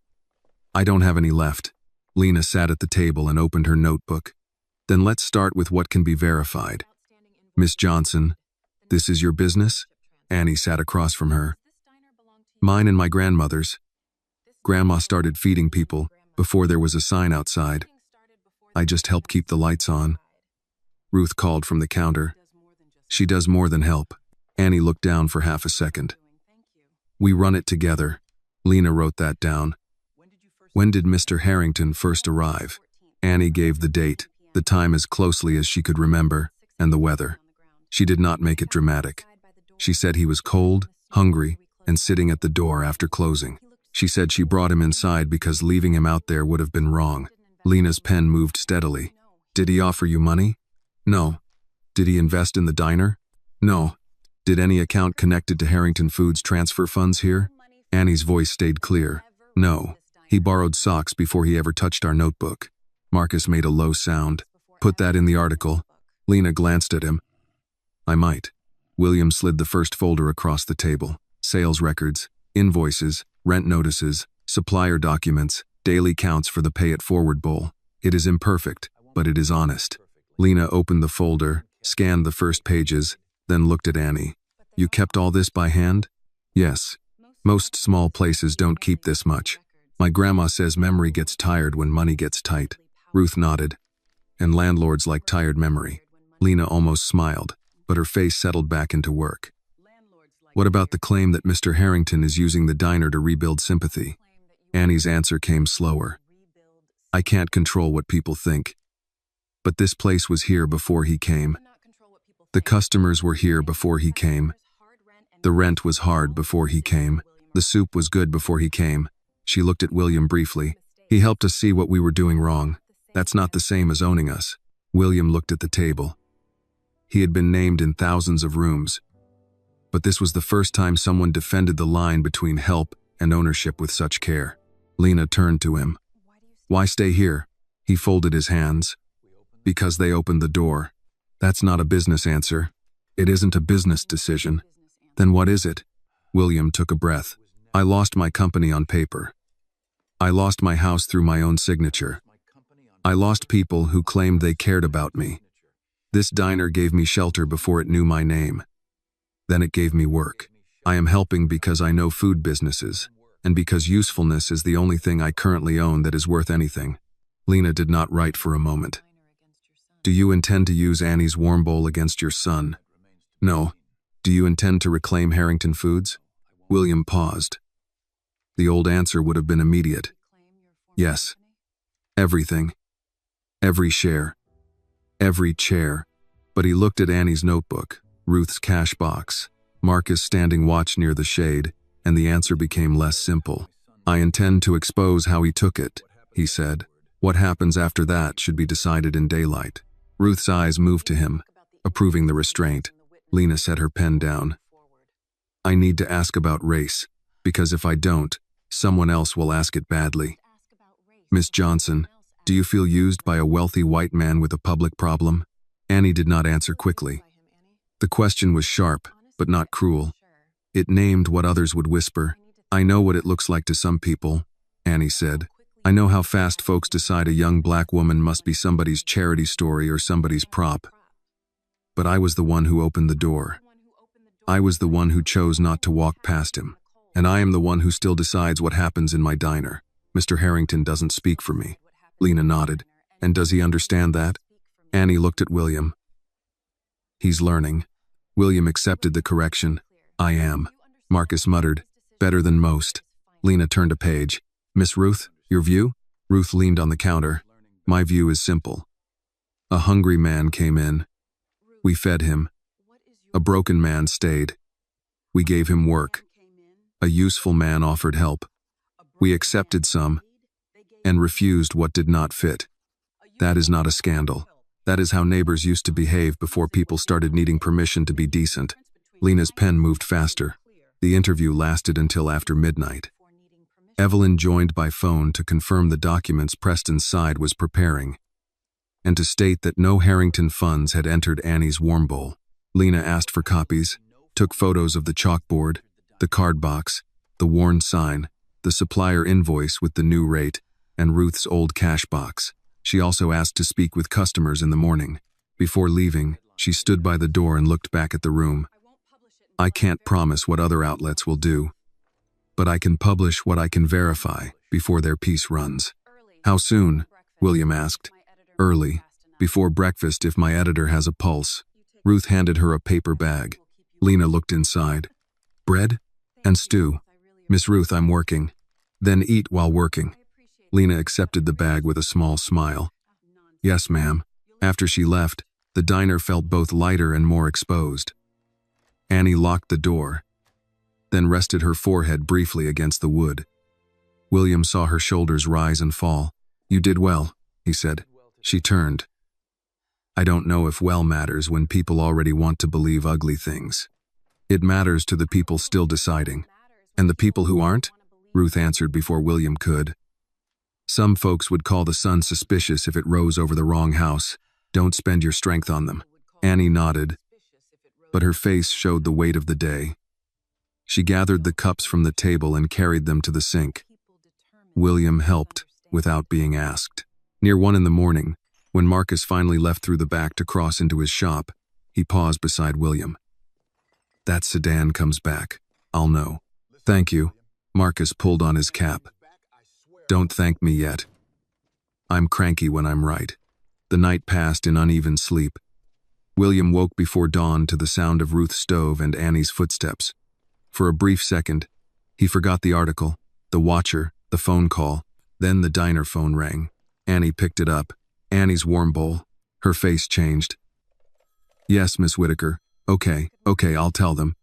"I don't have any left." Lena sat at the table and opened her notebook. "Then let's start with what can be verified." "Miss Johnson, this is your business?" Annie sat across from her. "Mine and my grandmother's. Grandma started feeding people before there was a sign outside. I just help keep the lights on." Ruth called from the counter. "She does more than help." Annie looked down for half a second. "We run it together." Lena wrote that down. "When did Mr. Harrington first arrive?" Annie gave the date, the time as closely as she could remember, and the weather. She did not make it dramatic. She said he was cold, hungry, and sitting at the door after closing. She said she brought him inside because leaving him out there would have been wrong. Lena's pen moved steadily. "Did he offer you money?" "No." "Did he invest in the diner?" "No." "Did any account connected to Harrington Foods transfer funds here?" Annie's voice stayed clear. "No. He borrowed socks before he ever touched our notebook." Marcus made a low sound. "Put that in the article." Lena glanced at him. "I might." William slid the first folder across the table. Sales records, invoices, rent notices, supplier documents, daily counts for the Pay It Forward Bowl. It is imperfect, but it is honest. Lena opened the folder, scanned the first pages, then looked at Annie. "You kept all this by hand?" "Yes. Most small places don't keep this much. My grandma says memory gets tired when money gets tight." Ruth nodded. "And landlords like tired memory." Lena almost smiled, but her face settled back into work. "What about the claim that Mr. Harrington is using the diner to rebuild sympathy?" Annie's answer came slower. "I can't control what people think. But this place was here before he came. The customers were here before he came. The rent was hard before he came. The soup was good before he came." She looked at William briefly. "He helped us see what we were doing wrong. That's not the same as owning us." William looked at the table. He had been named in thousands of rooms. But this was the first time someone defended the line between help and ownership with such care. Lena turned to him. "Why stay here?" He folded his hands. "Because they opened the door." "That's not a business answer." "It isn't a business decision." "Then what is it?" William took a breath. "I lost my company on paper. I lost my house through my own signature. I lost people who claimed they cared about me. This diner gave me shelter before it knew my name. Then it gave me work. I am helping because I know food businesses, and because usefulness is the only thing I currently own that is worth anything." Lena did not write for a moment. "Do you intend to use Annie's warm bowl against your son?" "No." "Do you intend to reclaim Harrington Foods?" William paused. The old answer would have been immediate. "Yes. Everything. Every share. Every chair." But he looked at Annie's notebook, Ruth's cash box, Marcus standing watch near the shade, and the answer became less simple. "I intend to expose how he took it," he said. "What happens after that should be decided in daylight." Ruth's eyes moved to him, approving the restraint. Lena set her pen down. "I need to ask about race, because if I don't, someone else will ask it badly. Miss Johnson, do you feel used by a wealthy white man with a public problem?" Annie did not answer quickly. The question was sharp, but not cruel. It named what others would whisper. "I know what it looks like to some people," Annie said. "I know how fast folks decide a young black woman must be somebody's charity story or somebody's prop. But I was the one who opened the door. I was the one who chose not to walk past him. And I am the one who still decides what happens in my diner. Mr. Harrington doesn't speak for me. Lena nodded. And does he understand that? Annie looked at William. He's learning. William accepted the correction. I am. Marcus muttered. Better than most. Lena turned a page. Miss Ruth, your view? Ruth leaned on the counter. My view is simple. A hungry man came in. We fed him. A broken man stayed. We gave him work. A useful man offered help. We accepted some and refused what did not fit. That is not a scandal. That is how neighbors used to behave before people started needing permission to be decent. Lena's pen moved faster. The interview lasted until after midnight. Evelyn joined by phone to confirm the documents Preston's side was preparing, and to state that no Harrington funds had entered Annie's warm bowl. Lena asked for copies, took photos of the chalkboard, the card box, the worn sign, the supplier invoice with the new rate, and Ruth's old cash box. She also asked to speak with customers in the morning. Before leaving, she stood by the door and looked back at the room. I can't promise what other outlets will do, but I can publish what I can verify before their piece runs. How soon? William asked. Early, before breakfast if my editor has a pulse. Ruth handed her a paper bag. Lena looked inside. Bread? And stew. Miss Ruth, I'm working. Then eat while working. Lena accepted the bag with a small smile. Yes, ma'am. After she left, the diner felt both lighter and more exposed. Annie locked the door, then rested her forehead briefly against the wood. William saw her shoulders rise and fall. You did well, he said. She turned. I don't know if well matters when people already want to believe ugly things. It matters to the people still deciding. And the people who aren't? Ruth answered before William could. Some folks would call the sun suspicious if it rose over the wrong house. Don't spend your strength on them. Annie nodded, but her face showed the weight of the day. She gathered the cups from the table and carried them to the sink. William helped, without being asked. Near 1 a.m, when Marcus finally left through the back to cross into his shop, he paused beside William. That sedan comes back. I'll know. Thank you. Marcus pulled on his cap. Don't thank me yet. I'm cranky when I'm right. The night passed in uneven sleep. William woke before dawn to the sound of Ruth's stove and Annie's footsteps. For a brief second, he forgot the article, the watcher, the phone call. Then the diner phone rang. Annie picked it up. Annie's warm bowl. Her face changed. Yes, Miss Whitaker. Okay, I'll tell them.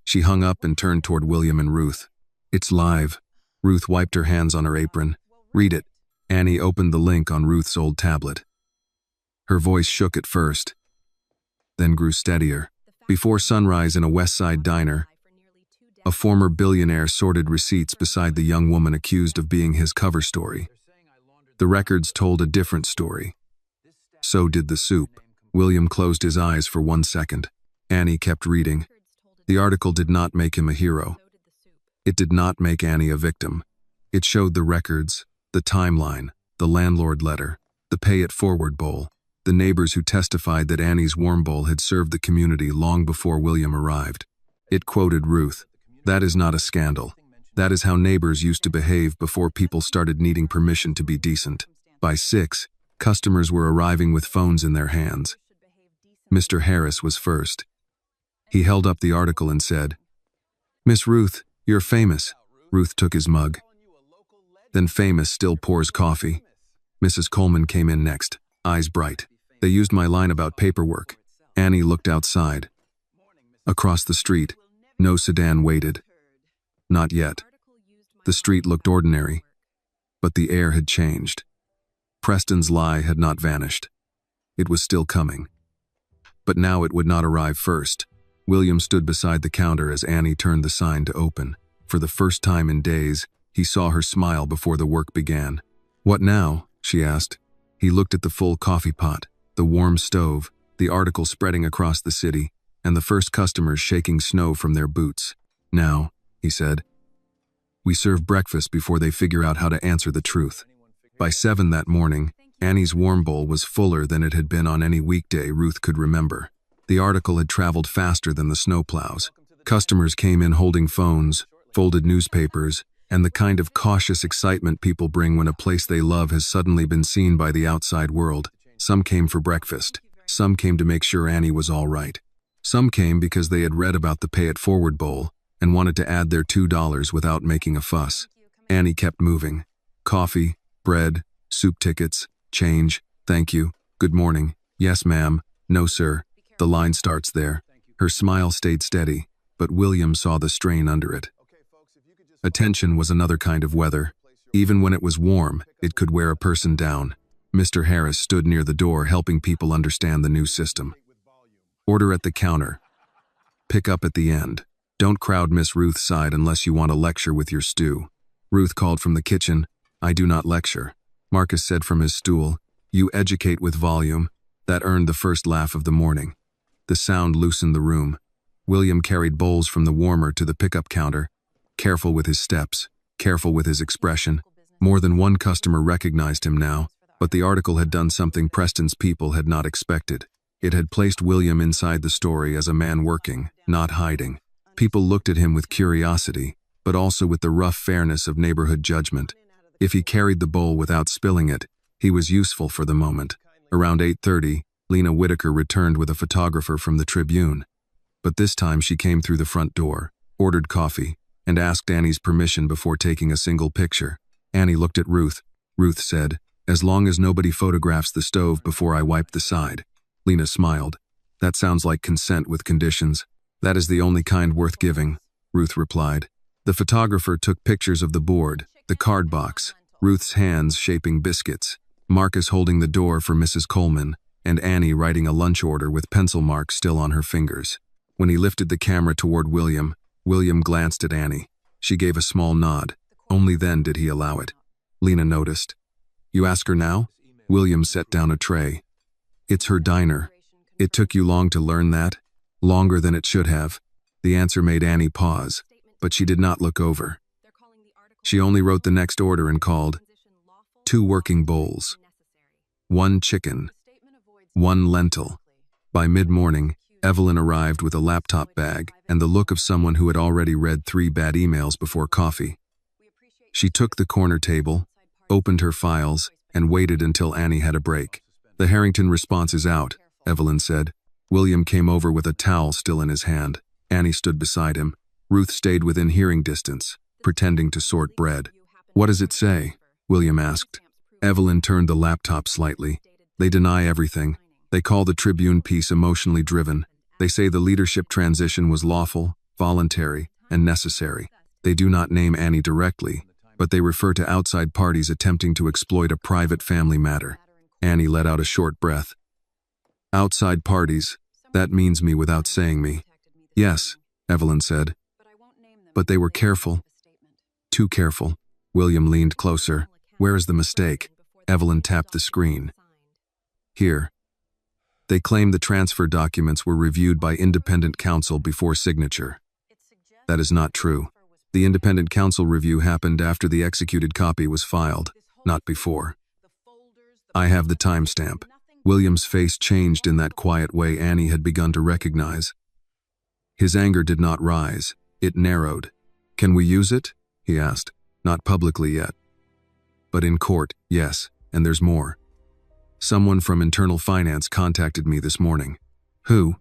She hung up and turned toward William and Ruth. It's live. Ruth wiped her hands on her apron. Read it. Annie opened the link on Ruth's old tablet. Her voice shook at first, then grew steadier. Before sunrise in a West Side diner, a former billionaire sorted receipts beside the young woman accused of being his cover story. The records told a different story. So did the soup. William closed his eyes for 1 second. Annie kept reading. The article did not make him a hero. It did not make Annie a victim. It showed the records, the timeline, the landlord letter, the pay it forward bowl, the neighbors who testified that Annie's warm bowl had served the community long before William arrived. It quoted Ruth. That is not a scandal. That is how neighbors used to behave before people started needing permission to be decent. By 6, customers were arriving with phones in their hands. Mr. Harris was first. He held up the article and said, Miss Ruth, you're famous. Ruth took his mug. Then famous still pours coffee. Mrs. Coleman came in next, eyes bright. They used my line about paperwork. Annie looked outside. Across the street, no sedan waited. Not yet. The street looked ordinary, but the air had changed. Preston's lie had not vanished. It was still coming. But now it would not arrive first. William stood beside the counter as Annie turned the sign to open. For the first time in days, he saw her smile before the work began. What now? She asked. He looked at the full coffee pot, the warm stove, the article spreading across the city, and the first customers shaking snow from their boots. Now, he said, we serve breakfast before they figure out how to answer the truth. By 7 that morning, Annie's warm bowl was fuller than it had been on any weekday Ruth could remember. The article had traveled faster than the snowplows. Customers came in holding phones folded newspapers, and the kind of cautious excitement people bring when a place they love has suddenly been seen by the outside world. Some came for breakfast. Some came to make sure Annie was all right. Some came because they had read about the Pay It Forward Bowl and wanted to add their $2 without making a fuss. Annie kept moving. Coffee, bread, soup tickets, change, thank you, good morning, yes ma'am, no sir. The line starts there. Her smile stayed steady, but William saw the strain under it. Attention was another kind of weather. Even when it was warm, it could wear a person down. Mr. Harris stood near the door helping people understand the new system. Order at the counter. Pick up at the end. Don't crowd Miss Ruth's side unless you want a lecture with your stew. Ruth called from the kitchen. I do not lecture. Marcus said from his stool. You educate with volume. That earned the first laugh of the morning. The sound loosened the room. William carried bowls from the warmer to the pickup counter. Careful with his steps, careful with his expression. More than one customer recognized him now, but the article had done something Preston's people had not expected. It had placed William inside the story as a man working, not hiding. People looked at him with curiosity, but also with the rough fairness of neighborhood judgment. If he carried the bowl without spilling it, he was useful for the moment. Around 8:30, Lena Whitaker returned with a photographer from the Tribune. But this time she came through the front door, ordered coffee, and asked Annie's permission before taking a single picture. Annie looked at Ruth. Ruth said, as long as nobody photographs the stove before I wipe the side. Lena smiled. That sounds like consent with conditions. That is the only kind worth giving, Ruth replied. The photographer took pictures of the board, the card box, Ruth's hands shaping biscuits, Marcus holding the door for Mrs. Coleman, and Annie writing a lunch order with pencil marks still on her fingers. When he lifted the camera toward William, William glanced at Annie. She gave a small nod. Only then did he allow it. Lena noticed. You ask her now? William set down a tray. It's her diner. It took you long to learn that? Longer than it should have. The answer made Annie pause, but she did not look over. She only wrote the next order and called 2 working bowls, 1 chicken, 1 lentil. By mid-morning, Evelyn arrived with a laptop bag and the look of someone who had already read 3 bad emails before coffee. She took the corner table, opened her files, and waited until Annie had a break. The Harrington response is out, Evelyn said. William came over with a towel still in his hand. Annie stood beside him. Ruth stayed within hearing distance, pretending to sort bread. What does it say? William asked. Evelyn turned the laptop slightly. They deny everything. They call the Tribune piece emotionally driven. They say the leadership transition was lawful, voluntary, and necessary. They do not name Annie directly, but they refer to outside parties attempting to exploit a private family matter. Annie let out a short breath. Outside parties, that means me without saying me. Yes, Evelyn said. But they were careful. Too careful. William leaned closer. Where is the mistake? Evelyn tapped the screen. Here. They claim the transfer documents were reviewed by independent counsel before signature. That is not true. The independent counsel review happened after the executed copy was filed, not before. I have the timestamp. William's face changed in that quiet way Annie had begun to recognize. His anger did not rise. It narrowed. Can we use it? He asked. Not publicly yet. But in court, yes, and there's more. Someone from Internal Finance contacted me this morning. Who?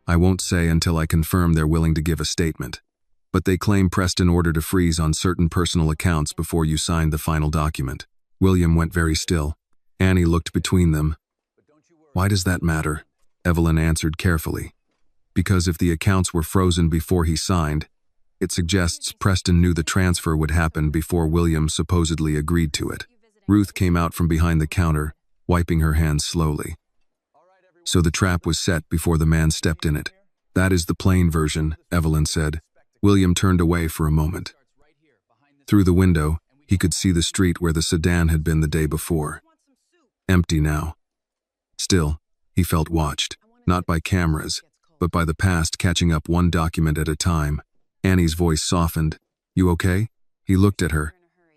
I won't say until I confirm they're willing to give a statement. But they claim Preston ordered a freeze on certain personal accounts before you signed the final document. William went very still. Annie looked between them. Why does that matter? Evelyn answered carefully. Because if the accounts were frozen before he signed, it suggests Preston knew the transfer would happen before William supposedly agreed to it. Ruth came out from behind the counter, wiping her hands slowly. So the trap was set before the man stepped in it. That is the plain version, Evelyn said. William turned away for a moment. Through the window, he could see the street where the sedan had been the day before. Empty now. Still, he felt watched, not by cameras, but by the past catching up one document at a time. Annie's voice softened. You okay? He looked at her,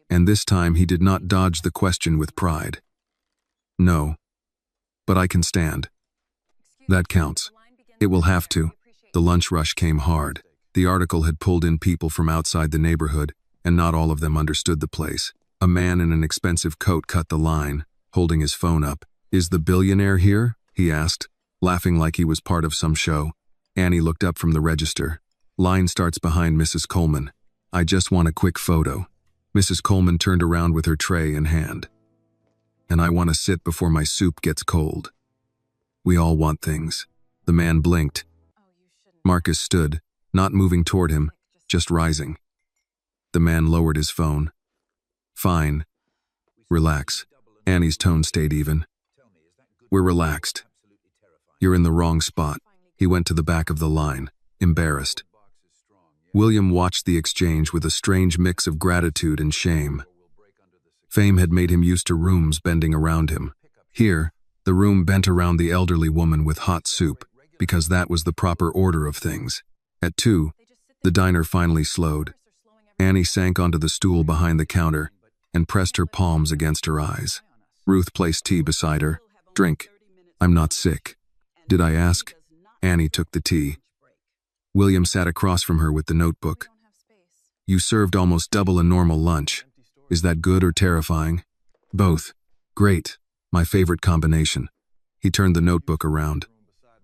and this time he did not dodge the question with pride. No. But I can stand. That counts. It will have to. The lunch rush came hard. The article had pulled in people from outside the neighborhood, and not all of them understood the place. A man in an expensive coat cut the line, holding his phone up. "Is the billionaire here?" he asked, laughing like he was part of some show. Annie looked up from the register. "Line starts behind Mrs. Coleman. I just want a quick photo." Mrs. Coleman turned around with her tray in hand. "And I want to sit before my soup gets cold." "We all want things." The man blinked. Marcus stood, not moving toward him, just rising. The man lowered his phone. "Fine. Relax." Annie's tone stayed even. "We're relaxed." "You're in the wrong spot." He went to the back of the line, embarrassed. William watched the exchange with a strange mix of gratitude and shame. Fame had made him used to rooms bending around him. Here, the room bent around the elderly woman with hot soup, because that was the proper order of things. At 2, the diner finally slowed. Annie sank onto the stool behind the counter and pressed her palms against her eyes. Ruth placed tea beside her. "Drink." "I'm not sick." "Did I ask?" Annie took the tea. William sat across from her with the notebook. "You served almost double a normal lunch. Is that good or terrifying?" "Both. Great. My favorite combination." He turned the notebook around.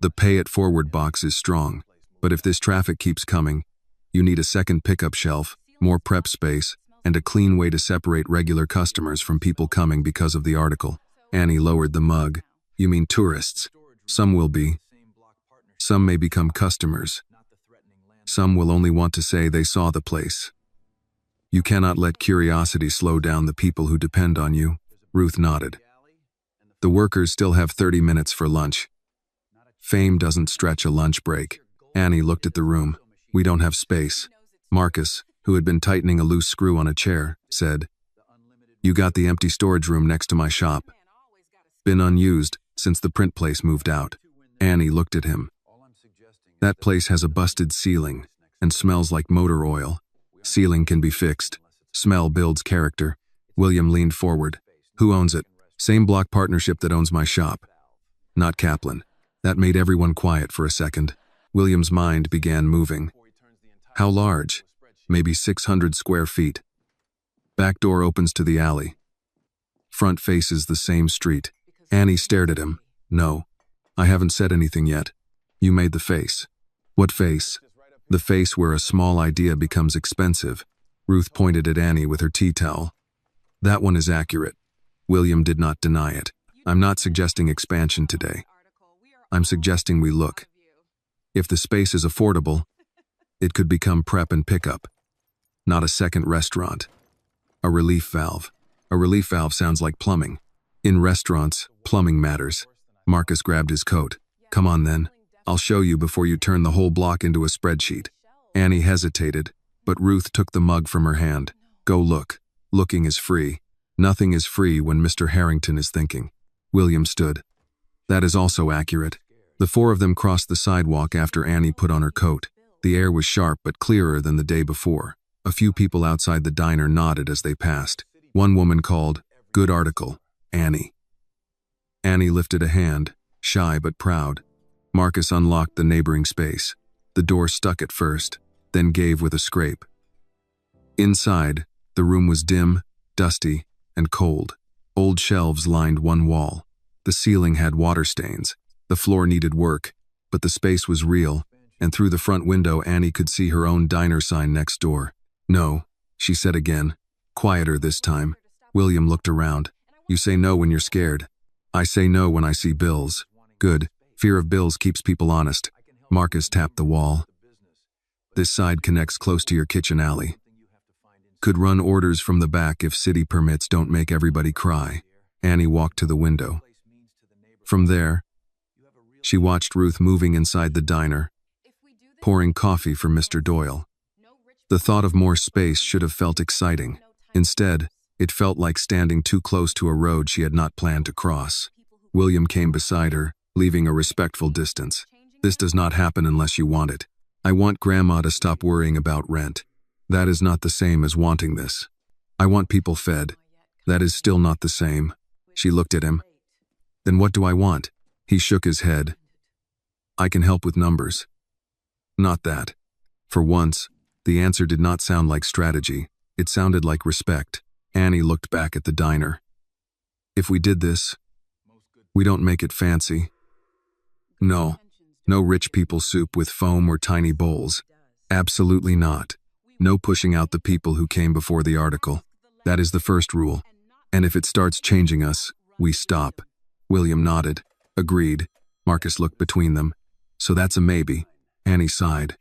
"The pay it forward box is strong, but if this traffic keeps coming, you need a second pickup shelf, more prep space, and a clean way to separate regular customers from people coming because of the article." Annie lowered the mug. "You mean tourists? Some will be. Some may become customers. Some will only want to say they saw the place. You cannot let curiosity slow down the people who depend on you." Ruth nodded. "The workers still have 30 minutes for lunch. Fame doesn't stretch a lunch break." Annie looked at the room. "We don't have space." Marcus, who had been tightening a loose screw on a chair, said, "You got the empty storage room next to my shop. Been unused since the print place moved out." Annie looked at him. "That place has a busted ceiling and smells like motor oil. Ceiling can be fixed. Smell builds character." William leaned forward. "Who owns it?" "Same block partnership that owns my shop." "Not Kaplan." That made everyone quiet for a second. William's mind began moving. "How large?" "Maybe 600 square feet. Back door opens to the alley. Front faces the same street." Annie stared at him. "No, I haven't said anything yet." "You made the face." "What face?" "The face where a small idea becomes expensive." Ruth pointed at Annie with her tea towel. "That one is accurate." William did not deny it. "I'm not suggesting expansion today. I'm suggesting we look. If the space is affordable, it could become prep and pickup. Not a second restaurant. A relief valve. A relief valve sounds like plumbing. In restaurants, plumbing matters." Marcus grabbed his coat. "Come on then. I'll show you before you turn the whole block into a spreadsheet." Annie hesitated, but Ruth took the mug from her hand. "Go look. Looking is free. Nothing is free when Mr. Harrington is thinking." William stood. "That is also accurate." The 4 of them crossed the sidewalk after Annie put on her coat. The air was sharp but clearer than the day before. A few people outside the diner nodded as they passed. One woman called, "Good article, Annie." Annie lifted a hand, shy but proud. Marcus unlocked the neighboring space. The door stuck at first, then gave with a scrape. Inside, the room was dim, dusty, and cold. Old shelves lined one wall. The ceiling had water stains. The floor needed work, but the space was real, and through the front window Annie could see her own diner sign next door. "No," she said again, quieter this time. William looked around. "You say no when you're scared." "I say no when I see bills." "Good. Fear of bills keeps people honest." Marcus tapped the wall. "This side connects close to your kitchen alley. Could run orders from the back if city permits don't make everybody cry." Annie walked to the window. From there, she watched Ruth moving inside the diner, pouring coffee for Mr. Doyle. The thought of more space should have felt exciting. Instead, it felt like standing too close to a road she had not planned to cross. William came beside her, leaving a respectful distance. "This does not happen unless you want it. I want Grandma to stop worrying about rent. That is not the same as wanting this. I want people fed. That is still not the same." She looked at him. "Then what do I want?" He shook his head. "I can help with numbers." "Not that." For once, the answer did not sound like strategy. It sounded like respect. Annie looked back at the diner. If we did this, we don't make it fancy. No. No rich people soup with foam or tiny bowls. Absolutely not. No pushing out the people who came before the article. That is the first rule. And if it starts changing us, we stop. William nodded. Agreed. Marcus looked between them. So that's a maybe. Annie sighed.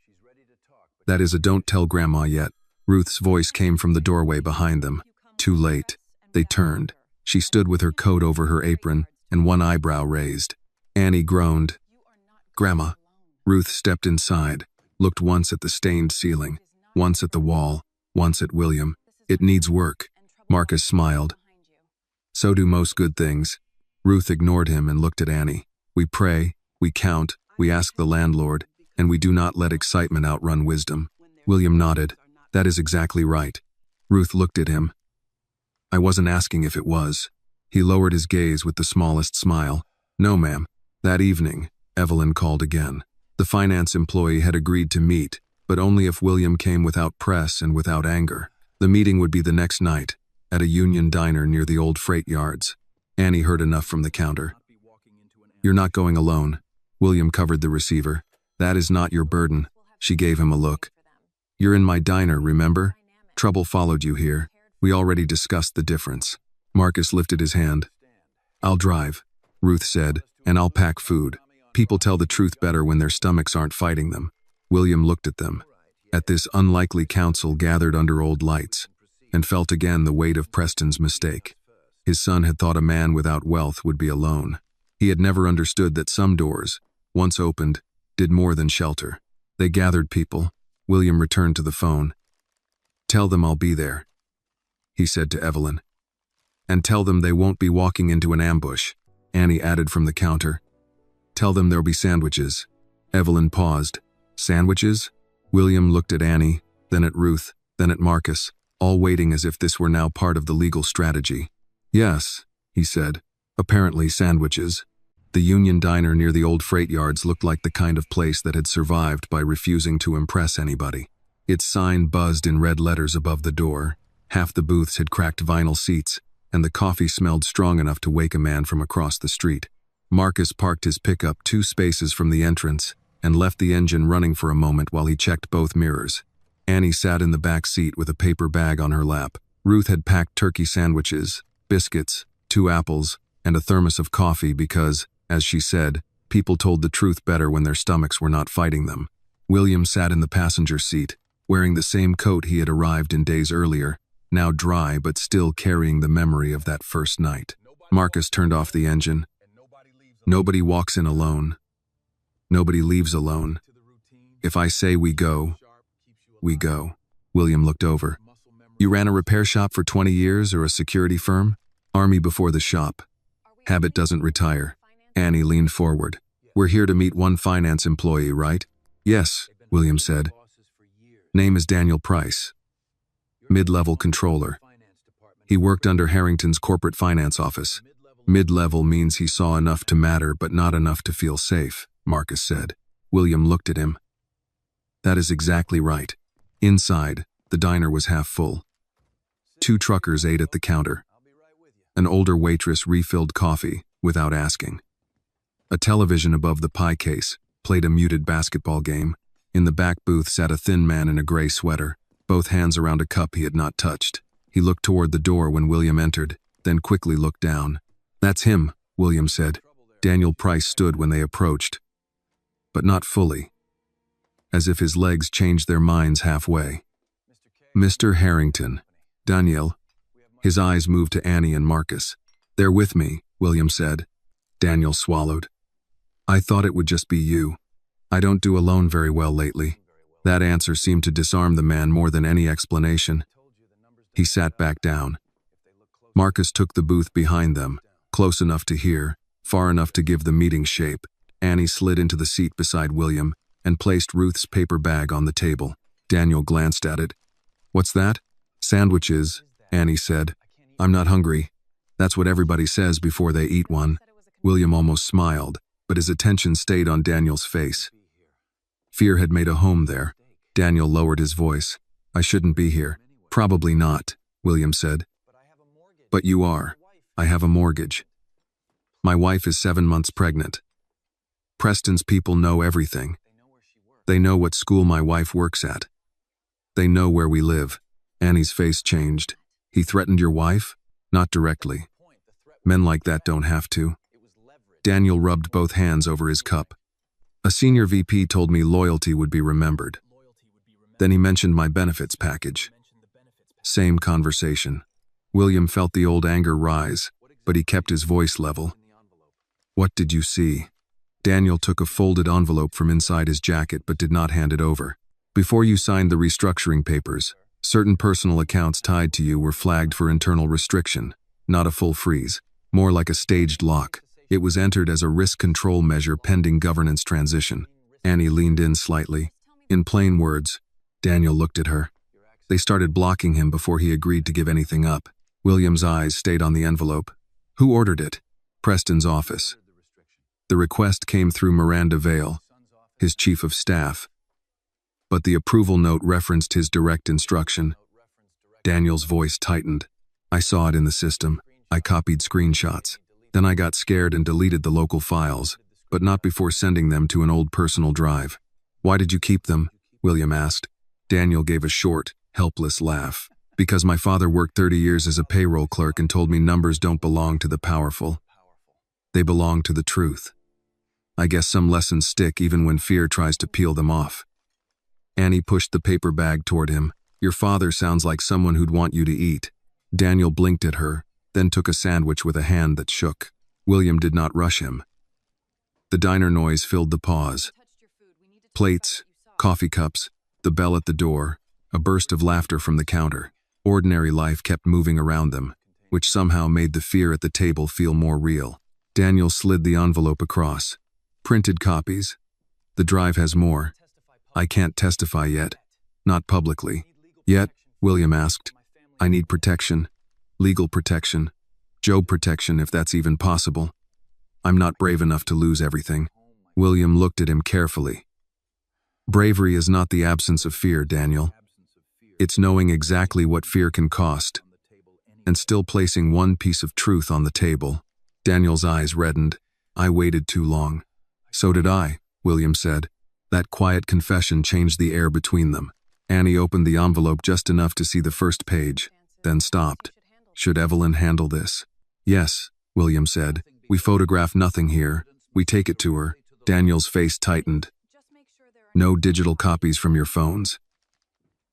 That is a don't tell Grandma yet. Ruth's voice came from the doorway behind them. Too late. They turned. She stood with her coat over her apron and one eyebrow raised. Annie groaned. Grandma. Ruth stepped inside, looked once at the stained ceiling, once at the wall, once at William. It needs work. Marcus smiled. So do most good things. Ruth ignored him and looked at Annie. We pray, we count, we ask the landlord, and we do not let excitement outrun wisdom. William nodded. That is exactly right. Ruth looked at him. I wasn't asking if it was. He lowered his gaze with the smallest smile. No, ma'am. That evening, Evelyn called again. The finance employee had agreed to meet, but only if William came without press and without anger. The meeting would be the next night, at a union diner near the old freight yards. Annie heard enough from the counter. You're not going alone. William covered the receiver. That is not your burden. She gave him a look. You're in my diner, remember? Trouble followed you here. We already discussed the difference. Marcus lifted his hand. I'll drive, Ruth said, and I'll pack food. People tell the truth better when their stomachs aren't fighting them. William looked at them, at this unlikely council gathered under old lights, and felt again the weight of Preston's mistake. His son had thought a man without wealth would be alone. He had never understood that some doors, once opened, did more than shelter. They gathered people. William returned to the phone. Tell them I'll be there, he said to Evelyn. And tell them they won't be walking into an ambush, Annie added from the counter. Tell them there'll be sandwiches. Evelyn paused. Sandwiches? William looked at Annie, then at Ruth, then at Marcus, all waiting as if this were now part of the legal strategy. Yes, he said. Apparently sandwiches. The union diner near the old freight yards looked like the kind of place that had survived by refusing to impress anybody. Its sign buzzed in red letters above the door. Half the booths had cracked vinyl seats, and the coffee smelled strong enough to wake a man from across the street. Marcus parked his pickup 2 spaces from the entrance and left the engine running for a moment while he checked both mirrors. Annie sat in the back seat with a paper bag on her lap. Ruth had packed turkey sandwiches, biscuits, 2 apples, and a thermos of coffee because, as she said, people told the truth better when their stomachs were not fighting them. William sat in the passenger seat, wearing the same coat he had arrived in days earlier, now dry but still carrying the memory of that first night. Marcus turned off the engine. Nobody walks in alone. Nobody leaves alone. If I say we go, we go. William looked over. You ran a repair shop for 20 years or a security firm? Army before the shop. Habit doesn't retire. Annie leaned forward. We're here to meet one finance employee, right? Yes, William said. Name is Daniel Price. Mid-level controller. He worked under Harrington's corporate finance office. Mid-level means he saw enough to matter but not enough to feel safe, Marcus said. William looked at him. That is exactly right. Inside, the diner was half full. 2 truckers ate at the counter. An older waitress refilled coffee without asking. A television above the pie case played a muted basketball game. In the back booth sat a thin man in a gray sweater, both hands around a cup he had not touched. He looked toward the door when William entered, then quickly looked down. That's him, William said. Daniel Price stood when they approached, but not fully, as if his legs changed their minds halfway. Mr. Harrington. Daniel. His eyes moved to Annie and Marcus. They're with me, William said. Daniel swallowed. I thought it would just be you. I don't do alone very well lately. That answer seemed to disarm the man more than any explanation. He sat back down. Marcus took the booth behind them, close enough to hear, far enough to give the meeting shape. Annie slid into the seat beside William and placed Ruth's paper bag on the table. Daniel glanced at it. What's that? Sandwiches, Annie said. I'm not hungry. That's what everybody says before they eat one. William almost smiled, but his attention stayed on Daniel's face. Fear had made a home there. Daniel lowered his voice. I shouldn't be here. Probably not, William said. But you are. I have a mortgage. My wife is 7 months pregnant. Preston's people know everything. They know what school my wife works at. They know where we live. Annie's face changed. He threatened your wife? Not directly. Men like that don't have to. Daniel rubbed both hands over his cup. A senior VP told me loyalty would be remembered. Then he mentioned my benefits package. Same conversation. William felt the old anger rise, but he kept his voice level. What did you see? Daniel took a folded envelope from inside his jacket but did not hand it over. Before you signed the restructuring papers, certain personal accounts tied to you were flagged for internal restriction, not a full freeze, more like a staged lock. It was entered as a risk control measure pending governance transition. Annie leaned in slightly. In plain words, Daniel looked at her. They started blocking him before he agreed to give anything up. William's eyes stayed on the envelope. Who ordered it? Preston's office. The request came through Miranda Vale, his chief of staff. But the approval note referenced his direct instruction. Daniel's voice tightened. I saw it in the system. I copied screenshots. Then I got scared and deleted the local files, but not before sending them to an old personal drive. Why did you keep them? William asked. Daniel gave a short, helpless laugh. Because my father worked 30 years as a payroll clerk and told me numbers don't belong to the powerful. They belong to the truth. I guess some lessons stick even when fear tries to peel them off. Annie pushed the paper bag toward him. Your father sounds like someone who'd want you to eat. Daniel blinked at her, then took a sandwich with a hand that shook. William did not rush him. The diner noise filled the pause. Plates, coffee cups, the bell at the door, a burst of laughter from the counter. Ordinary life kept moving around them, which somehow made the fear at the table feel more real. Daniel slid the envelope across. Printed copies. The drive has more. I can't testify yet. Not publicly. Yet, William asked. I need protection. Legal protection. Job protection, if that's even possible. I'm not brave enough to lose everything. William looked at him carefully. Bravery is not the absence of fear, Daniel. It's knowing exactly what fear can cost, and still placing one piece of truth on the table. Daniel's eyes reddened. I waited too long. So did I, William said. That quiet confession changed the air between them. Annie opened the envelope just enough to see the first page, then stopped. Should Evelyn handle this? Yes, William said. We photograph nothing here. We take it to her. Daniel's face tightened. No digital copies from your phones.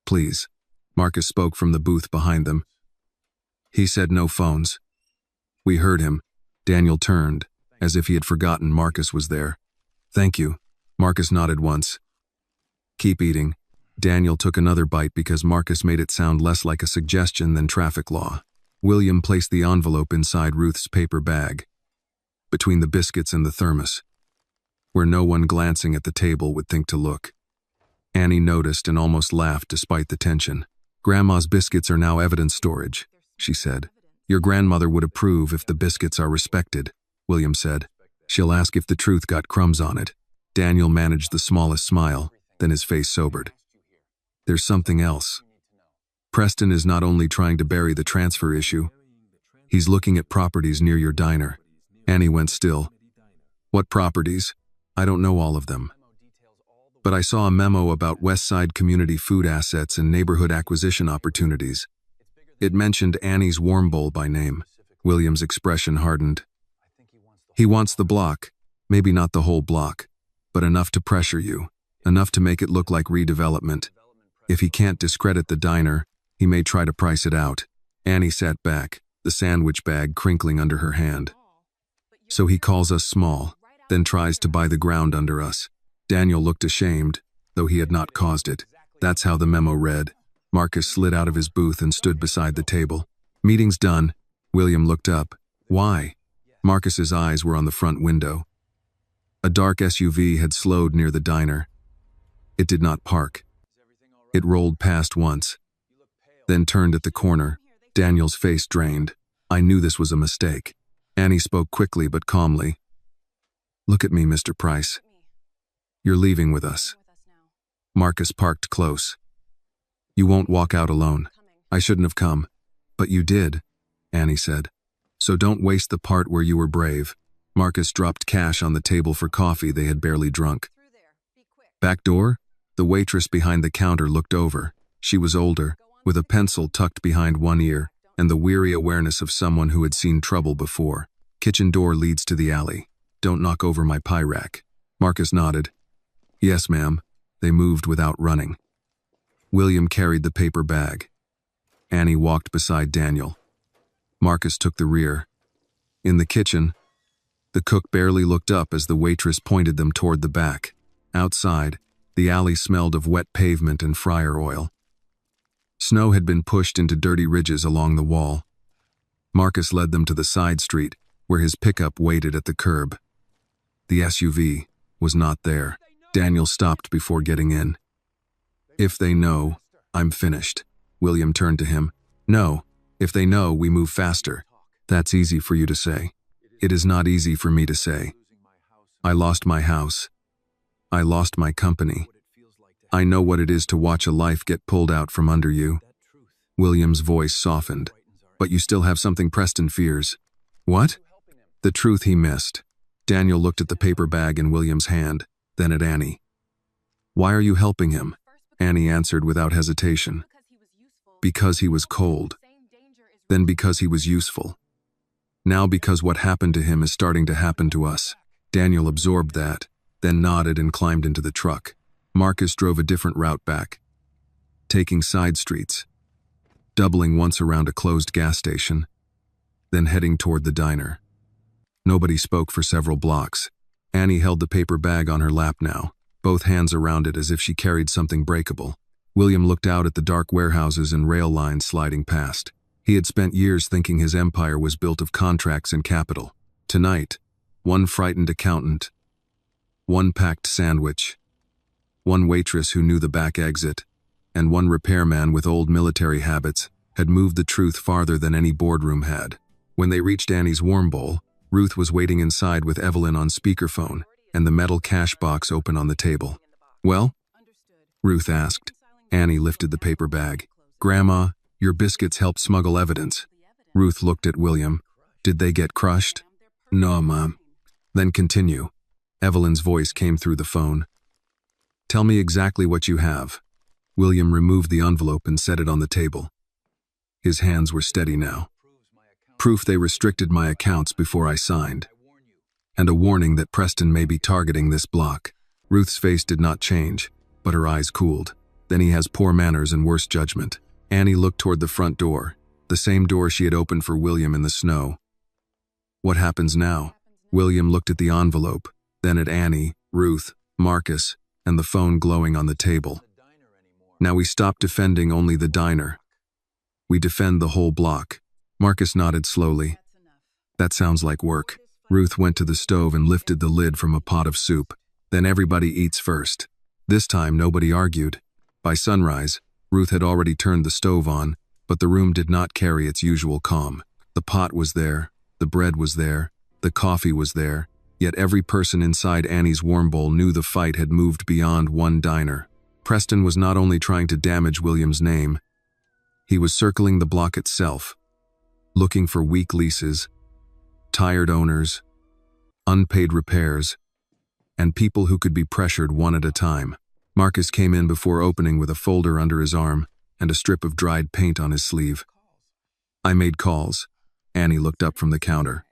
Please. Marcus spoke from the booth behind them. He said no phones. We heard him. Daniel turned, as if he had forgotten Marcus was there. Thank you. Marcus nodded once. Keep eating. Daniel took another bite because Marcus made it sound less like a suggestion than traffic law. William placed the envelope inside Ruth's paper bag, between the biscuits and the thermos, where no one glancing at the table would think to look. Annie noticed and almost laughed despite the tension. Grandma's biscuits are now evidence storage, she said. Your grandmother would approve if the biscuits are respected, William said. She'll ask if the truth got crumbs on it. Daniel managed the smallest smile, then his face sobered. There's something else. Preston is not only trying to bury the transfer issue, he's looking at properties near your diner. Annie went still. What properties? I don't know all of them. But I saw a memo about West Side community food assets and neighborhood acquisition opportunities. It mentioned Annie's Warm Bowl by name. William's expression hardened. He wants the block, maybe not the whole block, but enough to pressure you, enough to make it look like redevelopment. If he can't discredit the diner, he may try to price it out. Annie sat back, the sandwich bag crinkling under her hand. So he calls us small, then tries to buy the ground under us. Daniel looked ashamed, though he had not caused it. That's how the memo read. Marcus slid out of his booth and stood beside the table. Meeting's done. William looked up. Why? Marcus's eyes were on the front window. A dark SUV had slowed near the diner. It did not park. It rolled past once, then turned at the corner. Daniel's face drained. I knew this was a mistake. Annie spoke quickly but calmly. Look at me, Mr. Price. You're leaving with us. Marcus parked close. You won't walk out alone. I shouldn't have come. But you did, Annie said. So don't waste the part where you were brave. Marcus dropped cash on the table for coffee they had barely drunk. Back door? The waitress behind the counter looked over. She was older, with a pencil tucked behind one ear, and the weary awareness of someone who had seen trouble before. Kitchen door leads to the alley. Don't knock over my pie rack. Marcus nodded. Yes, ma'am. They moved without running. William carried the paper bag. Annie walked beside Daniel. Marcus took the rear. In the kitchen, the cook barely looked up as the waitress pointed them toward the back. Outside, the alley smelled of wet pavement and fryer oil. Snow had been pushed into dirty ridges along the wall. Marcus led them to the side street, where his pickup waited at the curb. The SUV was not there. Daniel stopped before getting in. If they know, I'm finished. William turned to him. No, if they know, we move faster. That's easy for you to say. It is not easy for me to say. I lost my house. I lost my company. I know what it is to watch a life get pulled out from under you. William's voice softened. But you still have something Preston fears. What? The truth he missed. Daniel looked at the paper bag in William's hand, then at Annie. Why are you helping him? Annie answered without hesitation. Because he was cold. Then because he was useful. Now because what happened to him is starting to happen to us. Daniel absorbed that, then nodded and climbed into the truck. Marcus drove a different route back, taking side streets, doubling once around a closed gas station, then heading toward the diner. Nobody spoke for several blocks. Annie held the paper bag on her lap now, both hands around it as if she carried something breakable. William looked out at the dark warehouses and rail lines sliding past. He had spent years thinking his empire was built of contracts and capital. Tonight, one frightened accountant, one packed sandwich, one waitress who knew the back exit, and one repairman with old military habits had moved the truth farther than any boardroom had. When they reached Annie's warm bowl, Ruth was waiting inside with Evelyn on speakerphone and the metal cash box open on the table. Well? Ruth asked. Annie lifted the paper bag. Grandma, your biscuits helped smuggle evidence. Ruth looked at William. Did they get crushed? No, Mom. Then continue. Evelyn's voice came through the phone. Tell me exactly what you have. William removed the envelope and set it on the table. His hands were steady now. Proof they restricted my accounts before I signed. And a warning that Preston may be targeting this block. Ruth's face did not change, but her eyes cooled. Then he has poor manners and worse judgment. Annie looked toward the front door, the same door she had opened for William in the snow. What happens now? William looked at the envelope, then at Annie, Ruth, Marcus, and the phone glowing on the table. Now we stop defending only the diner. We defend the whole block. Marcus nodded slowly. That sounds like work. Ruth went to the stove and lifted the lid from a pot of soup. Then everybody eats first. This time nobody argued. By sunrise, Ruth had already turned the stove on, but the room did not carry its usual calm. The pot was there, the bread was there, the coffee was there, yet every person inside Annie's warm bowl knew the fight had moved beyond one diner. Preston was not only trying to damage William's name, he was circling the block itself, looking for weak leases, tired owners, unpaid repairs, and people who could be pressured one at a time. Marcus came in before opening with a folder under his arm and a strip of dried paint on his sleeve. I made calls. Annie looked up from the counter.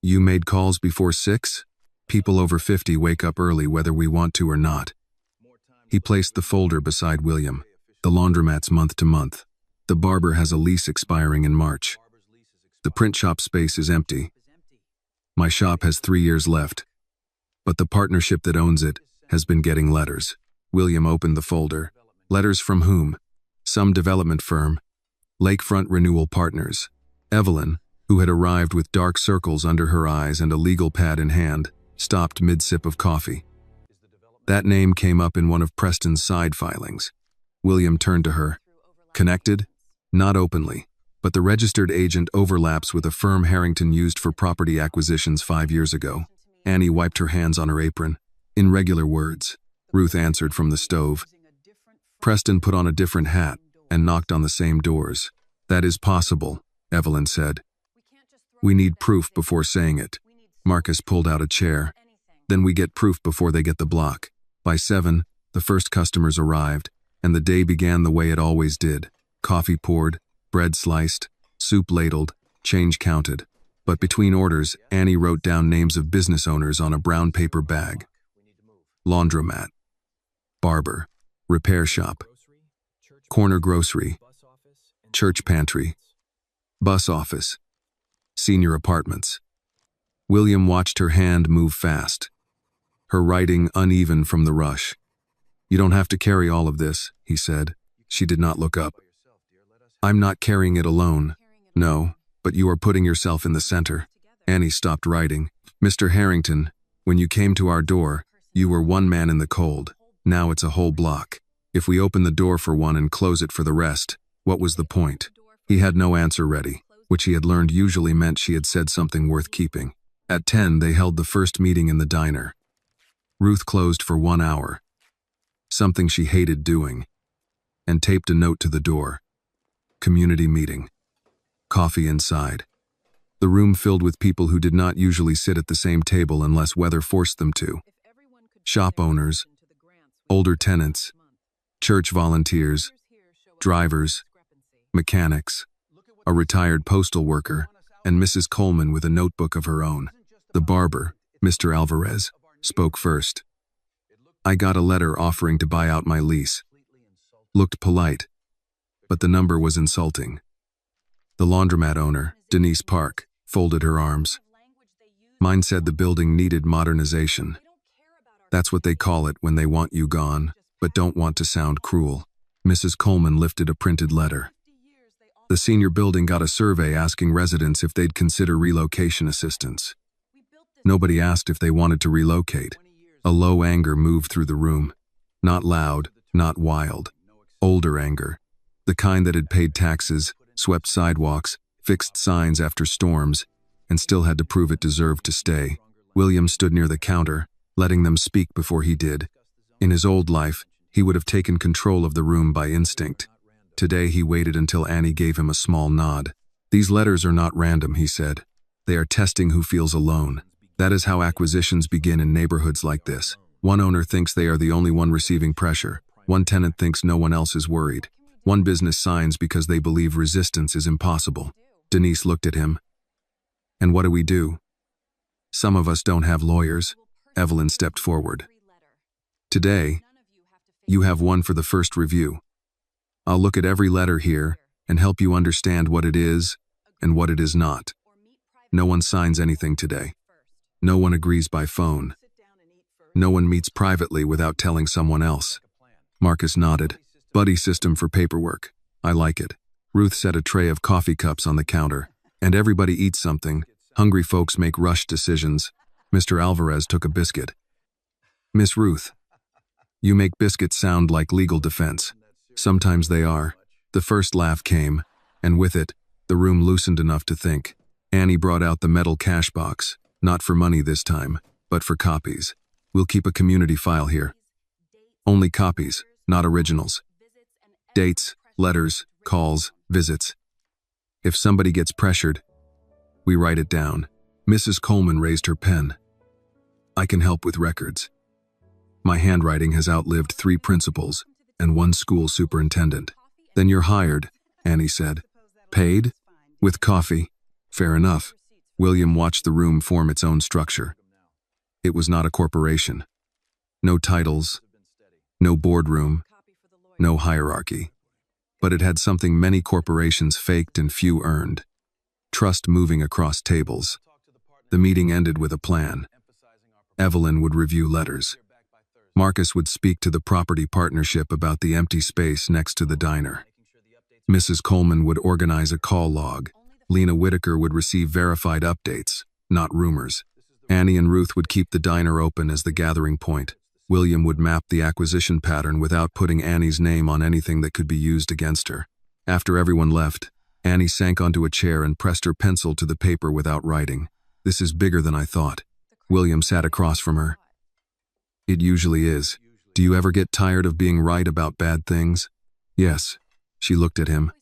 You made calls before 6? People over 50 wake up early whether we want to or not. He placed the folder beside William. The laundromat's month to month. The barber has a lease expiring in March. The print shop space is empty. My shop has 3 years left, but the partnership that owns it has been getting letters. William opened the folder. Letters from whom? Some development firm. Lakefront Renewal Partners. Evelyn, who had arrived with dark circles under her eyes and a legal pad in hand, stopped mid-sip of coffee. That name came up in one of Preston's side filings. William turned to her. Connected? Not openly, but the registered agent overlaps with a firm Harrington used for property acquisitions 5 years ago. Annie wiped her hands on her apron. In regular words, Ruth answered from the stove. Preston put on a different hat and knocked on the same doors. That is possible, Evelyn said. We need proof before saying it. Marcus pulled out a chair. Then we get proof before they get the block. By 7, the first customers arrived, and the day began the way it always did. Coffee poured, bread sliced, soup ladled, change counted. But between orders, Annie wrote down names of business owners on a brown paper bag. Laundromat, barber, repair shop, corner grocery, church pantry, bus office, senior apartments. William watched her hand move fast, her writing uneven from the rush. You don't have to carry all of this, he said. She did not look up. I'm not carrying it alone. No, but you are putting yourself in the center. Annie stopped writing. Mr. Harrington, when you came to our door, you were one man in the cold. Now it's a whole block. If we open the door for one and close it for the rest, what was the point? He had no answer ready, which he had learned usually meant she had said something worth keeping. At 10, they held the first meeting in the diner. Ruth closed for 1 hour, something she hated doing, and taped a note to the door. Community meeting. Coffee inside. The room filled with people who did not usually sit at the same table unless weather forced them to. Shop owners, older tenants, church volunteers, drivers, mechanics, a retired postal worker, and Mrs. Coleman with a notebook of her own. The barber, Mr. Alvarez, spoke first. I got a letter offering to buy out my lease. Looked polite, but the number was insulting. The laundromat owner, Denise Park, folded her arms. Mine said the building needed modernization. That's what they call it when they want you gone, but don't want to sound cruel. Mrs. Coleman lifted a printed letter. The senior building got a survey asking residents if they'd consider relocation assistance. Nobody asked if they wanted to relocate. A low anger moved through the room. Not loud, not wild. Older anger. The kind that had paid taxes, swept sidewalks, fixed signs after storms, and still had to prove it deserved to stay. William stood near the counter, letting them speak before he did. In his old life, he would have taken control of the room by instinct. Today he waited until Annie gave him a small nod. These letters are not random, he said. They are testing who feels alone. That is how acquisitions begin in neighborhoods like this. One owner thinks they are the only one receiving pressure. One tenant thinks no one else is worried. One business signs because they believe resistance is impossible. Denise looked at him. And what do we do? Some of us don't have lawyers. Evelyn stepped forward. Today, you have one for the first review. I'll look at every letter here and help you understand what it is and what it is not. No one signs anything today. No one agrees by phone. No one meets privately without telling someone else. Marcus nodded. Buddy system for paperwork. I like it. Ruth set a tray of coffee cups on the counter. And everybody eats something. Hungry folks make rushed decisions. Mr. Alvarez took a biscuit. Miss Ruth, you make biscuits sound like legal defense. Sometimes they are. The first laugh came, and with it, the room loosened enough to think. Annie brought out the metal cash box. Not for money this time, but for copies. We'll keep a community file here. Only copies, not originals. Dates, letters, calls, visits. If somebody gets pressured, we write it down. Mrs. Coleman raised her pen. I can help with records. My handwriting has outlived 3 principals and 1 school superintendent. Then you're hired, Annie said. Paid? With coffee. Fair enough. William watched the room form its own structure. It was not a corporation. No titles, no boardroom, no hierarchy. But it had something many corporations faked and few earned. Trust moving across tables. The meeting ended with a plan. Evelyn would review letters. Marcus would speak to the property partnership about the empty space next to the diner. Mrs. Coleman would organize a call log. Lena Whitaker would receive verified updates, not rumors. Annie and Ruth would keep the diner open as the gathering point. William would map the acquisition pattern without putting Annie's name on anything that could be used against her. After everyone left, Annie sank onto a chair and pressed her pencil to the paper without writing. This is bigger than I thought. William sat across from her. It usually is. Do you ever get tired of being right about bad things? Yes. She looked at him.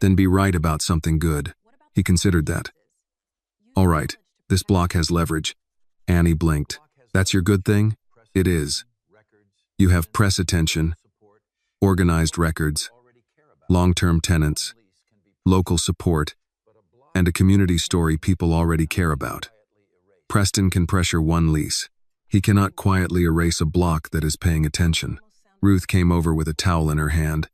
Then be right about something good. He considered that. All right, this block has leverage. Annie blinked. That's your good thing? It is. You have press attention, organized records, long-term tenants, local support, and a community story people already care about. Preston can pressure one lease. He cannot quietly erase a block that is paying attention. Ruth came over with a towel in her hand.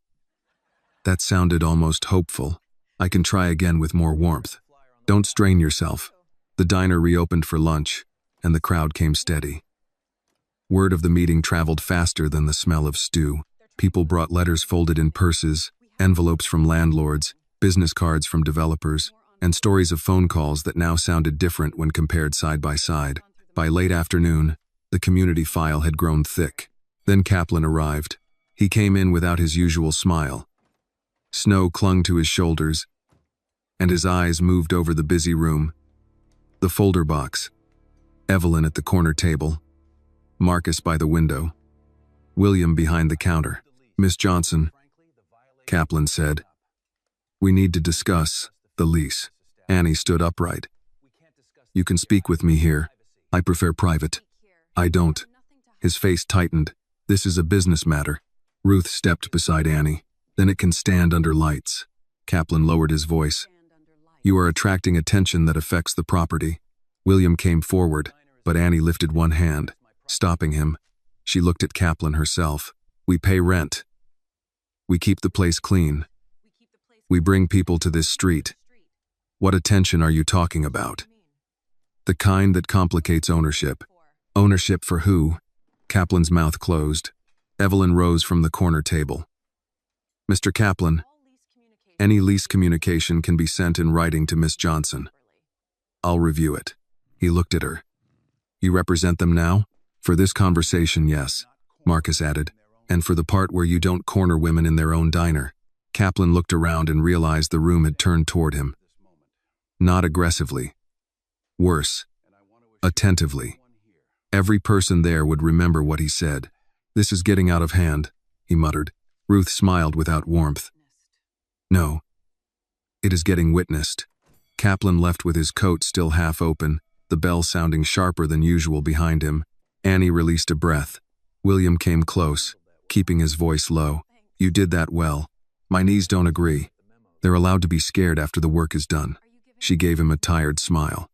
That sounded almost hopeful. I can try again with more warmth. Don't strain yourself. The diner reopened for lunch, and the crowd came steady. Word of the meeting traveled faster than the smell of stew. People brought letters folded in purses, envelopes from landlords, business cards from developers, and stories of phone calls that now sounded different when compared side by side. By late afternoon, the community file had grown thick. Then Kaplan arrived. He came in without his usual smile. Snow clung to his shoulders, and his eyes moved over the busy room. The folder box, Evelyn at the corner table, Marcus by the window, William behind the counter. Miss Johnson, Kaplan said, we need to discuss the lease. Annie stood upright. You can speak with me here. I prefer private. I don't. His face tightened. This is a business matter. Ruth stepped beside Annie. Then it can stand under lights. Kaplan lowered his voice. You are attracting attention that affects the property. William came forward, but Annie lifted one hand, stopping him. She looked at Kaplan herself. We pay rent. We keep the place clean. We bring people to this street. What attention are you talking about? The kind that complicates ownership. Ownership for who? Kaplan's mouth closed. Evelyn rose from the corner table. Mr. Kaplan, any lease communication can be sent in writing to Miss Johnson. I'll review it. He looked at her. You represent them now? For this conversation, yes, Marcus added, and for the part where you don't corner women in their own diner. Kaplan looked around and realized the room had turned toward him. Not aggressively. Worse, attentively. Every person there would remember what he said. This is getting out of hand, he muttered. Ruth smiled without warmth. No. It is getting witnessed. Kaplan left with his coat still half open, the bell sounding sharper than usual behind him. Annie released a breath. William came close, keeping his voice low. You did that well. My knees don't agree. They're allowed to be scared after the work is done. She gave him a tired smile.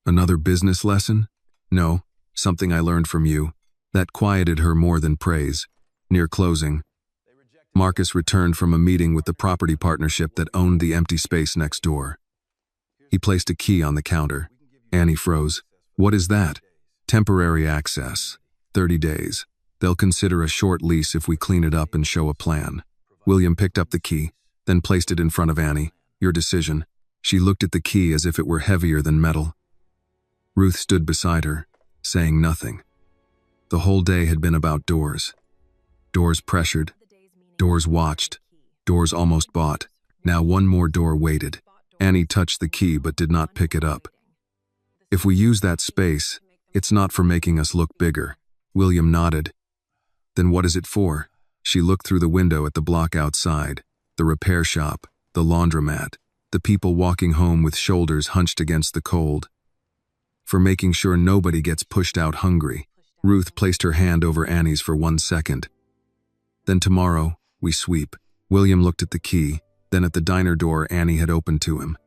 Another business lesson? No, something I learned from you. That quieted her more than praise. Near closing, Marcus returned from a meeting with the property partnership that owned the empty space next door. He placed a key on the counter. Annie froze. What is that? Temporary access. 30 days. They'll consider a short lease if we clean it up and show a plan. William picked up the key, then placed it in front of Annie. Your decision. She looked at the key as if it were heavier than metal. Ruth stood beside her, saying nothing. The whole day had been about doors. Doors pressured. Doors watched. Doors almost bought. Now one more door waited. Annie touched the key but did not pick it up. If we use that space, it's not for making us look bigger. William nodded. Then what is it for? She looked through the window at the block outside, the repair shop, the laundromat, the people walking home with shoulders hunched against the cold. For making sure nobody gets pushed out hungry. Ruth placed her hand over Annie's for 1 second. Then tomorrow, we sweep. William looked at the key, then at the diner door Annie had opened to him.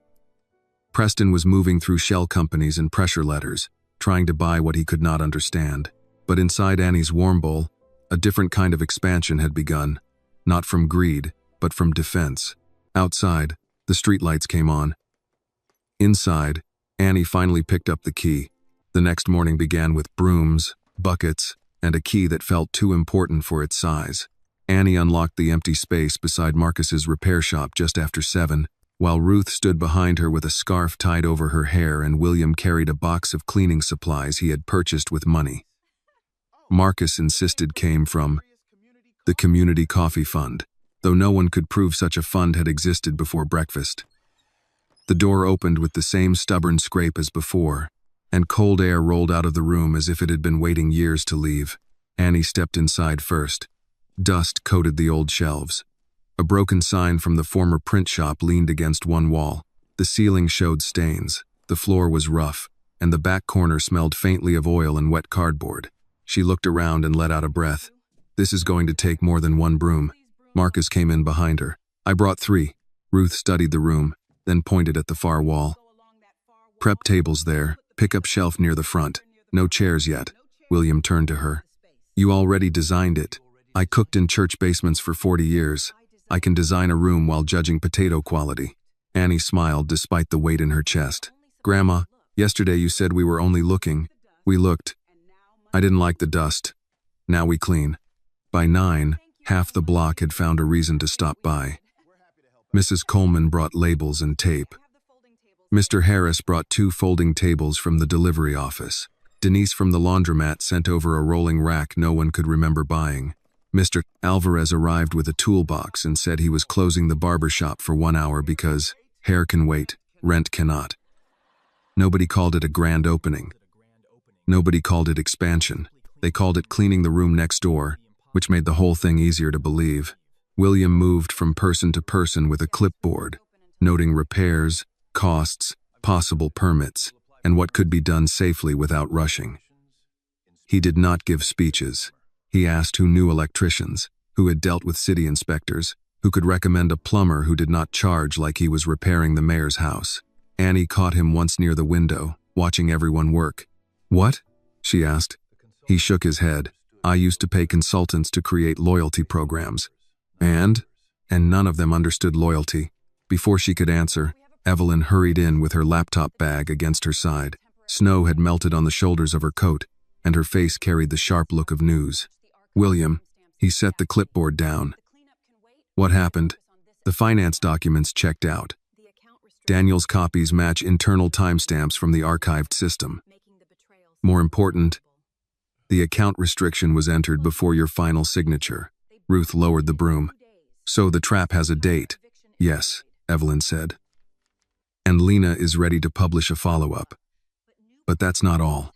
Preston was moving through shell companies and pressure letters, trying to buy what he could not understand. But inside Annie's warm bowl, a different kind of expansion had begun, not from greed, but from defense. Outside, the streetlights came on. Inside, Annie finally picked up the key. The next morning began with brooms, buckets, and a key that felt too important for its size. Annie unlocked the empty space beside Marcus's repair shop just after 7, while Ruth stood behind her with a scarf tied over her hair and William carried a box of cleaning supplies he had purchased with money. Marcus insisted came from the Community Coffee Fund, though no one could prove such a fund had existed before breakfast. The door opened with the same stubborn scrape as before, and cold air rolled out of the room as if it had been waiting years to leave. Annie stepped inside first. Dust coated the old shelves. A broken sign from the former print shop leaned against one wall. The ceiling showed stains, the floor was rough, and the back corner smelled faintly of oil and wet cardboard. She looked around and let out a breath. This is going to take more than one broom. Marcus came in behind her. I brought 3. Ruth studied the room, then pointed at the far wall. Prep tables there, pickup shelf near the front. No chairs yet. William turned to her. You already designed it. I cooked in church basements for 40 years. I can design a room while judging potato quality. Annie smiled despite the weight in her chest. Grandma, yesterday you said we were only looking. We looked. I didn't like the dust. Now we clean. By 9, half the block had found a reason to stop by. Mrs. Coleman brought labels and tape. Mr. Harris brought 2 folding tables from the delivery office. Denise from the laundromat sent over a rolling rack no one could remember buying. Mr. Alvarez arrived with a toolbox and said he was closing the barber shop for 1 hour because hair can wait, rent cannot. Nobody called it a grand opening. Nobody called it expansion. They called it cleaning the room next door, which made the whole thing easier to believe. William moved from person to person with a clipboard, noting repairs, costs, possible permits, and what could be done safely without rushing. He did not give speeches. He asked who knew electricians, who had dealt with city inspectors, who could recommend a plumber who did not charge like he was repairing the mayor's house. Annie caught him once near the window, watching everyone work. What? She asked. He shook his head. I used to pay consultants to create loyalty programs. And none of them understood loyalty. Before she could answer, Evelyn hurried in with her laptop bag against her side. Snow had melted on the shoulders of her coat, and her face carried the sharp look of news. William, he set the clipboard down. What happened? The finance documents checked out. Daniel's copies match internal timestamps from the archived system. More important, the account restriction was entered before your final signature. Ruth lowered the broom. So the trap has a date. Yes, Evelyn said. And Lena is ready to publish a follow-up. But that's not all.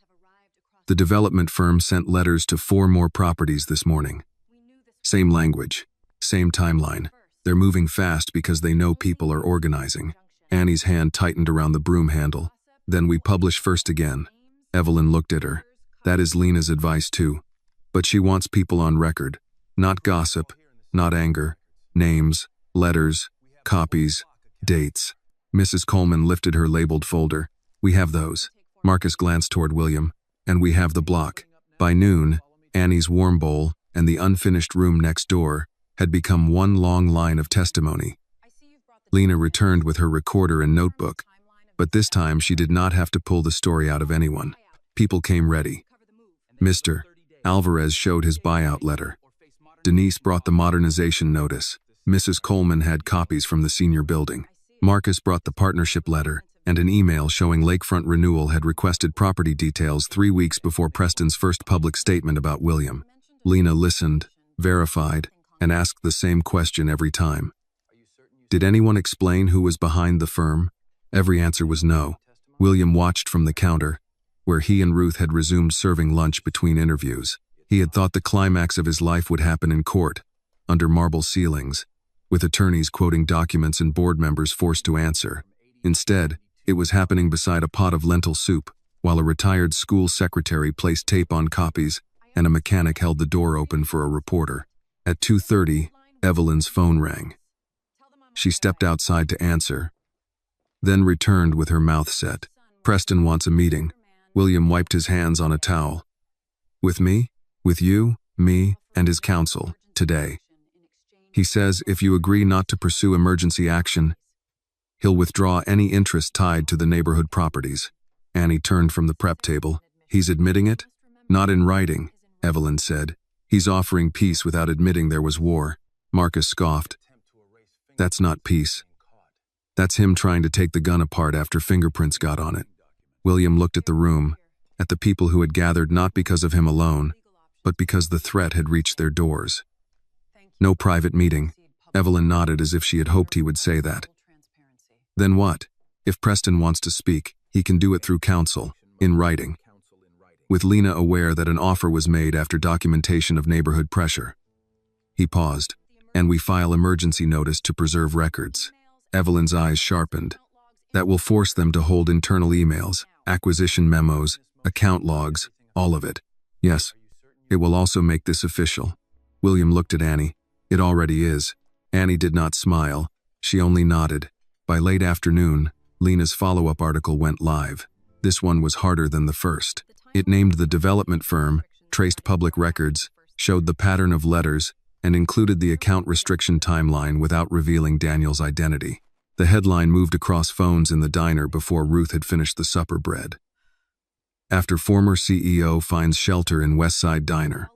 The development firm sent letters to 4 more properties this morning. Same language, same timeline. They're moving fast because they know people are organizing. Annie's hand tightened around the broom handle. Then we publish first again. Evelyn looked at her. That is Lena's advice too. But she wants people on record. Not gossip, not anger. Names, letters, copies, dates. Mrs. Coleman lifted her labeled folder. We have those. Marcus glanced toward William. And we have the block. By noon, Annie's warm bowl and the unfinished room next door had become one long line of testimony. Lena returned with her recorder and notebook, but this time she did not have to pull the story out of anyone. People came ready. Mr. Alvarez showed his buyout letter. Denise brought the modernization notice. Mrs. Coleman had copies from the senior building. Marcus brought the partnership letter and an email showing Lakefront Renewal had requested property details 3 weeks before Preston's first public statement about William. Lena listened, verified, and asked the same question every time. Did anyone explain who was behind the firm? Every answer was no. William watched from the counter, where he and Ruth had resumed serving lunch between interviews. He had thought the climax of his life would happen in court, under marble ceilings, with attorneys quoting documents and board members forced to answer. Instead, it was happening beside a pot of lentil soup, while a retired school secretary placed tape on copies and a mechanic held the door open for a reporter. At 2:30, Evelyn's phone rang. She stepped outside to answer, then returned with her mouth set. Preston wants a meeting. William wiped his hands on a towel. With me? With you, me, and his counsel, today. He says if you agree not to pursue emergency action, he'll withdraw any interest tied to the neighborhood properties. Annie turned from the prep table. He's admitting it? Not in writing, Evelyn said. He's offering peace without admitting there was war. Marcus scoffed. That's not peace. That's him trying to take the gun apart after fingerprints got on it. William looked at the room, at the people who had gathered not because of him alone, but because the threat had reached their doors. No private meeting. Evelyn nodded as if she had hoped he would say that. Then what? If Preston wants to speak, he can do it through counsel, in writing. with Lena aware that an offer was made after documentation of neighborhood pressure. He paused. "And we file emergency notice to preserve records." Evelyn's eyes sharpened. "That will force them to hold internal emails, acquisition memos, account logs, all of it." "Yes. It will also make this official." William looked at Annie. "It already is." Annie did not smile. She only nodded. By late afternoon, Lena's follow-up article went live. This one was harder than the first. It named the development firm, traced public records, showed the pattern of letters, and included the account restriction timeline without revealing Daniel's identity. The headline moved across phones in the diner before Ruth had finished the supper bread. "After former CEO finds shelter in Westside Diner.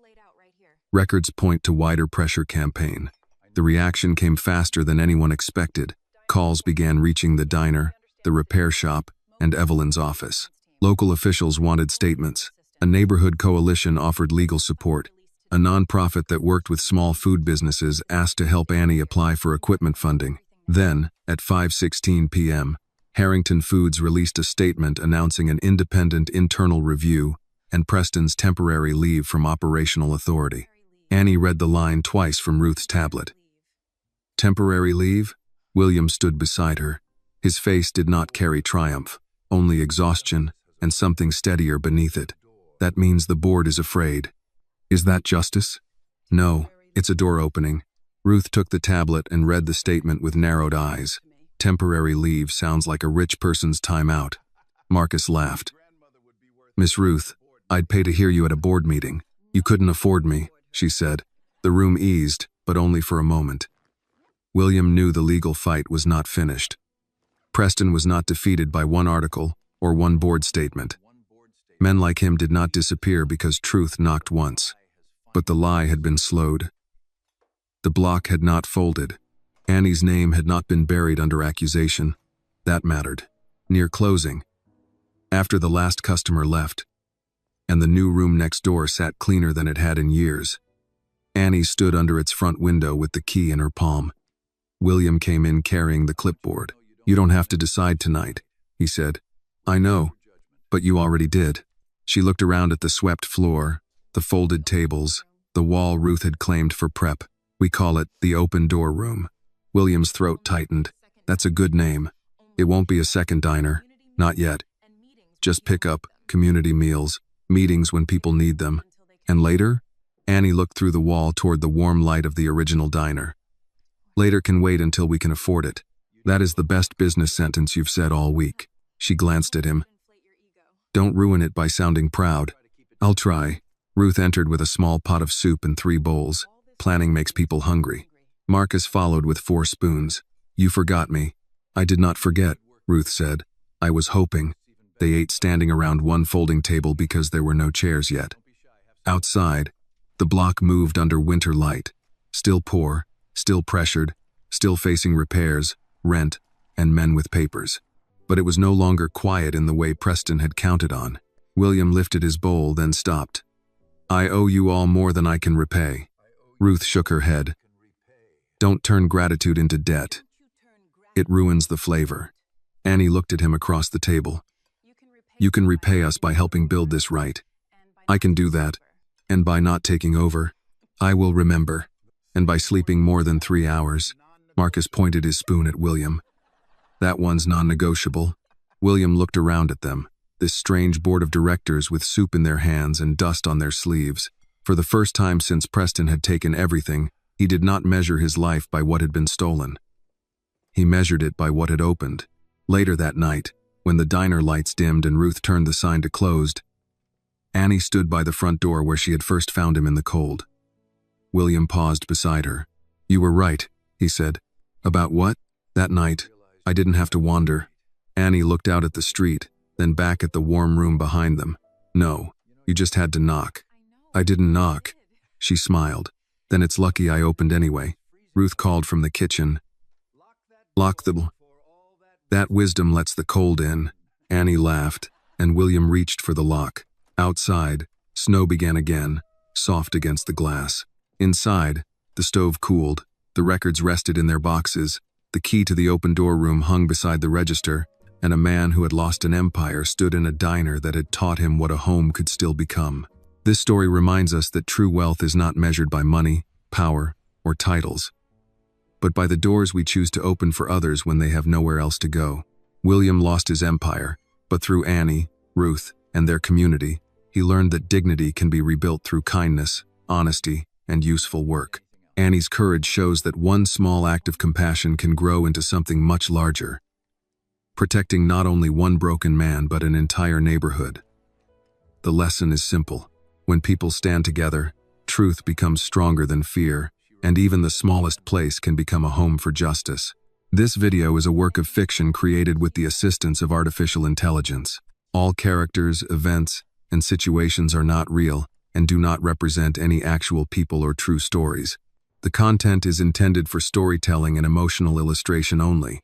Records point to wider pressure campaign." The reaction came faster than anyone expected. Calls began reaching the diner, the repair shop, and Evelyn's office. Local officials wanted statements. A neighborhood coalition offered legal support. A nonprofit that worked with small food businesses asked to help Annie apply for equipment funding. Then, at 5:16 p.m., Harrington Foods released a statement announcing an independent internal review and Preston's temporary leave from operational authority. Annie read the line twice from Ruth's tablet. "Temporary leave?" William stood beside her. His face did not carry triumph, only exhaustion and something steadier beneath it. "That means the board is afraid." "Is that justice?" "No, it's a door opening." Ruth took the tablet and read the statement with narrowed eyes. "Temporary leave sounds like a rich person's time out." Marcus laughed. "Miss Ruth, I'd pay to hear you at a board meeting. You couldn't afford me," she said. The room eased, but only for a moment. William knew the legal fight was not finished. Preston was not defeated by one article or one board statement. Men like him did not disappear because truth knocked once. But the lie had been slowed. The block had not folded. Annie's name had not been buried under accusation. That mattered. Near closing, after the last customer left, and the new room next door sat cleaner than it had in years, Annie stood under its front window with the key in her palm. William came in carrying the clipboard. "You don't have to decide tonight," he said. "I know, but you already did." She looked around at the swept floor, the folded tables, the wall Ruth had claimed for prep. "We call it the open door room." William's throat tightened. "That's a good name. It won't be a second diner. Not yet. Just pick up, community meals, meetings when people need them. And later?" Annie looked through the wall toward the warm light of the original diner. "Later can wait until we can afford it." "That is the best business sentence you've said all week." She glanced at him. "Don't ruin it by sounding proud." "I'll try." Ruth entered with a small pot of soup and 3 bowls. Planning makes people hungry. Marcus followed with 4 spoons. "You forgot me." "I did not forget," Ruth said. "I was hoping." They ate standing around one folding table because there were no chairs yet. Outside, the block moved under winter light. Still poor, still pressured, still facing repairs, rent, and men with papers. But it was no longer quiet in the way Preston had counted on. William lifted his bowl, then stopped. "I owe you all more than I can repay." Ruth shook her head. "Don't turn gratitude into debt. It ruins the flavor." Annie looked at him across the table. "You can repay us by helping build this right. I can do that. And by not taking over. I will remember. And by sleeping more than 3 hours." Marcus pointed his spoon at William. "That one's non-negotiable." William looked around at them, this strange board of directors with soup in their hands and dust on their sleeves. For the first time since Preston had taken everything, he did not measure his life by what had been stolen. He measured it by what had opened. Later that night, when the diner lights dimmed and Ruth turned the sign to closed, Annie stood by the front door where she had first found him in the cold. William paused beside her. "You were right," he said. "About what?" "That night, I didn't have to wander." Annie looked out at the street, then back at the warm room behind them. "No, you just had to knock." "I didn't knock." She smiled. "Then it's lucky I opened anyway." Ruth called from the kitchen. "Lock the... That wisdom lets the cold in." Annie laughed, and William reached for the lock. Outside, snow began again, soft against the glass. Inside, the stove cooled, the records rested in their boxes, the key to the open door room hung beside the register, and a man who had lost an empire stood in a diner that had taught him what a home could still become. This story reminds us that true wealth is not measured by money, power, or titles, but by the doors we choose to open for others when they have nowhere else to go. William lost his empire, but through Annie, Ruth, and their community, he learned that dignity can be rebuilt through kindness, honesty, and useful work. Annie's courage shows that one small act of compassion can grow into something much larger, protecting not only one broken man but an entire neighborhood. The lesson is simple. When people stand together, truth becomes stronger than fear, and even the smallest place can become a home for justice. This video is a work of fiction created with the assistance of artificial intelligence. All characters, events, and situations are not real and do not represent any actual people or true stories. The content is intended for storytelling and emotional illustration only.